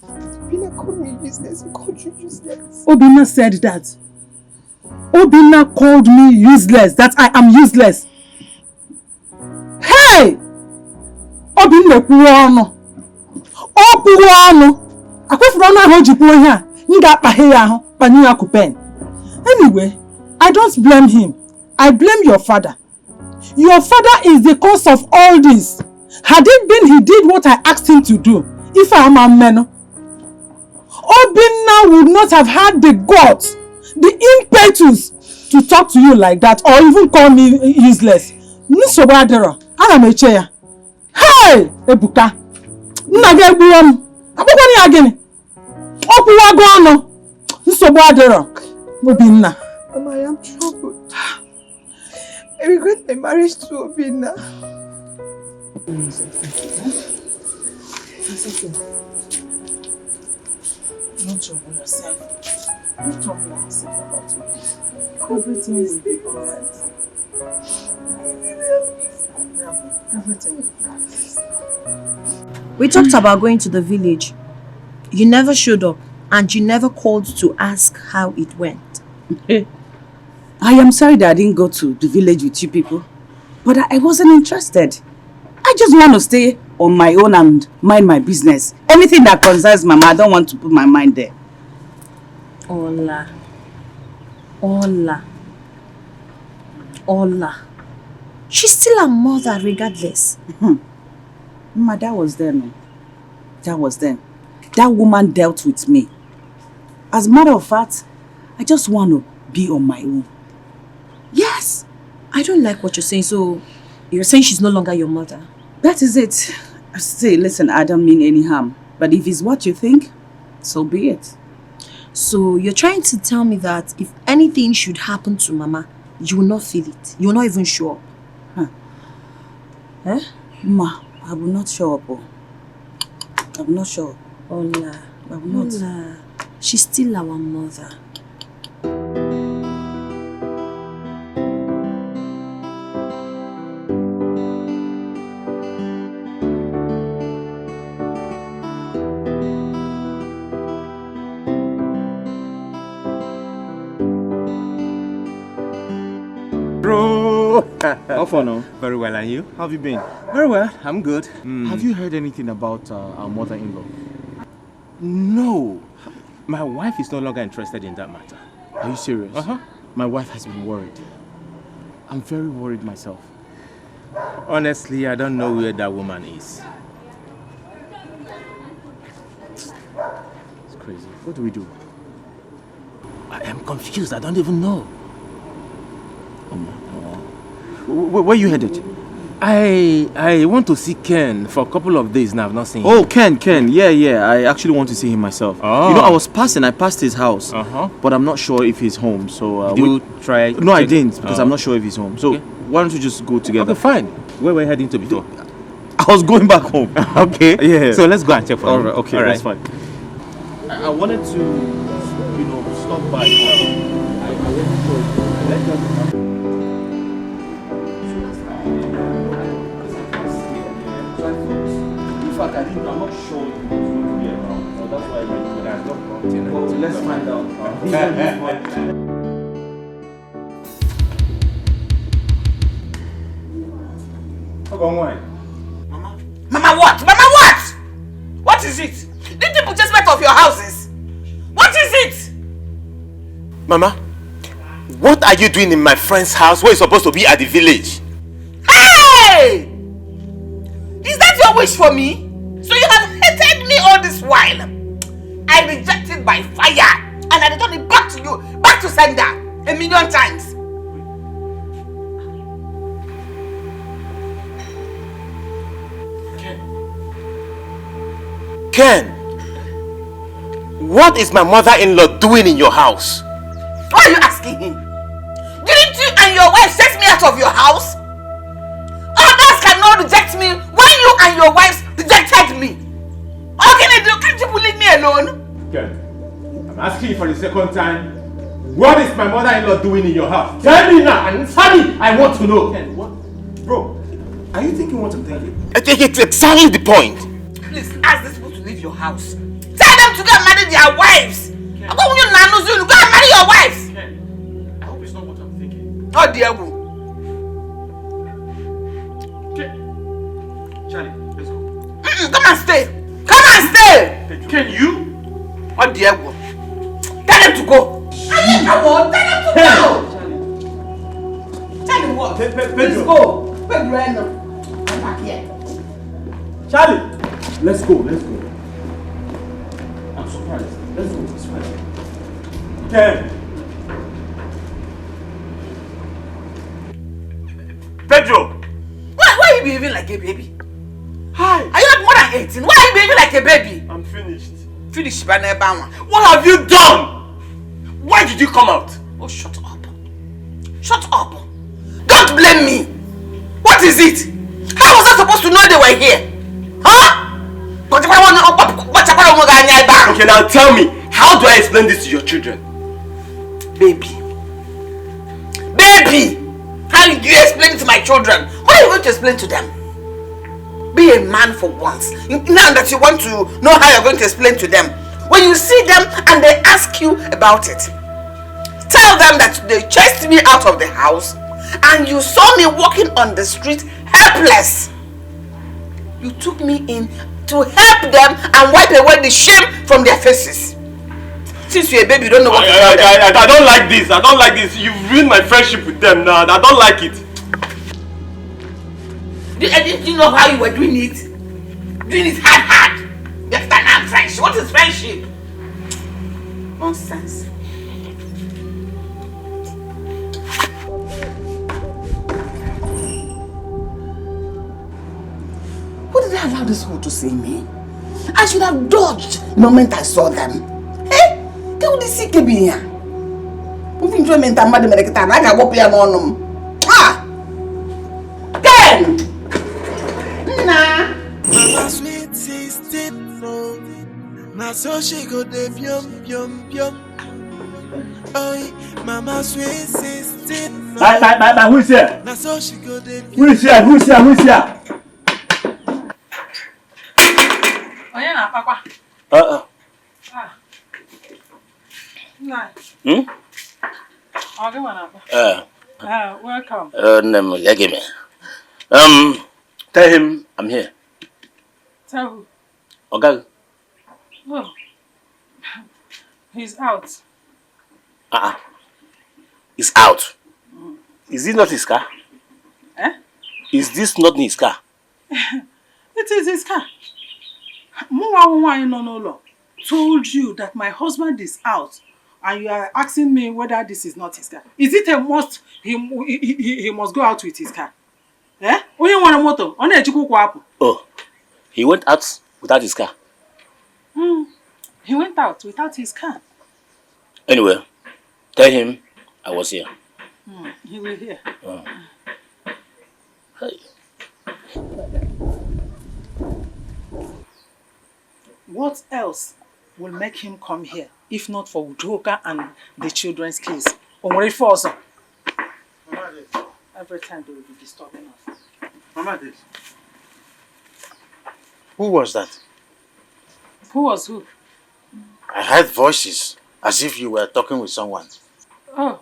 Obina called me useless. He called you useless.
Obina said that. Obina called me useless, that I am useless. Hey! Obina kuwano. O kuwano. Akwefurona hoji kuwo here. Nga pahe ya ho, paniya kupen. Anyway, I don't blame him. I blame your father. Your father is the cause of all this. Had it been he did what I asked him to do, if I am a man, Obinna would not have had the guts, the impetus to talk to you like that or even call me useless. Nsobadero, ana m eche ya. Hey, Ebuka. Nna ga egbu am. Agbakwa ni agini. Okuwa go ono. Nsobadero. Obinna.
Mama, I am troubled. I regret my marriage to Obinna.
Don't trouble yourself. Don't trouble yourself about it. Everything is alright. Everything.
We talked about going to the village. You never showed up and you never called to ask how it went.
I am sorry that I didn't go to the village with you people, but I wasn't interested. I just want to stay on my own and mind my business. Anything that concerns Mama, I don't want to put my mind there.
Ola. She's still a mother regardless.
Mama, that was then. That was then. That woman dealt with me. As a matter of fact, I just want to be on my own. Yes.
I don't like what you're saying, so you're saying she's no longer your mother?
That is it. Say, listen, I don't mean any harm. But if it's what you think, so be it.
So you're trying to tell me that if anything should happen to Mama, you will not feel it? You will not even show up?
Eh? Ma, I will not show up. I will not show up.
Ola.
I will not.
Ola. She's still our mother.
How far now? Very well, and you? How have you been? Very well, I'm good. Have you heard anything about our mother-in-law? No. My wife is no longer interested in that matter. Are you serious? My wife has been worried. I'm very worried myself. Honestly, I don't know where that woman is. It's crazy. What do we do? I am confused. I don't even know. Where are you headed? I want to see Ken for a couple of days now. I've not seen him.
Oh, Ken. Yeah. I actually want to see him myself.
Oh.
You know, I passed his house, but I'm not sure if he's home. So
Did you try?
No, I didn't, because I'm not sure if he's home. So why don't we just go together?
Okay, fine. Where were you heading to before?
I was going back home.
Okay.
Yeah.
So let's go and check for him.
Okay,
All
that's
right.
fine. I wanted to, stop by. In fact, I'm not sure if he's going to be around. So that's why I went to that. Oh, let's find out.
Mama what? Mama what? What is it? Did people just met off your houses? What is it?
Mama, what are you doing in my friend's house where you're supposed to be at the village?
Hey! Is that your wish for me? So you have hated me all this while. I rejected by fire and I returned it back to you, back to sender, 1,000,000 times.
Ken, what is my mother-in-law doing in your house?
Why are you asking him? Didn't you and your wife chase me out of your house? Others cannot reject me when you and your wives rejected me. How can I do? Can't you leave me alone?
Ken, I'm asking you for the second time. What is my mother-in-law doing in your house? Tell me now, and tell me. I want to know. Ken, what? Bro, are you thinking what I'm thinking?
I think it's exactly the point.
Please ask these people to leave your house. Tell them to go and marry their wives. Go and marry your wives.
Ken, I hope it's not what I'm thinking.
Oh dear.
Charlie, let's go.
Come and stay. Come and stay.
Ken, you?
Oh dear. Tell them to go. Come on, tell them to go. Tell them what? Let's go. Pedro, I'm back here.
Charlie! Let's go, let's go. I'm surprised. Let's go, it's fine. Ken!
Pedro! Why are you behaving like a baby? Hi! Are you not more than 18? Why are you behaving like a baby?
I'm finished.
Finished, Banebawa. What have you done? Why did you come out? Oh, shut up. Shut up. Don't blame me. What is it? How was I supposed to know they were here? Huh?
Okay, now tell me, how do I explain this to your children?
Baby. Baby! How do you explain it to my children? What are you going to explain to them? Be a man for once. Now that you want to know how you're going to explain to them. When you see them and they ask you about it, tell them that they chased me out of the house and you saw me walking on the street helpless. You took me in to help them and wipe away the shame from their faces. Since you're a baby, you don't know what to tell them.
I don't like this. I don't like this. You've ruined my friendship with them now. I don't like it.
Did you know how you were doing it? Doing it hard. You're standing friendship. What is friendship? Nonsense. What did I allow this fool to see me? I should have dodged the moment I saw them. Hey, can you see Kebinia? Moving to a mental mother, I got go play on. Ah! Ken! Nah.
Mama sweet 16, no. Now so she go de pium. Oi, Mama sweet 16, no.
Bye, who is here?
Now so she go de pium.
Who is here?
Oh yeah, Papa.
Uh-uh.
Nice.
Hmm?
Okay, Papa. Welcome.
Give me. Tell him I'm here.
Tell who?
Okay.
Oh, he's out.
He's out. Is this not his car?
Eh?
Is this not his car?
It is his car. No. Told you that my husband is out, and you are asking me whether this is not his car. Is it a must? He must go out with his car. Eh?
Oh, he went out without his car.
He went out without his car.
Anyway, tell him I was here.
He will hear.
Hey.
What else will make him come here, if not for Udoka and the children's case? Every time they will be disturbing us.
Mama, who was that?
Who was who?
I heard voices, as if you were talking with someone.
Oh,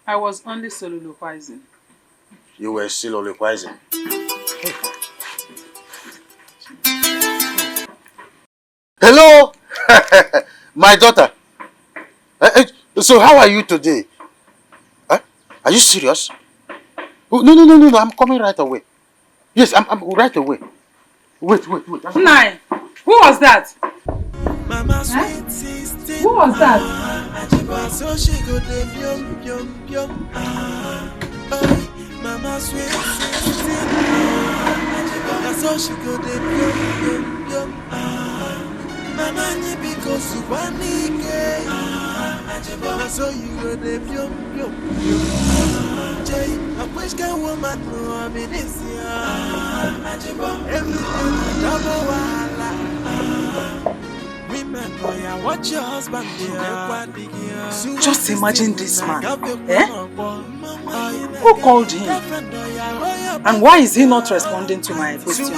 I was only soliloquizing.
You were soliloquizing. Hello, my daughter. So how are you today? Huh? Are you serious? Oh, no, I'm coming right away. Yes, I'm right away. Wait.
Nine. Who was that?
Mama
Huh? Who was that?
So she go de pium. Mama sweet 16. So she go de pium. Mama ni because you want Nike. So you go de pium. Jay, I wish that woman know I'm in this year. Everything double wahala. Women, boy, I watch your husband.
Just imagine this man. Eh? Who called him? And why is he not responding to my questions?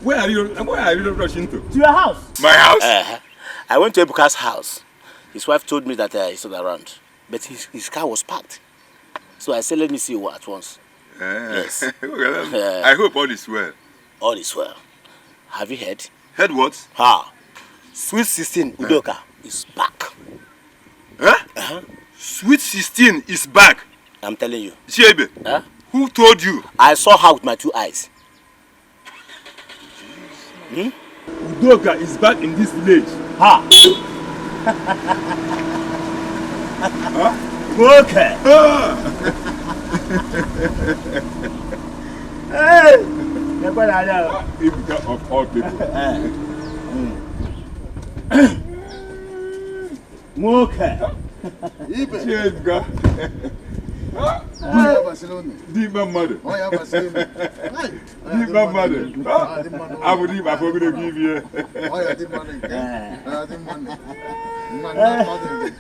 Where are you rushing to?
To your house.
My house?
I went to Ebuka's house. His wife told me that he's not around, but his car was parked. So I said, let me see you at once.
Yes.
I hope all is well.
All is well. Have you heard?
Heard what?
Ha! Sweet 16 Udoka is back.
Huh? Sweet 16 is back.
I'm telling you.
Chebe, who told you?
I saw her with my 2 eyes.
Udoka is back in this village.
Ha!
Okay.
Hey!
Ibuka of all people.
Moke.
Cheers, God. Deeper mother. Deeper mother. I would leave. I forgot to give you.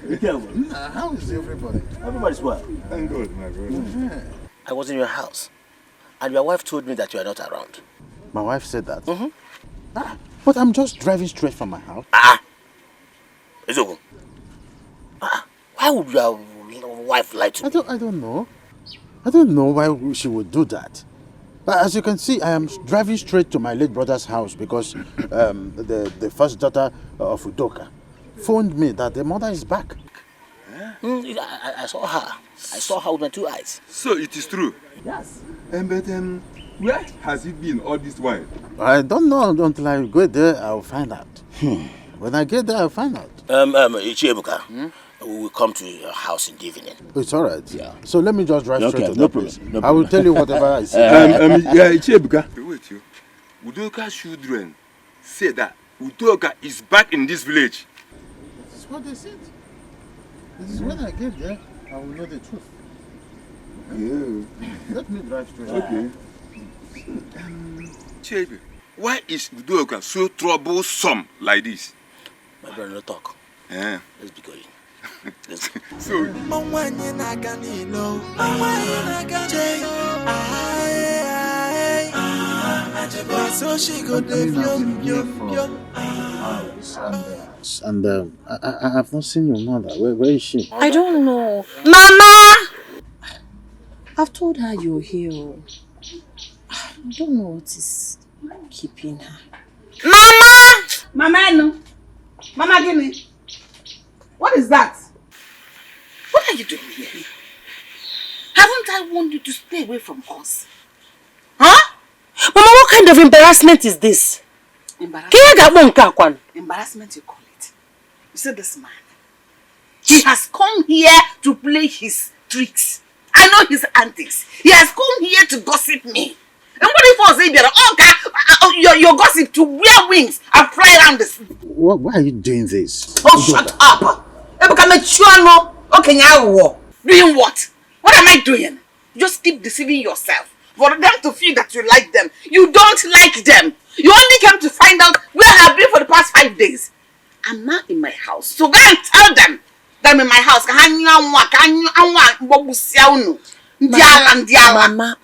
Be careful.
How is everybody?
Everybody's well.
Thank God, my brother.
I was in your house, and your wife told me that you are not around.
My wife said that? But I'm just driving straight from my house.
It's okay. Why would your wife lie to me?
I don't know. I don't know why she would do that. But as you can see, I am driving straight to my late brother's house because the first daughter of Udoka phoned me that the mother is back.
I saw her. I saw her with my 2 eyes.
So it is true?
Yes.
But where has it been all this while?
I don't know until I go there. I'll find out. When I get there, I'll find out.
Ichiebuka, we will come to your house in the evening.
It's all right. Yeah. So let me just drive straight to
no
that
problem.
place.
No
I will
problem.
tell you whatever I see.
Ichiebuka. Wait, you. Udoka's children say that Udoka is back in this village.
This is what they said. This is when I get there, I will know the truth. Let me drive straight.
Okay. Chebe, why is Udoka so troublesome like this?
My brother, no talk. Let's be going. Let's go.
So,
so she go
And I have not seen your mother. Where is she?
I don't know. Mama! I've told her you're here. I don't know what is keeping her.
Mama! Mama, no. Mama, give me. What is that? What are you doing here? Haven't I warned you to stay away from us? Huh?
Mama, what kind of embarrassment is this?
Embarrassment, you call it. You see this man? He has come here to play his tricks. I know his antics. He has come here to gossip me. And what if I say, your gossip to wear wings and fly around the sea?
Why are you doing this?
Oh, shut up! Doing what? What am I doing? Just keep deceiving yourself. For them to feel that you like them. You don't like them. You only came to find out where I have been for the past 5 days. I'm not in my house. So go and tell them that I'm in my house.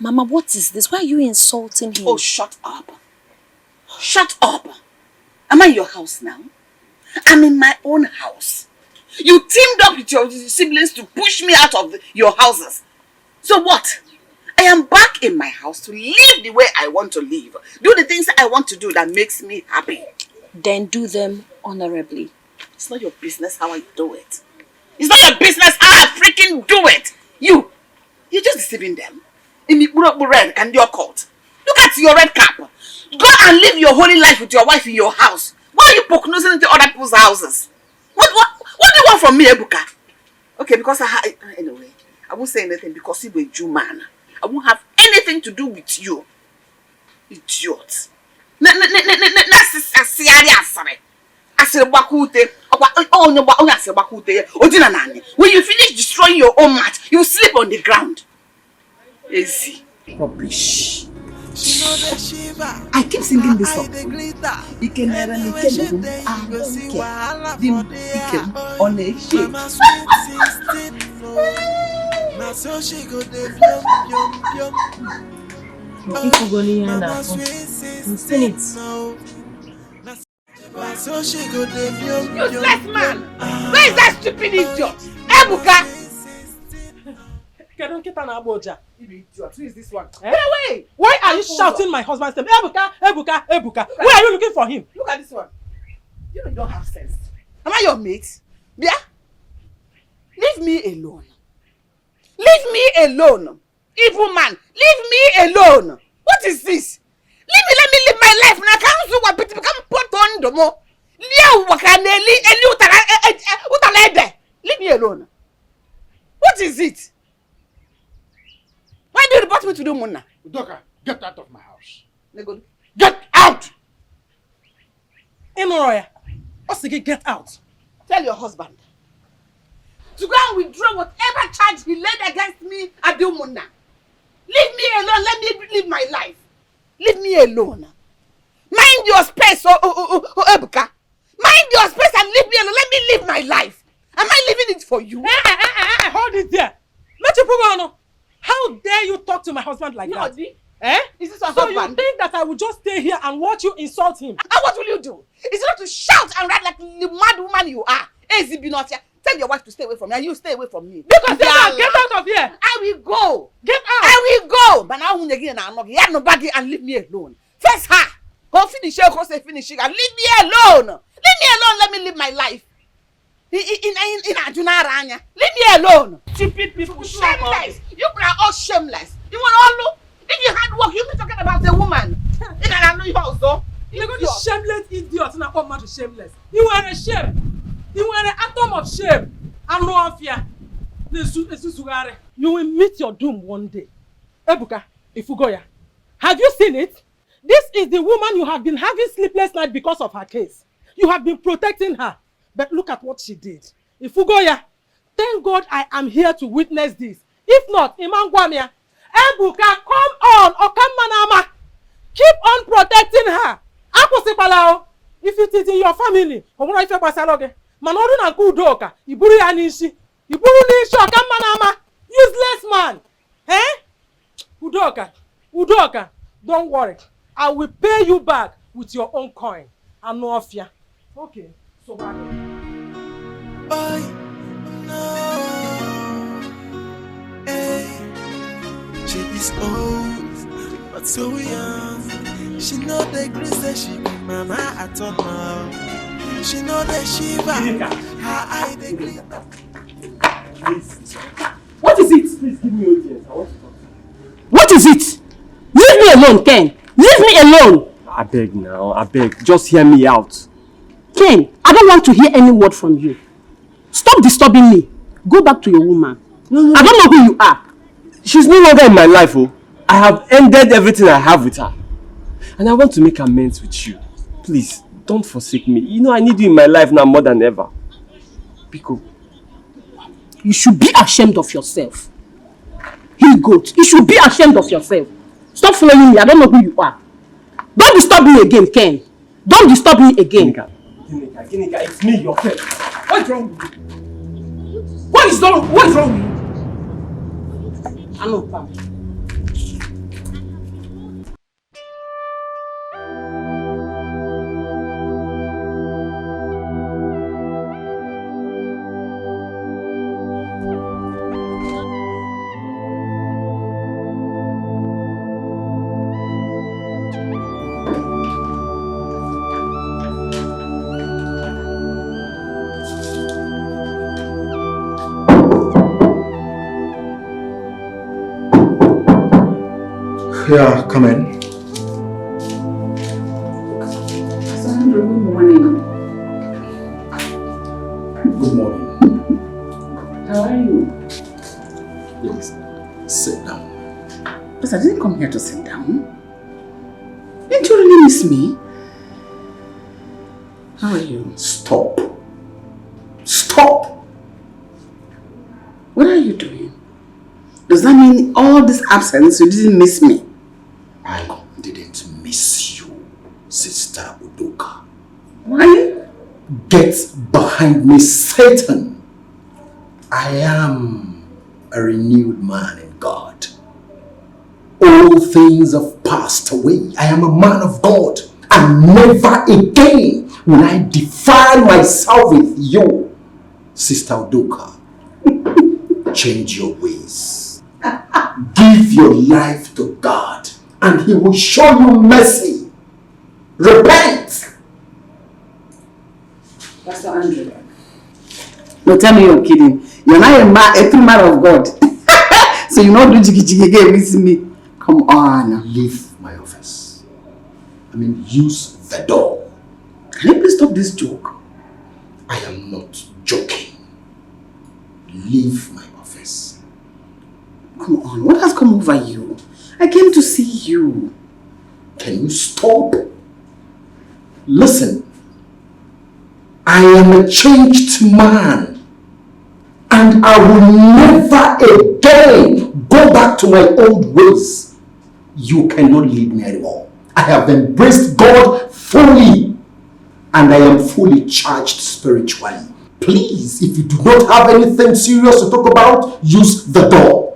Mama, what is this? Why are you insulting him?
Oh, shut up. Shut up. Am I in your house now? I'm in my own house. You teamed up with your siblings to push me out of your houses. So what? I am back in my house to live the way I want to live. Do the things I want to do that makes me happy.
Then do them honorably.
It's not your business how I do it. It's not your business how I freaking do it. You're just deceiving them. Red and your coat. Look at your red cap. Go and live your holy life with your wife in your house. Why are you poke-nosing into other people's houses? What do you want from me, Ebuka? Okay, because anyway, I won't say anything because you're a Jew man. I won't have anything to do with you. Idiot. When you finish destroying your own mat, you sleep on the ground. Easy. Rubbish. I keep singing this song. Useless man! Where is that stupid idiot? Ebuka!
Who is this one?
Get away! Why are you shouting my husband's name? Ebuka, Ebuka, Ebuka. Where are you looking for him?
Look at this one. You know you don't have sense. Am I your mate? Yeah? Leave me alone. Leave me alone. Evil man, leave me alone. What is this? Leave me, let me live my life. Now can't do what become put on the more. Leave me alone. What is it? Why do you report me to the Mona?
Udoka, get out of my house.
Get out!
Imoroya, Osigi, get out.
Tell your husband to go and withdraw whatever charge he laid against me at the Mona. Leave me alone. Let me live my life. Leave me alone. Mind your space, Ebuka. Mind your space and leave me alone. Let me live my life. Am I living it for you?
Hold it there. Let you prove on. How dare you talk to my husband like that?
Is this your
so
husband?
You think that I will just stay here and watch you insult him?
And what will you do? Is it not to shout and ride like the mad woman you are? Tell your wife to stay away from me and you stay away from me.
Because get out of here.
I will go.
Get out.
I will go. But now when again I'm not here nobody and leave me alone. Face her. Go finish her, go say finish it and leave me alone. Leave me alone. Let me live my life. In Ajuna Ranya. Leave me alone. Stupid people. Shameless. You are all shameless. You want all look. If you had work, you be talking about a woman. In an also.
You're going to shameless idiot. Not come out to shameless. You are a shame. You are an atom of shame. I'm no fear. You will meet your doom one day. Ebuka, Ifugoya, have you seen it? This is the woman you have been having sleepless nights because of her case. You have been protecting her. But look at what she did. Ifugoya, thank God I am here to witness this. If not, Imangwamia, Ebuka, come on, Okammanama. Keep on protecting her. Aposipalao. If it is in your family, Manodu na kudoka, Iburu ya nishi. Iburu nishi Okammanama. Useless man. Udoka, don't worry. I will pay you back with your own coin. I'm no fear. Okay, so bad.
She is old, but so young. She know the grace that she be mama at all now. She know the shiva, her eye the green.
What is it? Please give me audience. I want to talk.
What is it? Leave me alone, Ken. Leave me alone.
I beg now. I beg. Just hear me out.
Ken, I don't want to hear any word from you. Stop disturbing me. Go back to your woman.
No.
I don't know who you are.
She's no longer in my life, oh. I have ended everything I have with her. And I want to make amends with you. Please, don't forsake me. You know I need you in my life now more than ever. Biko.
You should be ashamed of yourself. He goat. You should be ashamed of yourself. Stop following me. I don't know who you are. Don't disturb me again, Ken. Don't disturb me again.
Ginika, it's me, your friend.
What's wrong with you? What is wrong with you? I know, Pam.
Yeah, come in.
Sandra, good morning.
Good morning.
How are you?
Please, sit down.
But I didn't come here to sit down. Didn't you really miss me? How are you?
Stop. Stop!
What are you doing? Does that mean all this absence you didn't miss me?
I didn't miss you, Sister Udoka.
Why?
Get behind me, Satan. I am a renewed man in God. All things have passed away. I am a man of God. And never again will I defile myself with you, Sister Udoka. Change your ways. Give your life to God and He will show you mercy. Repent.
Pastor Andrew. No, tell me you're kidding. You're not a true man of God. So you not do jiggy again with me. Come on.
Leave my office. Use the door.
Can you please stop this joke?
I am not joking. Leave my office.
Come on, what has come over you? I came to see you.
Can you stop? Listen. I am a changed man. And I will never again go back to my old ways. You cannot lead me anymore. I have embraced God fully. And I am fully charged spiritually. Please, if you do not have anything serious to talk about, use the door.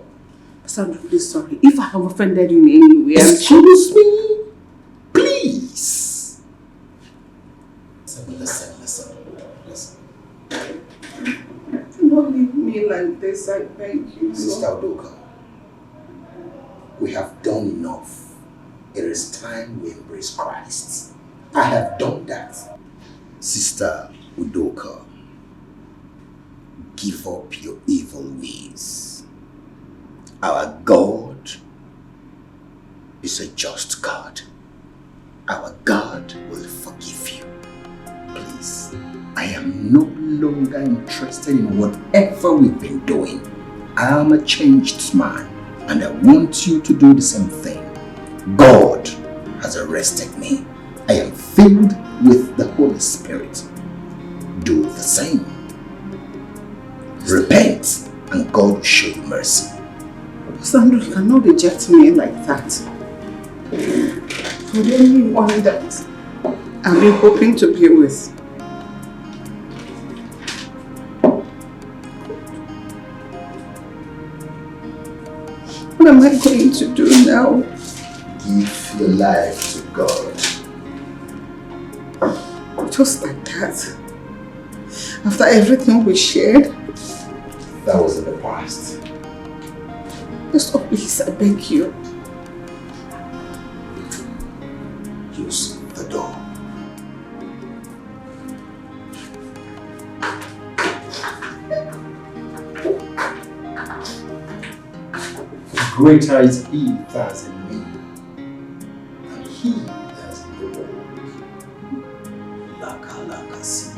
I'm really sorry. If I have offended you in any way,
excuse me. Please. Listen.
Don't leave me like this, I beg you.
Sister Udoka, we have done enough. It is time we embrace Christ. I have done that. Sister Udoka, give up your evil ways. Our God is a just God. Our God will forgive you. Please, I am no longer interested in whatever we've been doing. I am a changed man and I want you to do the same thing. God has arrested me. I am filled with the Holy Spirit. Do the same. Repent and God will show you mercy.
Sandra, you cannot reject me like that. For the only one that I've been hoping to be with. What am I going to do now?
Give your life to God.
Just like that. After everything we shared.
That was in the past.
Just please, I beg you.
Use the door. Greater is He that is in me than he that is in the world. Laka see.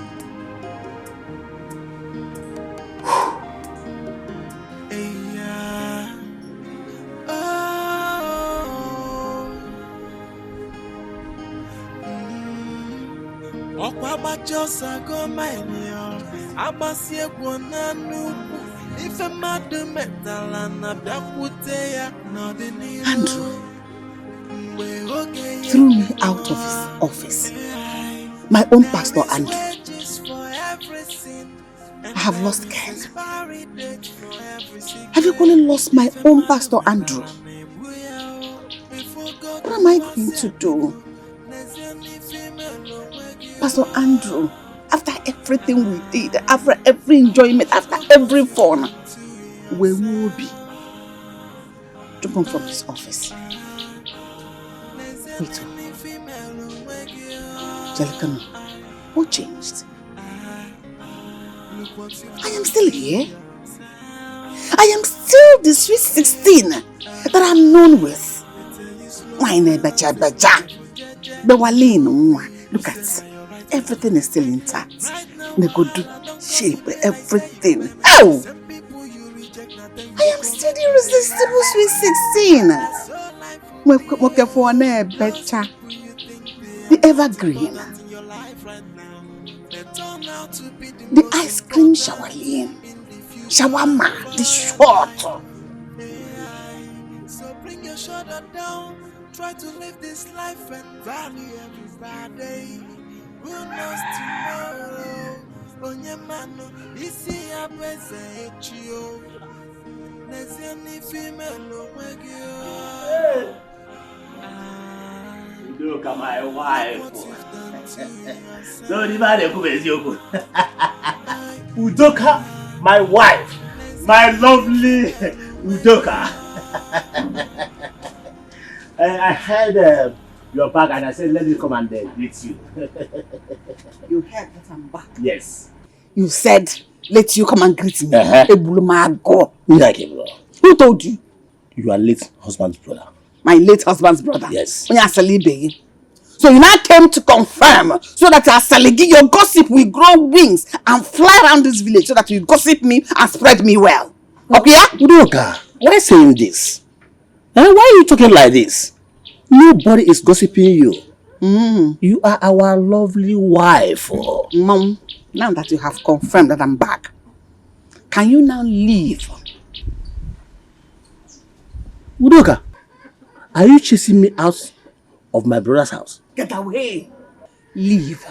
Just go my near. Abasi ekwana nuku. Ife madu metala na biakute not the new.
Andrew threw me out of his office. My own pastor Andrew. I have lost Ken. Have you only lost my own pastor Andrew? What am I going to do? Pastor Andrew, after everything we did, after every enjoyment, after every fun, where will be? Driven from his office. Wait, Jelicano, what changed? I am still here. I am still the sweet 16 that I'm known with. Look at everything is still intact. The good shape, everything. Oh! I am still the irresistible sweet 16. The evergreen. The ice cream showerline. Shawarma, the short.
So bring your shoulder down. Try to live this life and value every day. Who knows tomorrow? Onyemano, isi abeze echio. Neziani female wegio.
Look at my wife. So the man Yoku. Udoka, my wife, my lovely Udoka. I heard your back and I said, let me come and greet you.
You heard that I'm back?
Yes.
You said, let you come and greet me.
Go.
Who told you?
Your late husband's brother.
My late husband's brother?
Yes.
So you now came to confirm so that your gossip will grow wings and fly around this village so that you gossip me and spread me well. Okay?
Udoka, why saying this? Why are you talking like this? Nobody is gossiping you. You are our lovely wife.
Mom, now that you have confirmed that I'm back, can you now leave?
Udoka, are you chasing me out of my brother's house?
Get away. Leave.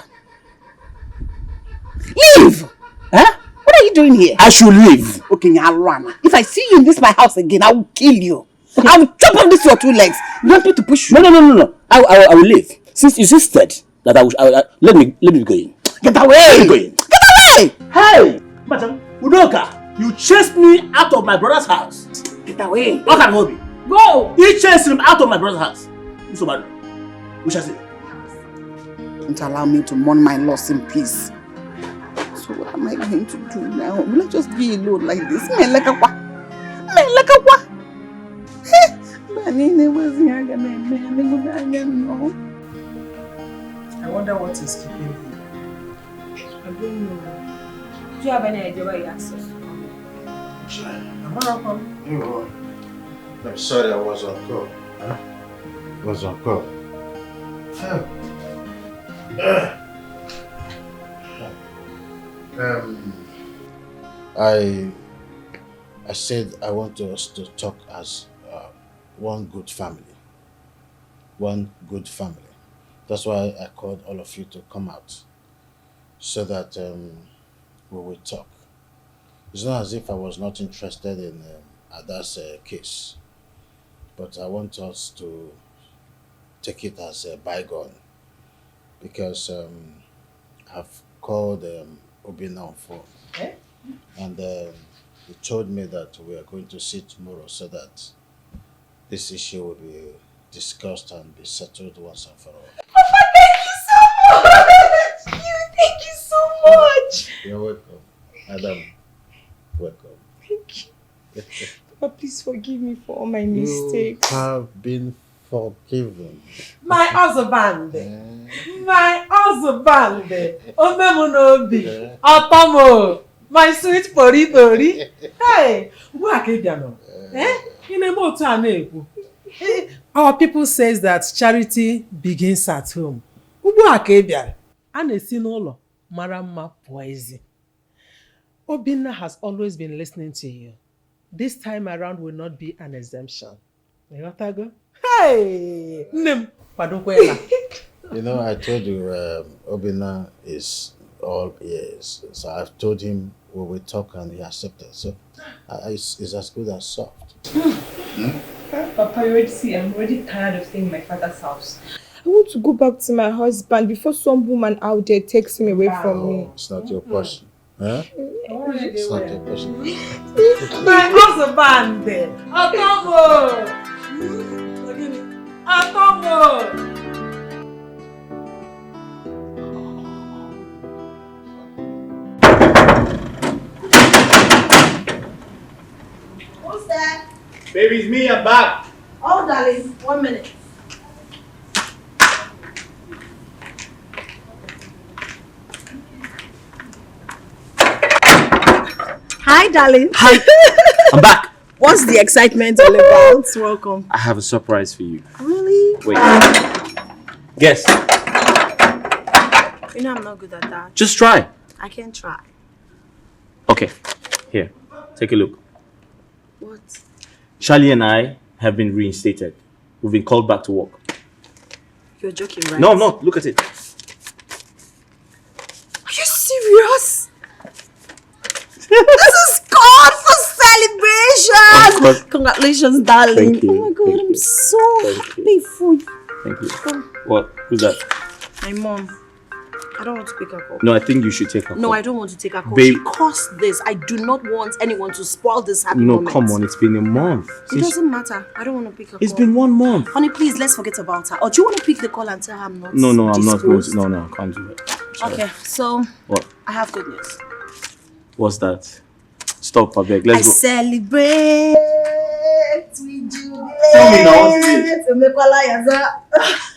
Leave!
Huh?
What are you doing here?
I should leave.
Okay, I'll run. If I see you in this my house again, I will kill you. Okay. I will chop off this your 2 legs. You want me to push you?
No. I will leave. Since you insisted that I will let me go in.
Get away!
Let me go in.
Get away!
Hey! Madam, Udoka, you chased me out of my brother's house.
Get away!
What can hold me?
Go!
You chased him out of my brother's house. So bad. We shall see.
Don't allow me to mourn my loss in peace. So what am I going to do now? Will I just be alone like this? I
wonder what is keeping you.
I don't know. Do you have any idea why you asked us to come?
I'm sorry I was on call. Was on call. I said I want us to talk as one good family. One good family. That's why I called all of you to come out, so that we will talk. It's not as if I was not interested in Ada's case, but I want us to take it as a bygone, because I've called Obina on phone, and he told me that we are going to see tomorrow so that this issue will be discussed and be settled once and for all.
Papa, thank you so much!
You're welcome. Adam, welcome.
Thank you. Papa, please forgive me for all my mistakes.
You have been forgiven.
My husband. My husband. Omemunobi. Otomo. My sweet pori. Hey, our people says that charity begins at home. Obinna has always been listening to you. This time around will not be an exemption. Hey!
You know, I told you Obinna is all ears. So I've told him we will talk and he accepted. So it's as good as soft.
Papa, you already see, I'm already tired of staying in my father's house. I want to go back to my husband before some woman out there takes him away from me.
It's not your portion. Huh? It's not your portion.
My husband! Otomo!
Who's that?
Baby, it's me, I'm back.
Oh, darling, 1 minute.
Hi, darling.
Hi. I'm back.
What's the excitement all about? Welcome.
I have a surprise for you.
Really?
Wait. Guess.
You know I'm not good at that.
Just try.
I can try.
Okay. Here. Take a look.
What?
Charlie and I have been reinstated. We've been called back to work.
You're joking, right?
No, I'm not. Look at it.
Are you serious? This is called for celebration! Congratulations, darling.
Thank you.
Oh my god,
Thank
I'm
you.
so happy for you.
Thank you. What? Who's that?
My mom. I don't want to pick a call.
No, I think you should take a call.
No, I don't want to take a call.
Babe.
Because this, I do not want anyone to spoil this happy
No,
moment.
come on, it's been a month.
It doesn't matter. I don't want to pick a call.
It's been 1 month.
Honey, please, let's forget about her. Or do you want to pick the call and tell her I'm not
No, I'm not going to.
disposed?
No, I can't do it. Sorry.
Okay, so
What?
I have good news.
What's that? Stop, I beg.
I
Let's go.
celebrate. We do
Tell me now,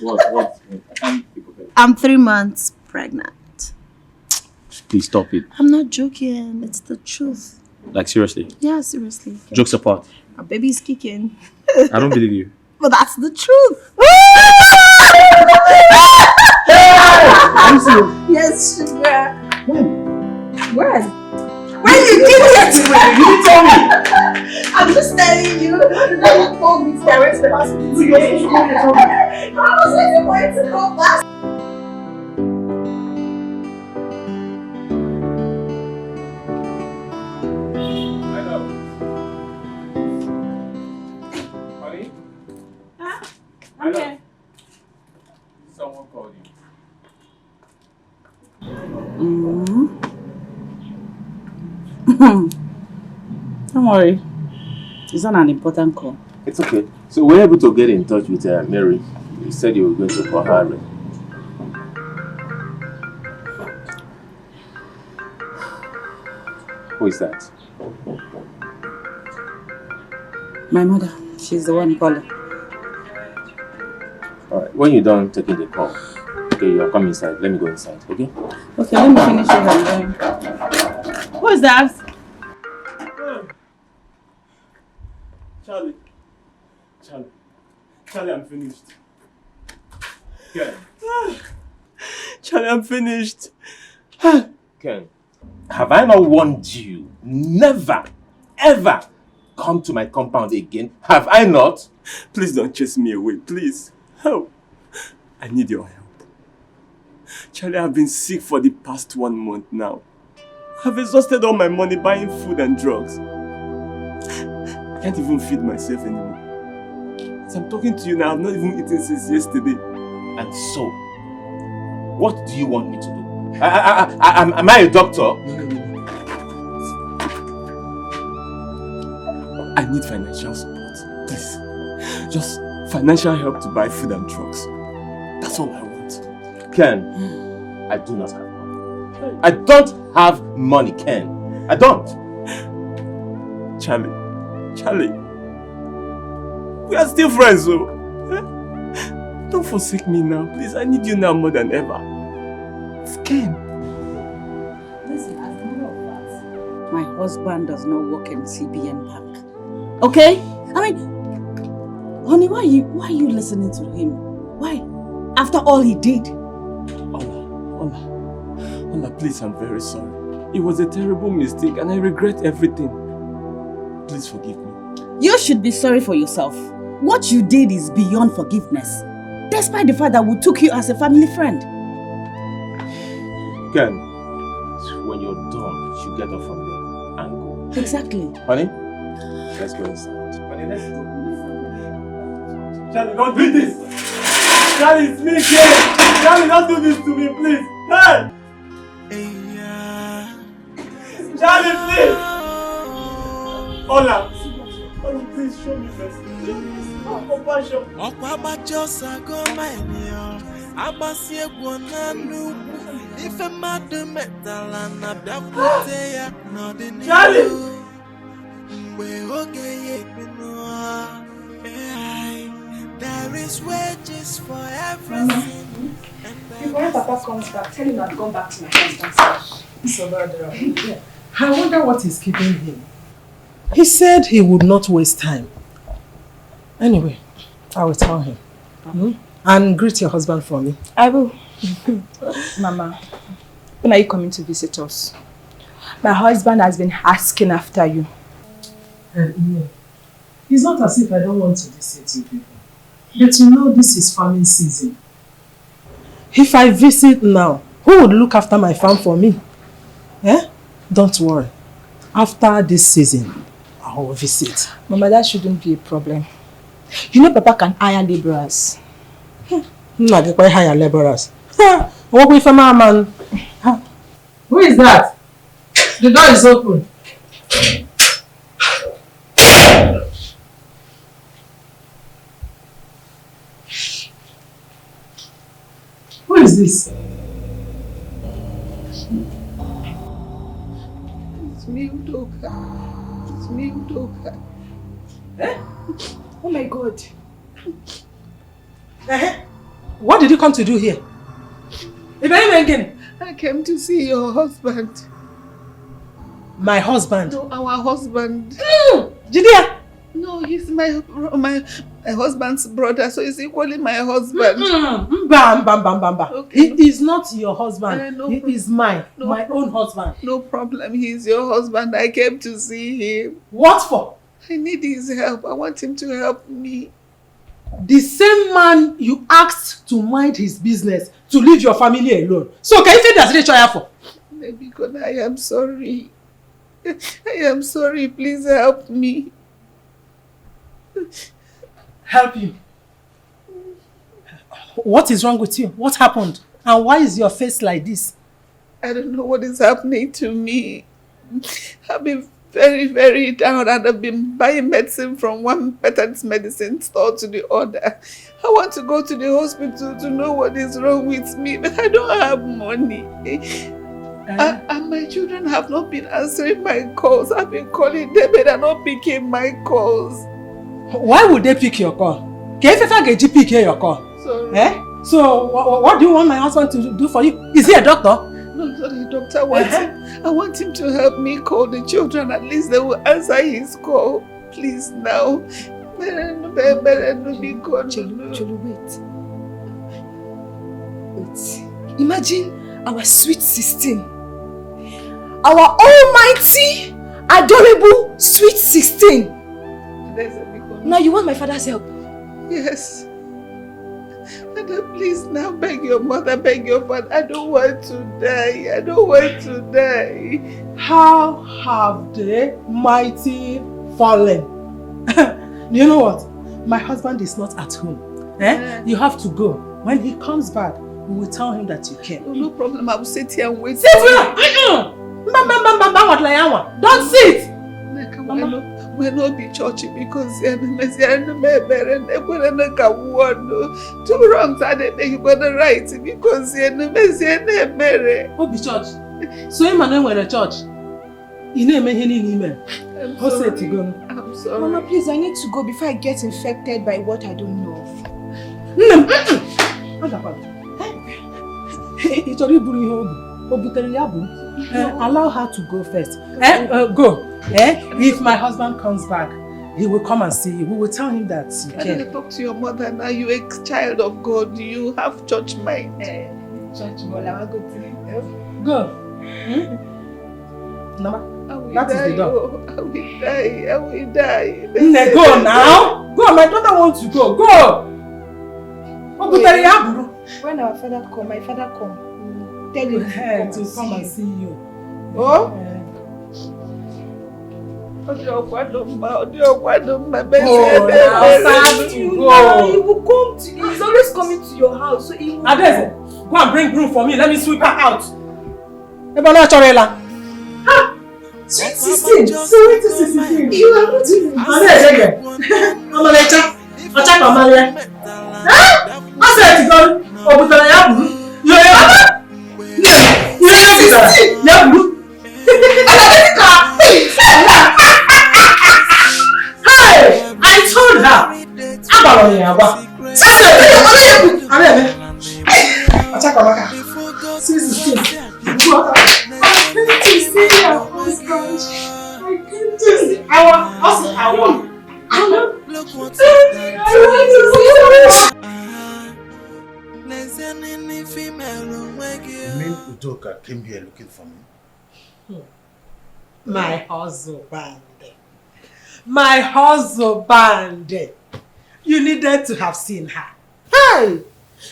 What?
What?
I'm 3 months pregnant.
Please stop it.
I'm not joking. It's the truth.
Like, seriously.
Yeah, seriously.
Jokes apart.
Our baby's kicking.
I don't believe you.
But that's the truth. Yes, sugar. When? When you did it!
You didn't tell me!
I'm just telling you. Now you told me to arrest the hospital. I was waiting for it to come back.
Honey?
Huh?
Hello. Someone called you.
Don't worry. It's not an important call.
It's okay. So we're able to get in touch with Mary. You said you were going to call her. Who is that?
My mother. She's the one calling.
Alright, when you're done taking the call, okay, you'll come inside. Let me go inside, okay?
Okay, let me finish what I'm doing. Who is that?
Charlie, I'm finished.
Ken.
Charlie, I'm finished.
Ken, have I not warned you? Never, ever come to my compound again. Have I not?
Please don't chase me away, please. Help. I need your help. Charlie, I've been sick for the past 1 month now. I've exhausted all my money buying food and drugs. I can't even feed myself anymore. As I'm talking to you now, I've not even eaten since yesterday.
And so, what do you want me to do? Am I a doctor?
I need financial support, please. Just financial help to buy food and drugs. That's all I want.
Ken, I do not have money. I don't have money, Ken. I don't.
Charlie. We are still friends, so. Don't forsake me now, please. I need you now more than ever. It's Ken.
Listen, as a matter of fact, my husband does not work in CBN Bank. Okay? I mean, honey, why are you listening to him? Why? After all he did.
Ola, please, I'm very sorry. It was a terrible mistake and I regret everything. Please forgive me.
You should be sorry for yourself. What you did is beyond forgiveness. Despite the fact that we took you as a family friend.
Ken, when you're done, you should get up from there and go.
Exactly.
Honey, let's go inside. Honey, let's go.
Charlie, don't do this! Charlie, it's me, Ken! Charlie, don't do this to me, please! Hey! Charlie, please! Ola, please show me mercy. Compassion. Charlie!
There is wages for everything.
Before Papa comes back, tell him I've gone back to my husband's house.
I wonder what is keeping him. He said he would not waste time. Anyway, I will tell him. And greet your husband for me.
I will. Mama, when are you coming to visit us? My husband has been asking after you.
It's not as if I don't want to visit you people. But you know this is farming season. If I visit now, who would look after my farm for me? Don't worry. After this season, I will visit.
Mama, that shouldn't be a problem. You know Papa can hire laborers.
No, they can hire laborers. Walk with a man. Who is that? The door is open. Who is this?
It's me, Udoka. It's me, Udoka.
Eh?
Oh my God.
What did you come to do here?
I came to see your husband.
My husband?
No, our husband.
Judea?
No, he's my husband's brother, so he's equally my husband.
Okay. He is not your husband. He is mine. My own husband.
No problem. He's your husband. I came to see him.
What for?
I need his help. I want him to help me.
The same man you asked to mind his business, to leave your family alone. So can you say that's the choice for?
Maybe God, I am sorry. I am sorry. Please help me.
Help you? What is wrong with you? What happened? And why is your face like this?
I don't know what is happening to me. I've been very, very down and I've been buying medicine from one patent medicine store to the other. I want to go to the hospital to know what is wrong with me, but I don't have money. And my children have not been answering my calls. I've been calling them, but they're not picking my calls.
Why would they pick your call? Can you get pick your call?
Sorry.
So what do you want my husband to do for you? Is he a doctor?
No, sorry, doctor. I want him to help me call the children. At least they will answer his call. Please now.
Cholu, wait. Imagine our sweet 16. Our almighty, adorable, sweet 16. Now you want my father's help?
Yes. Mother, please now beg your mother, beg your father. I don't want to die. I don't want to die.
How have the mighty fallen? You know what? My husband is not at home. You have to go. When he comes back, we will tell him that you came.
Oh, no problem. I will sit here and wait.
Sit here! Don't sit!
We'll not be churchy because two wrongs are they gonna right because
Who be church? So him and were a church. You know me any email.
I'm sorry.
Mama, please, I need to go before I get infected by what I don't know
of. Allow her to go first. Go. If my husband comes back, he will come and see you. We will tell him that you
can. I talk to your mother now. You're a child of God. You have church mind.
Church mind. I will go.
Go. That is the door.
I will die. I will die.
Go now. Go. My daughter wants to go. Go.
When our father come, my father come. Tell him
to come and see you.
Oh?
You will come to. He's always coming to your house, so he will.
Adese, go and bring broom for me. Let me sweep her out.
Sweet 16. Sweet 16. You are not even.
I told her.
Udoka came here looking for me.
My husband. My husband. You needed to have seen her. Hey!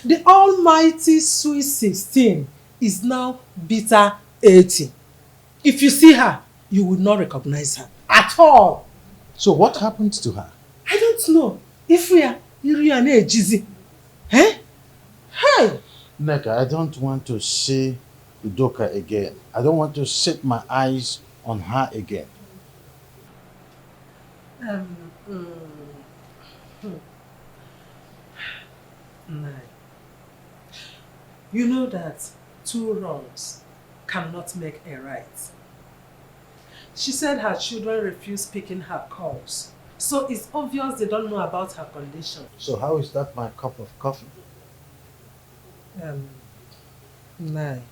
The almighty sweet 16 is now bitter 80. If you see her, you will not recognize her at all.
So what happened to her?
I don't know. If we are Iriane Ejizi. Eh? Hey!
Neka, I don't want to see Udoka again. I don't want to set my eyes on her again.
Um, mm, No. You know that 2 wrongs cannot make a right. She said her children refuse picking her calls. So it's obvious they don't know about her condition.
So how is that my cup of coffee?
No.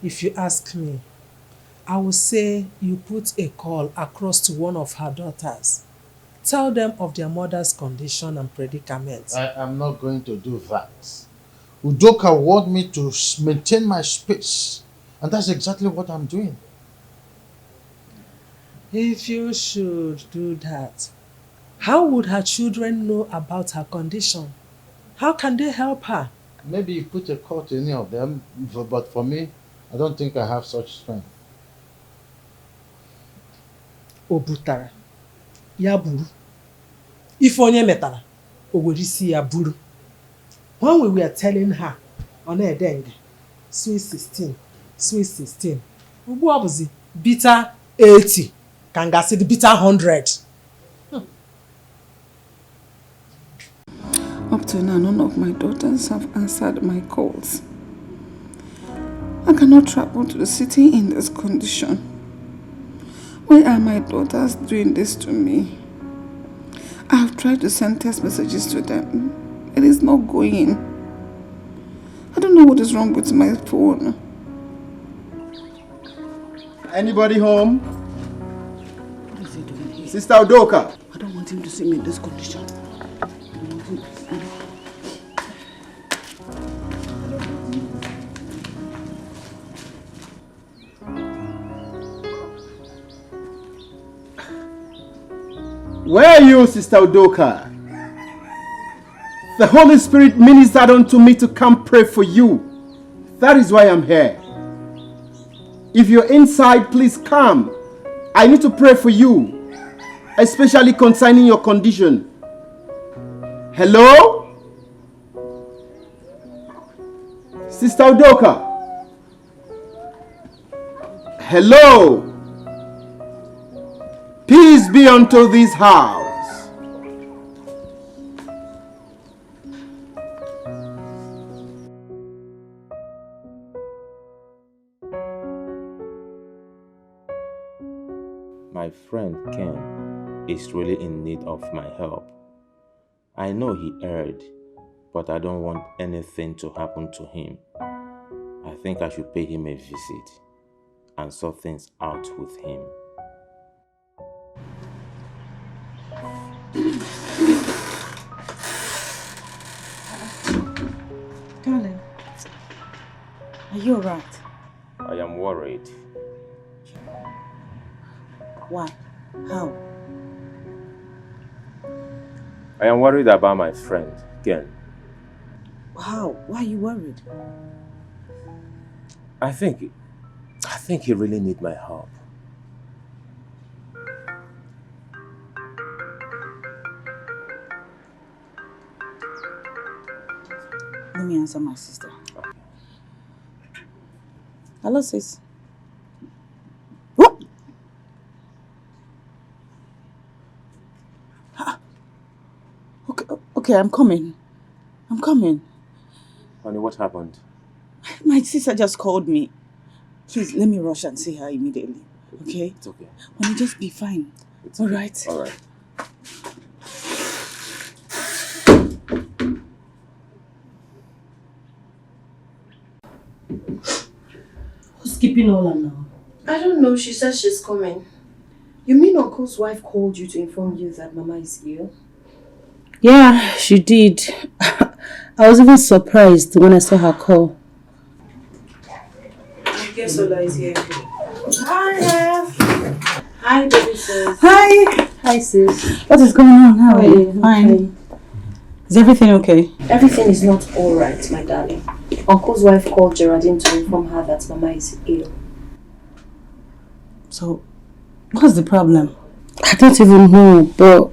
If you ask me, I will say you put a call across to one of her daughters. Tell them of their mother's condition and predicament.
I am not going to do that. Udoka want me to maintain my space, and that's exactly what I'm doing.
If you should do that, how would her children know about her condition? How can they help her?
Maybe you put a call to any of them, but for me, I don't think I have such strength.
Obutara, ya buru. If onye metara, owerisi ya buru. When we were telling her, on her denge, sweet 16, sweet 16, ubu abuzi, bitter 80, kangasi the bitter 100.
Up to now, none of my daughters have answered my calls. I cannot travel to the city in this condition. Why are my daughters doing this to me? I have tried to send text messages to them. It is not going. I don't know what is wrong with my phone.
Anybody home?
What is he doing here?
Sister Udoka.
I don't want him to see me in this condition.
Where are you, Sister Udoka? The Holy Spirit ministered unto me to come pray for you. That is why I'm here. If you're inside, please come. I need to pray for you, especially concerning your condition. Hello? Sister Udoka? Hello? Peace be unto this house.
My friend Ken is really in need of my help. I know he erred, but I don't want anything to happen to him. I think I should pay him a visit and sort things out with him.
Darling, are you alright?
I am worried.
Why? How?
I am worried about my friend, Ken.
How? Why are you worried?
I think he really needs my help.
Let me answer my sister. Hello, sis. What? Okay, I'm coming.
Honey, what happened?
My sister just called me. Please, let me rush and see her immediately. Okay?
It's okay.
Honey, just be fine.
It's
all
okay.
right?
All right.
Who's keeping Ola now?
I don't know. She says she's coming. You mean Uncle's wife called you to inform you that Mama is ill?
Yeah, she did. I was even surprised when I saw her call.
I guess Ola is here. Hi, Hi, baby sis.
Hi.
Hi, sis.
What is going on? How are you? Fine. Is everything okay?
Everything is not alright, my darling. Uncle's wife called Geraldine to inform her that Mama is ill.
So, what's the problem?
I don't even know, but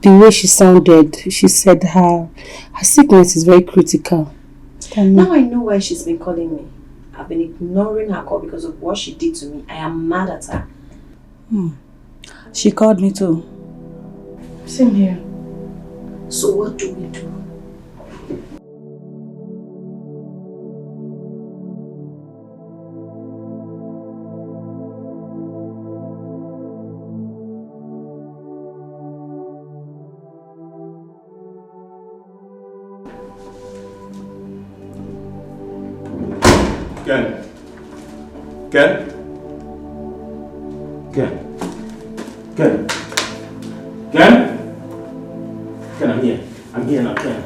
the way she sounded, she said her sickness is very critical.
Now I know why she's been calling me. I've been ignoring her call because of what she did to me. I am mad at her.
She called me too.
Same here. So what do we do?
Ken. Ken. Ken. Ken. Ken. Ken, I'm here. I'm here now, Ken.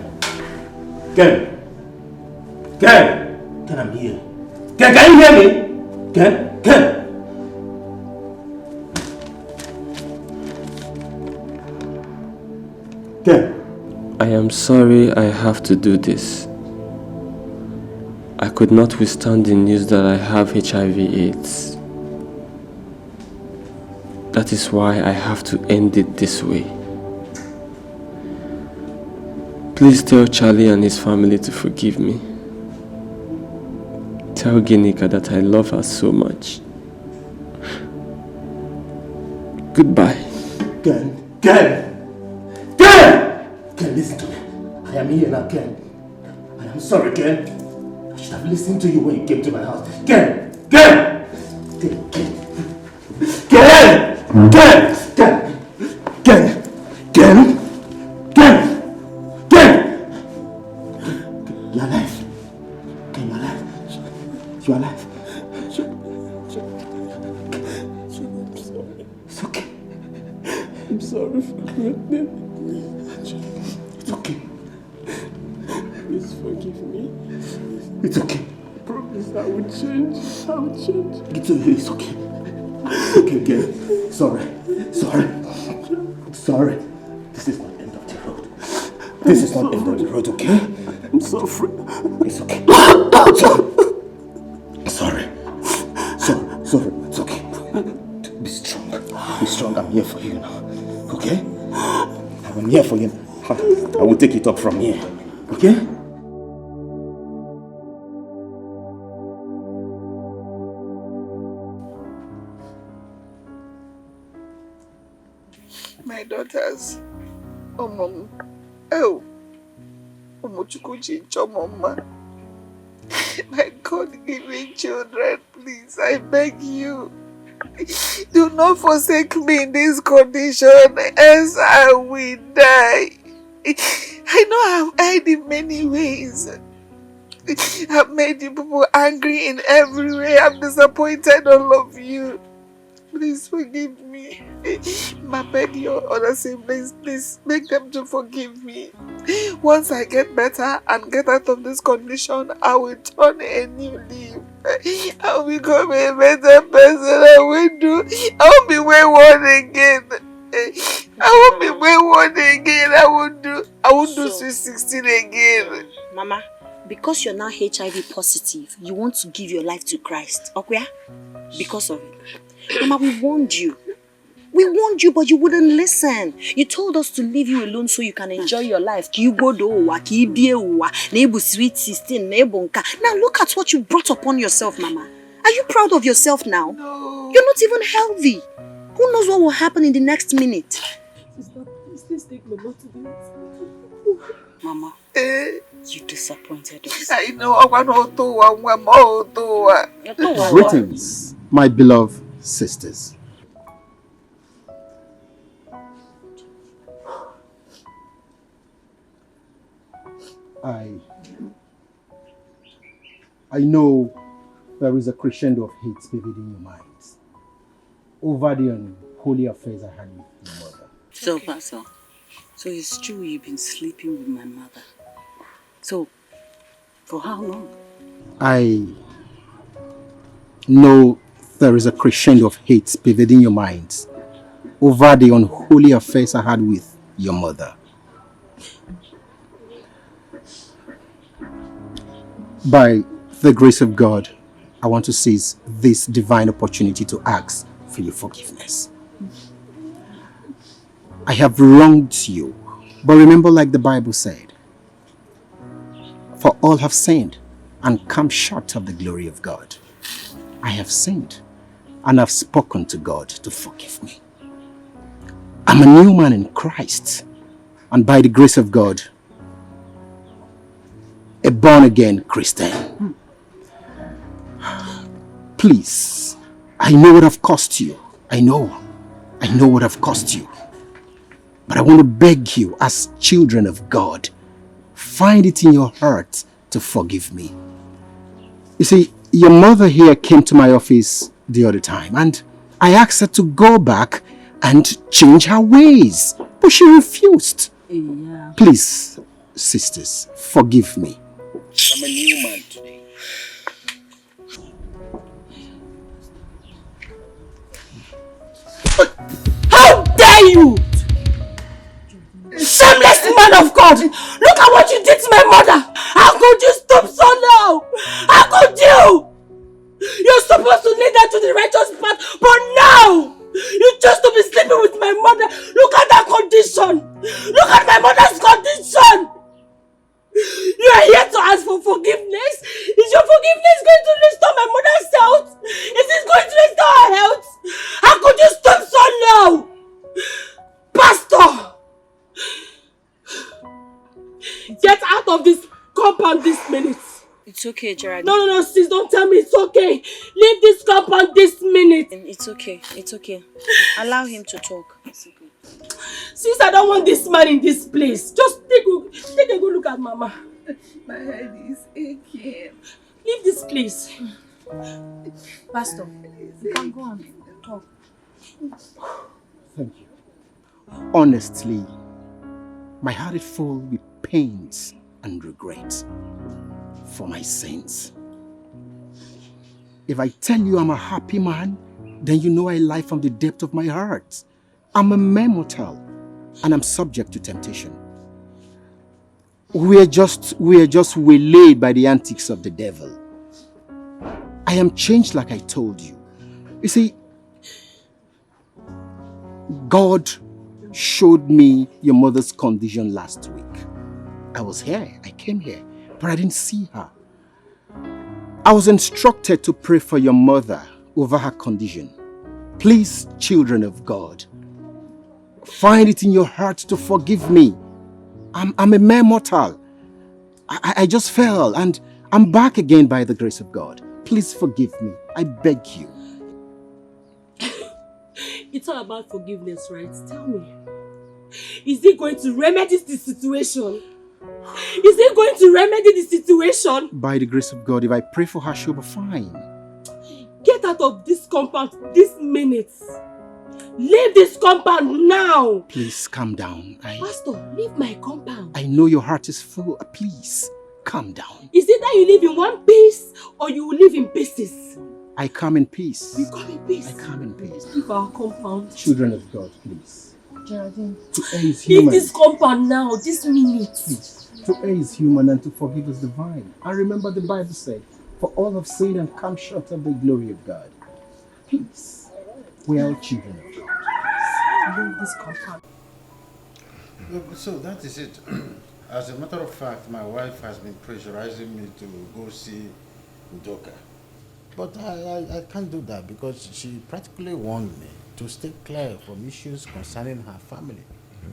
Ken. Ken. Ken, I'm here. Ken, can you hear me? Ken. Ken. Ken.
I am sorry I have to do this. I could not withstand the news that I have HIV/AIDS. That is why I have to end it this way. Please tell Charlie and his family to forgive me. Tell Ginika that I love her so much. Goodbye.
Ken. Ken. Ken. Ken, listen to me. I am here now, Ken. I am sorry, Ken. I should have listened to you when you came to my house. Ken! Ken! Ken! Ken! Ken! Ken! Ken! Ken! Ken! Ken! You're alive. Ken, you're alive. You're alive. It's okay.
I'm sorry for everything.
It's okay.
Please forgive me.
It's okay.
I promise I will change. I will change.
It's okay. It's okay. It's okay, Ken. Sorry. Sorry. Sorry. This is not the end of the road. This is not the end of the road, okay?
I'm so free.
It's okay. Sorry. Sorry. Sorry. It's okay. Be strong. Be strong. I'm here for you now. Okay? I'm here for you. I will take it up from here. Okay?
My daughters. Oh, Mom. Oh. Mama. My God-given children, please, I beg you. Do not forsake me in this condition, else I will die. I know I've lied in many ways. I've made you people angry in every way. I've disappointed all of you. Please forgive me. I beg your other siblings, please make them to forgive me. Once I get better and get out of this condition, I will turn a new leaf. I will become a better person. I won't be wayward again. I won't be wayward again. I won't do Sweet 16 again.
Mama, because you're now HIV positive, you want to give your life to Christ. Okay? Because of it. Mama, we warned you. We warned you, but you wouldn't listen. You told us to leave you alone so you can enjoy your life. Now look at what you brought upon yourself, Mama. Are you proud of yourself now?
No.
You're not even healthy. Who knows what will happen in the next minute?
Sister, please take Mama to the
Mama, you disappointed us.
I know.
Greetings, my beloved sisters. I know there is a crescendo of hate pervading your minds over the unholy affairs I had with your mother.
So, Pastor, so it's true you've been sleeping with my mother. So, for how long?
I know there is a crescendo of hate pervading your minds over the unholy affairs I had with your mother. By the grace of God, I want to seize this divine opportunity to ask for your forgiveness. I have wronged you, but remember, like the Bible said,
For all have sinned and come short of the glory of God. I have sinned and have spoken to God to forgive me. I'm a new man in Christ, and by the grace of God, a born-again Christian. Please, I know what I've cost you. I know what I've cost you. But I want to beg you, as children of God, find it in your heart to forgive me. You see, your mother here came to my office the other time, and I asked her to go back and change her ways, but she refused.
Yeah.
Please, sisters, forgive me. I'm a new man today.
How dare you! Shameless man of God! Look at what you did to my mother! How could you stop so low? How could you? You're supposed to lead her to the righteous path, but now you chose to be sleeping with my mother. Look at that condition! Look at my mother's condition! You are here to ask for forgiveness? Is your forgiveness going to restore my mother's health? Is it going to restore her health? How could you stop so low? Pastor! Get out of this compound this minute.
It's okay, Gerard.
No, sis, don't tell me it's okay. Leave this compound this minute.
It's okay. It's okay. Allow him to talk. It's okay.
Sis, I don't want this man in this place. Just take a good look at Mama.
My head is aching.
Leave this place.
Pastor, you can go and talk.
Thank you. Honestly, my heart is full with pains and regrets for my sins. If I tell you I'm a happy man, then you know I lie from the depth of my heart. I'm a mere mortal, and I'm subject to temptation. We are just waylaid by the antics of the devil. I am changed like I told you. You see, God showed me your mother's condition last week. I was here, I came here, but I didn't see her. I was instructed to pray for your mother over her condition. Please, children of God, find it in your heart to forgive me. I'm a mere mortal. I just fell, and I'm back again by the grace of God. Please forgive me. I beg you.
It's all about forgiveness, right? Tell me. Is he going to remedy the situation? Is he going to remedy the situation?
By the grace of God, if I pray for her, she'll be fine.
Get out of this compound this minute. Leave this compound now.
Please calm down.
Pastor, leave my compound.
I know your heart is full. Please, calm down.
Is it that you live in one piece or you will live in pieces?
I come in peace.
You come in peace?
I come in peace.
Leave our compound.
Children of God, please.
Geraldine.
To err is human.
Leave this compound now, this minute.
Please. To err is human and to forgive is divine. And remember the Bible said, for all have sinned and come short of the glory of God. Please. We are all children of God.
Leave this compound.
So that is it. As a matter of fact, my wife has been pressurizing me to go see Udoka. But I can't do that because she practically warned me to stay clear from issues concerning her family.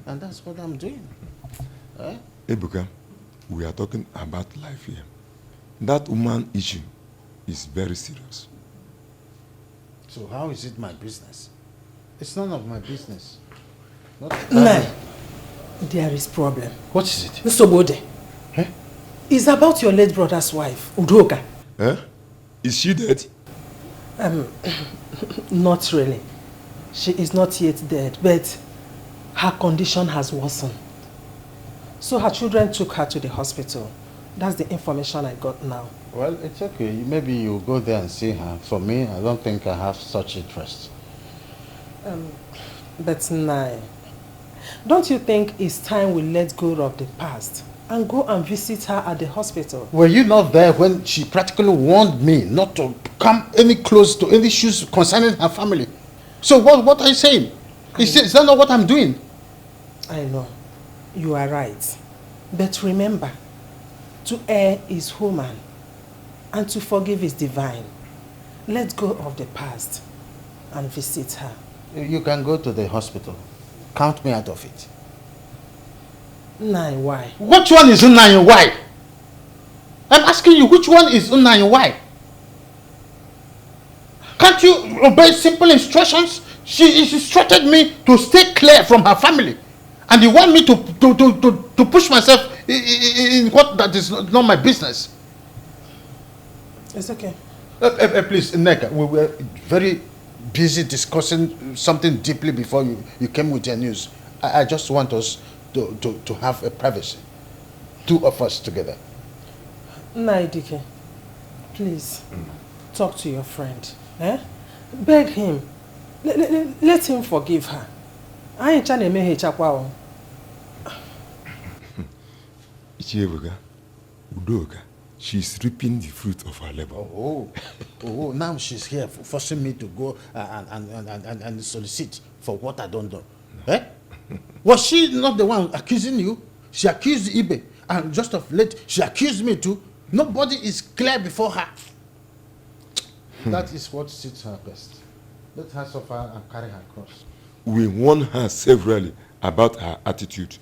And that's what I'm doing.
Ebuka, we are talking about life here. That woman issue is very serious.
So how is it my business? It's none of my business.
No, there is problem.
What is it?
Nsobode. It's about your late brother's wife, Udoka.
Is she dead?
Not really. She is not yet dead, but her condition has worsened. So her children took her to the hospital. That's the information I got now.
Well, it's okay. Maybe you go there and see her. For me, I don't think I have such interest.
But Nai, don't you think it's time we let go of the past and go and visit her at the hospital?
Were you not there when she practically warned me not to come any close to any issues concerning her family? So what are you saying? Is that not what I'm doing?
I know. You are right. But remember,
To err is human, and to forgive is divine. Let go of the past and visit her.
You can go to the hospital. Count me out of it.
Nine, why?
Which one is Nine? Why? I'm asking you, which one is Nine? Why? Can't you obey simple instructions? She instructed me to stay clear from her family. And you want me to push myself in what that is not my business.
It's okay.
Please, Neka, we were very busy discussing something deeply before you came with your news. I just want us to have a privacy. Two of us together.
Dikeh, please, talk to your friend. Beg him. Let him forgive her. I ain't trying to make her chakwa.
Ichiebuga, Udoka, she's reaping the fruit of her labor.
Oh, now she's here forcing me to go and solicit for what I don't know. Eh? Was she not the one accusing you? She accused Ibe, and just of late, she accused me too. Nobody is clear before her. That is what suits her best. Let her suffer and carry her cross.
We warned her severally about her attitude.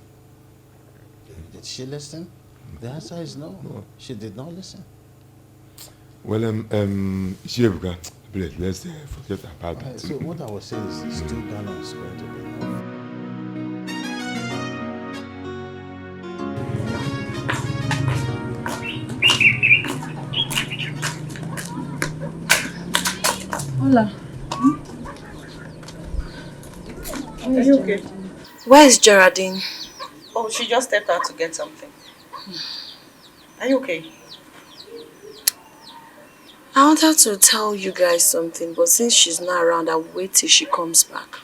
Did she listen? The answer is no. She did not listen.
Well, Ichiebuga, please, let's forget about that.
So what I was saying is 2 gallons going to be enough.
Hola.
Are you okay?
Where is Geraldine?
Oh, she just stepped out to get something. Are you okay?
I wanted to tell you guys something, but since she's not around, I'll wait till she comes back.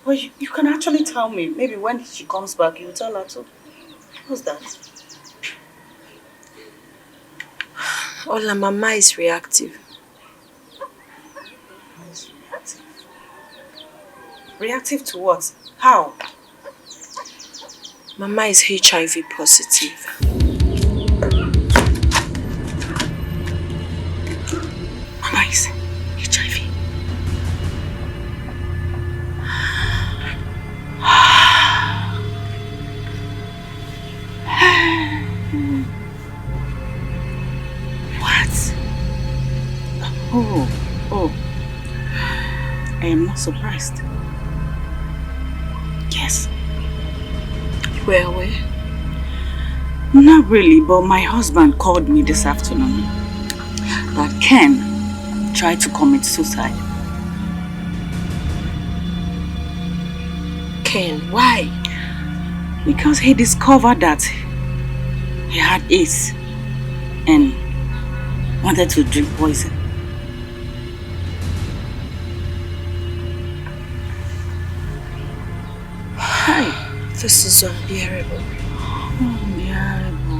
Well, you can actually tell me. Maybe when she comes back, you tell her too. What's that?
Hola, Mama is reactive.
Reactive to what? How?
Mama is HIV positive.
Mama is HIV. What? Oh. I am not surprised. Yes.
You were aware?
Not really, but my husband called me this afternoon that Ken tried to commit suicide.
Ken, why?
Because he discovered that he had AIDS and wanted to drink poison.
This is unbearable.
Unbearable.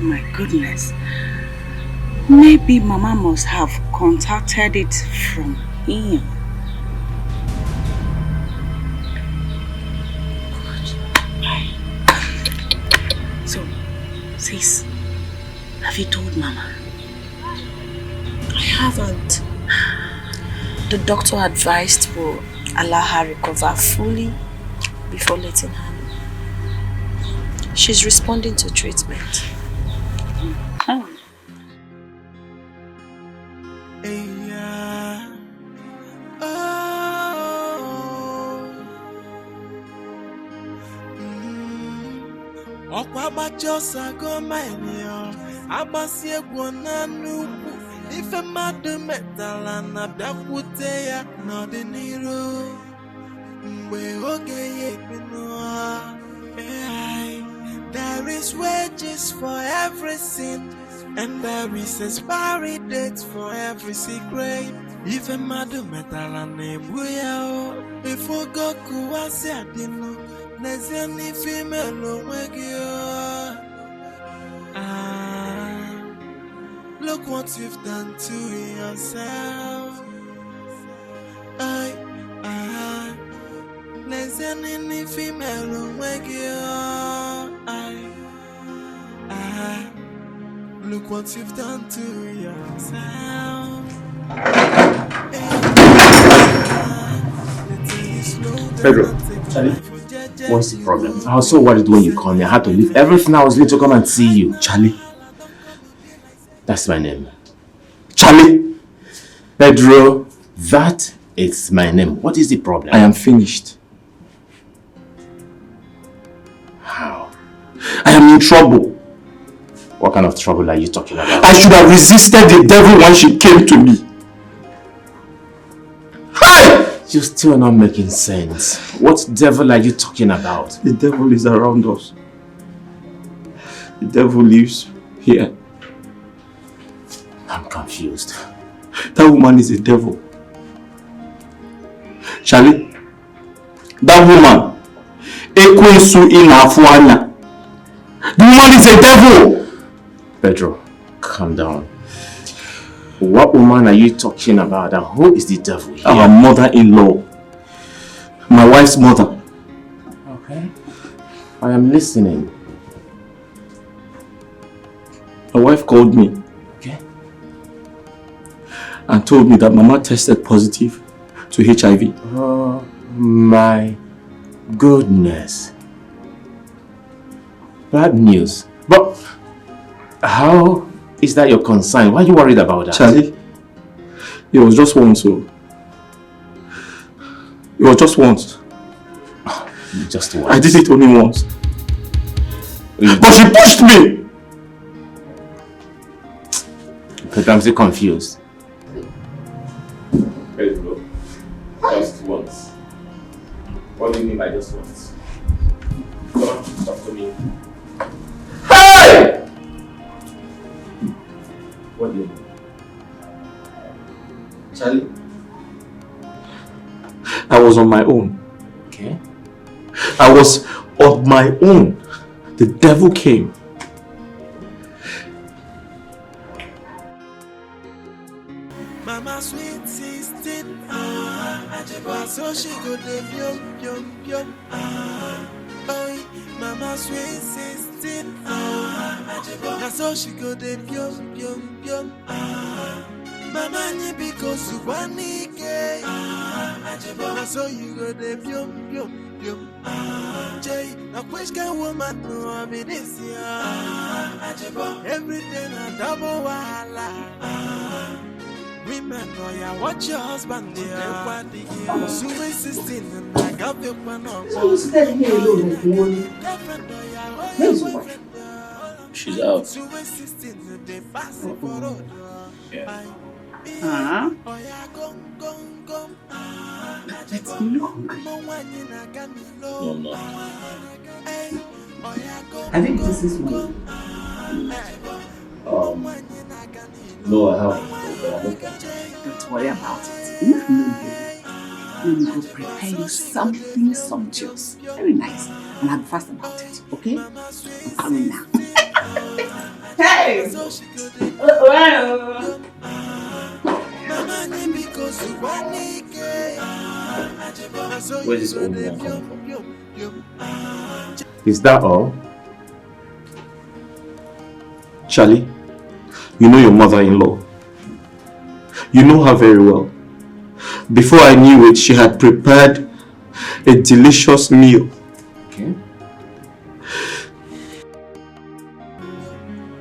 My goodness. Maybe Mama must have contacted it from him. So, sis, have you told Mama?
I haven't. The doctor advised we'll allow her recover fully before letting her know. She's responding to treatment.
Oh. Ọkwa agbacha ọsọ agụma enyo agbasi egwu na nnukwu ife mmadụ metala na bịakwute ya n'ọdịnihu mgbe oge ya ebinu there is wages for every sin and there is expiry date for every secret ife mmadụ metala na egbu ya o ife oge kụwasị adịnụ n'ezie n'ife imelu onwe gị look what you've done to yourself n'ezie n'ife imelu onwe gị look what you've done to yourself.
Pedro, Charlie, what's the problem? I was so worried when you called me. I had to leave everything I was doing to come and see you.
Charlie.
That's my name.
Charlie.
Pedro, that is my name. What is the problem?
I am finished.
How?
I am in trouble.
What kind of trouble are you talking about?
I should have resisted the devil when she came to me. Hey!
You're still not making sense. What devil are you talking about?
The devil is around us. The devil lives here.
I'm confused.
That woman is a devil. Charlie, that woman, Ekwesu Inafuanya. The woman is a devil.
Pedro, calm down. What woman are you talking about and who is the devil here?
Our mother-in-law. My wife's mother.
Okay. I am listening.
My wife called me.
Okay.
And told me that Mama tested positive to HIV.
Oh my goodness. Bad news. But how is that your concern? Why are you worried about that?
Charlie, it was just once. So. It was just once.
Just once?
I did it only once. But she pushed me!
But I'm still confused. Pedro, just once. What do you mean by just once? Come on, talk to me. Hey! What do you mean?
Charlie, I was on my own.
Okay.
I was on my own. The devil came.
Mama sweet 16, so she go dey yum yum yum. Oi, Mama sweet 16, so she go dey yum yum yum. Mama ni because you want Dikeh, so you go dey yum yum yum. Jay, now which kind woman no I mean this year? Everything a double wahala. Women know ya watch your husband there. Sweet 16 and I got your one on.
So you stay here alone like one. Where's your wife?
She's out.
Yeah. Huh? Let's look hungry.
No, I'm not.
Have you eaten since morning?
No, I haven't. But I'm okay.
Don't worry about it. Enough meal. Let me go prepare you something sumptuous. Very nice. And I'll be fast about it. Okay? I'm coming now. Hey!
Where's this old woman coming from?
Is that all?
Charlie, you know your mother-in-law. You know her very well. Before I knew it, she had prepared a delicious meal.
Okay.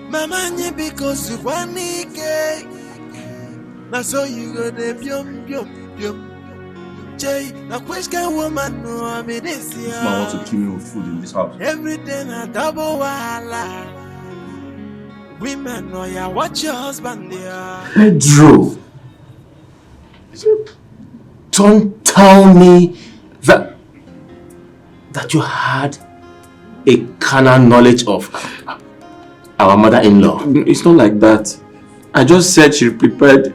Mama ni because you want Dikeh, now so you go dey yum yum yum. Jay, now which kind woman no I mean this year?
This man wants to kill me with food in this house.
Everything a double wahala. Women know ya watch your husband there.
Pedro, don't tell me that you had a carnal knowledge of our mother-in-law.
It's not like that. I just said she prepared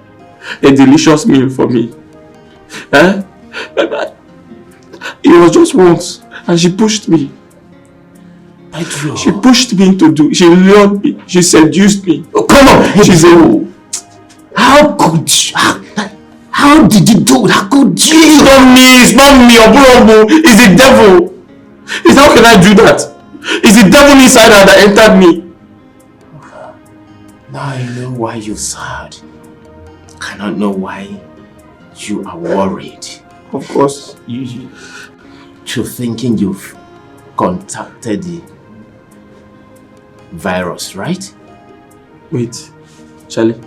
a delicious meal for me. Eh? It was just once, and she pushed me.
Pedro.
She pushed me into do. She lured me. She seduced me.
Oh, come on, Pedro.
She said,
how could you? How did you do it? How could you?
It's not me. It's not me. Oburobu. It's the devil. It's how can I do that? It's the devil inside her that entered me.
Now I know why you're sad. I don't know why you are worried.
Of course.
You're thinking you've contacted the virus, right?
Wait, Charlie.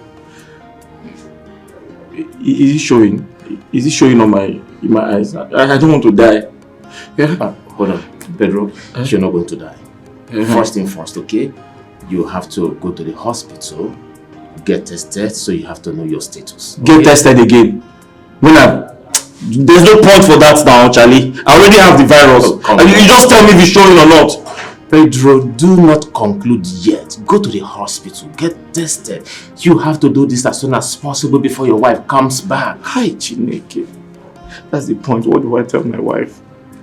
Is it showing? Is it showing on in my eyes? I don't want to die. Yeah.
Hold on, Pedro. You're not going to die. First thing first, okay? You have to go to the hospital, get tested, so you have to know your status.
Get tested again. There's no point for that now, Charlie. I already have the virus. You just tell me if it's showing or not.
Pedro, do not conclude yet. Go to the hospital, get tested. You have to do this as soon as possible before your wife comes back.
Hi, Chineke. That's the point. What do I tell my wife?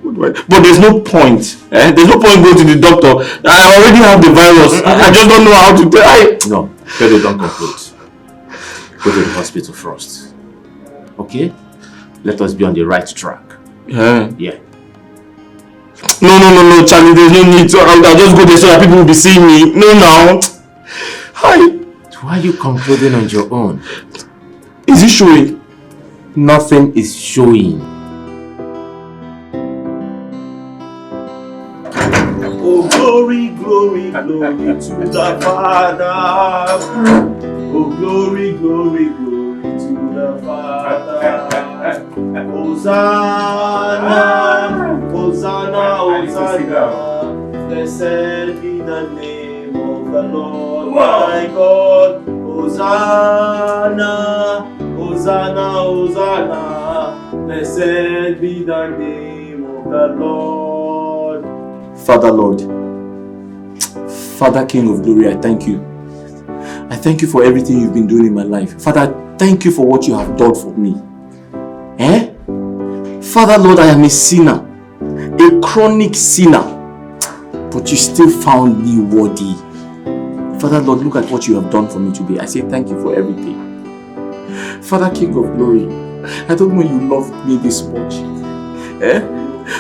But there's no point. There's no point going to the doctor. I already have the virus. I just don't know how to tell.
No, Pedro, don't conclude. Go to the hospital first. Okay? Let us be on the right track.
Yeah. No, Charlie, there's no need to. I'll just go there so that people will be seeing me. No, now. Hi.
Why are you concluding on your own?
Is it showing?
Nothing is showing.
Oh, glory, glory, glory to the Father. Oh, glory, glory, glory to the Father. Hosanna, Hosanna, Hosanna. Blessed be the name of the Lord my God. Hosanna, Hosanna, Hosanna. Blessed be the name of the Lord.
Father, Lord, Father, King of Glory, I thank you. I thank you for everything you've been doing in my life. Father, thank you for what you have done for me. Father, Lord, I am a sinner, a chronic sinner, but you still found me worthy. Father, Lord, look at what you have done for me today. I say thank you for everything. Father, King of Glory, I don't know you loved me this much.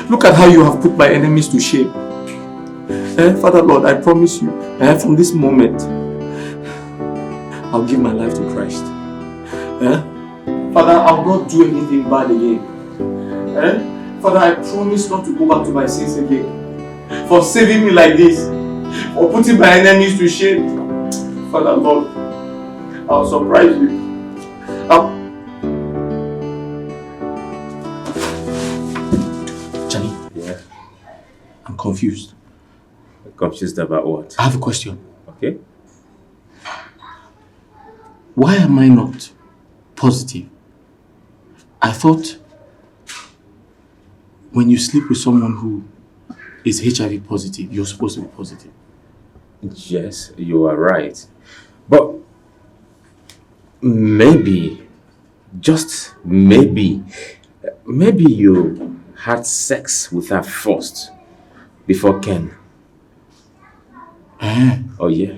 Look at how you have put my enemies to shame. Father, Lord, I promise you, from this moment, I'll give my life to Christ. Father, I'll not do anything bad again. Father, I promise not to go back to my sins again. For saving me like this, for putting my enemies to shame. Father, Lord, I'll surprise you. Johnny.
Yeah.
I'm confused.
Confused about what?
I have a question.
Okay.
Why am I not positive? I thought when you sleep with someone who is HIV positive, you're supposed to be positive.
Yes, you are right. But maybe, just maybe you had sex with her first before Ken. Oh yeah.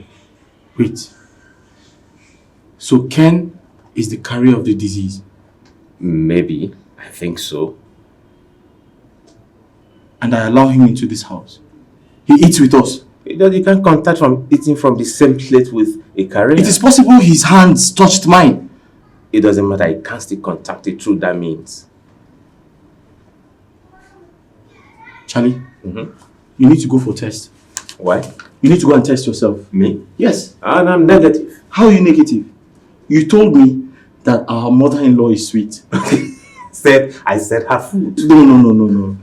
Wait. So Ken is the carrier of the disease?
Maybe. I think so.
And I allow him into this house. He eats with us.
You can't contact from eating from the same plate with a carrier.
It is possible his hands touched mine.
It doesn't matter. He can't still contact it through that means.
Charlie, you need to go for a test.
Why?
You need to go and test yourself.
Me?
Yes.
And I'm negative.
How are you negative? You told me that our mother-in-law is sweet.
I said her food.
No.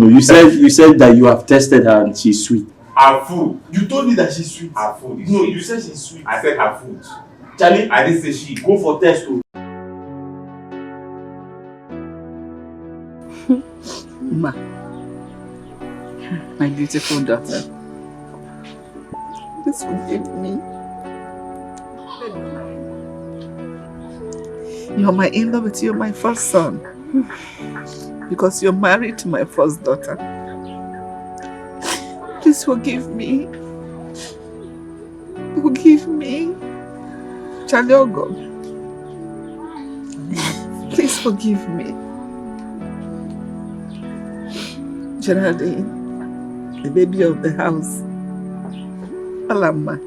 You said that you have tested her and she's sweet.
Her food.
You told me that she's sweet.
Her food is
No,
sweet.
you said she's sweet.
I said her food.
Charlie,
I didn't say she.
Go for test.
Ma, my beautiful daughter, please forgive me. You're my in-law, but you're my first son. Because you're married to my first daughter. Please forgive me. Forgive me. Charlie Ogo. Please forgive me. Geraldine, the baby of the house. Alama.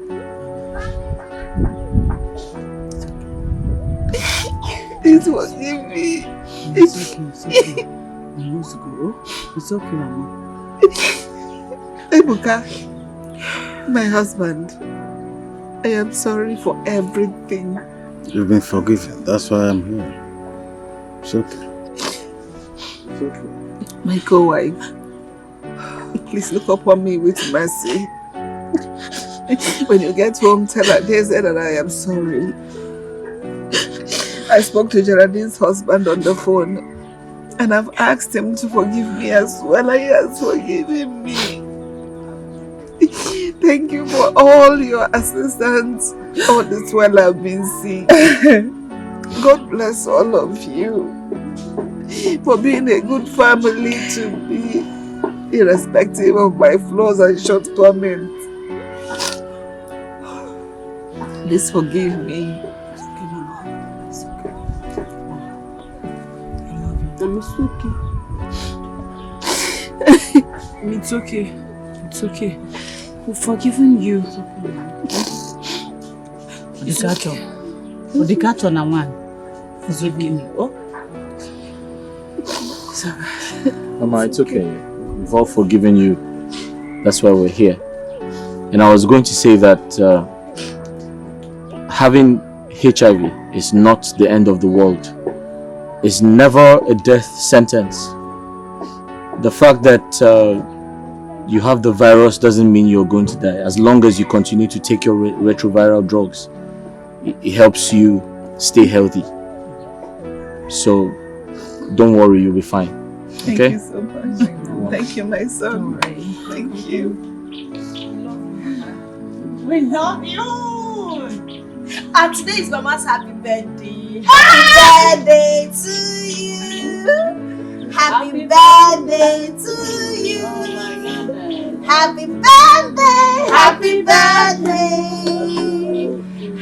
Please forgive me.
It's okay. You must go. It's okay, Mama.
Ebuka, my husband, I am sorry for everything.
You've been forgiven. That's why I'm here. It's okay. It's okay.
My co-wife, please look upon me with mercy. When you get home, tell her that I am sorry. I spoke to Geraldine's husband on the phone and I've asked him to forgive me as well, and he has forgiven me. Thank you for all your assistance all this while I've been sick. God bless all of you for being a good family to me, irrespective of my flaws and shortcomings. Please forgive me.
It's okay. It's okay. We've forgiven you. The cat on one. Forgive me. Oh.
Mama, it's okay. We've all forgiven you. That's why we're here. And I was going to say that having HIV is not the end of the world. It's never a death sentence. The fact that you have the virus doesn't mean you're going to die. As long as you continue to take your retroviral drugs, it helps you stay healthy. So don't worry, you'll be fine. Okay?
Thank you so much. Thank you, my son. Thank you.
We love you. And today is Mama's happy birthday. Happy birthday to you. Happy birthday to you. Happy birthday. Happy birthday.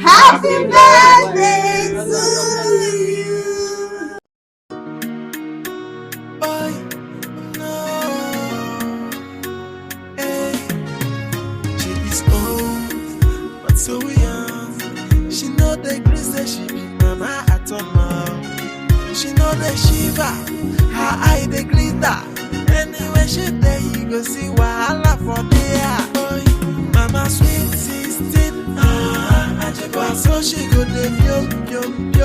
Happy birthday to you.
She is old, but so young. She know the grace that she be mama at all. She know the shiva, her eye the glitter. Anywhere she there, you go see wahala for there. Boy, mama sweet 16, so she go the yum yum yum.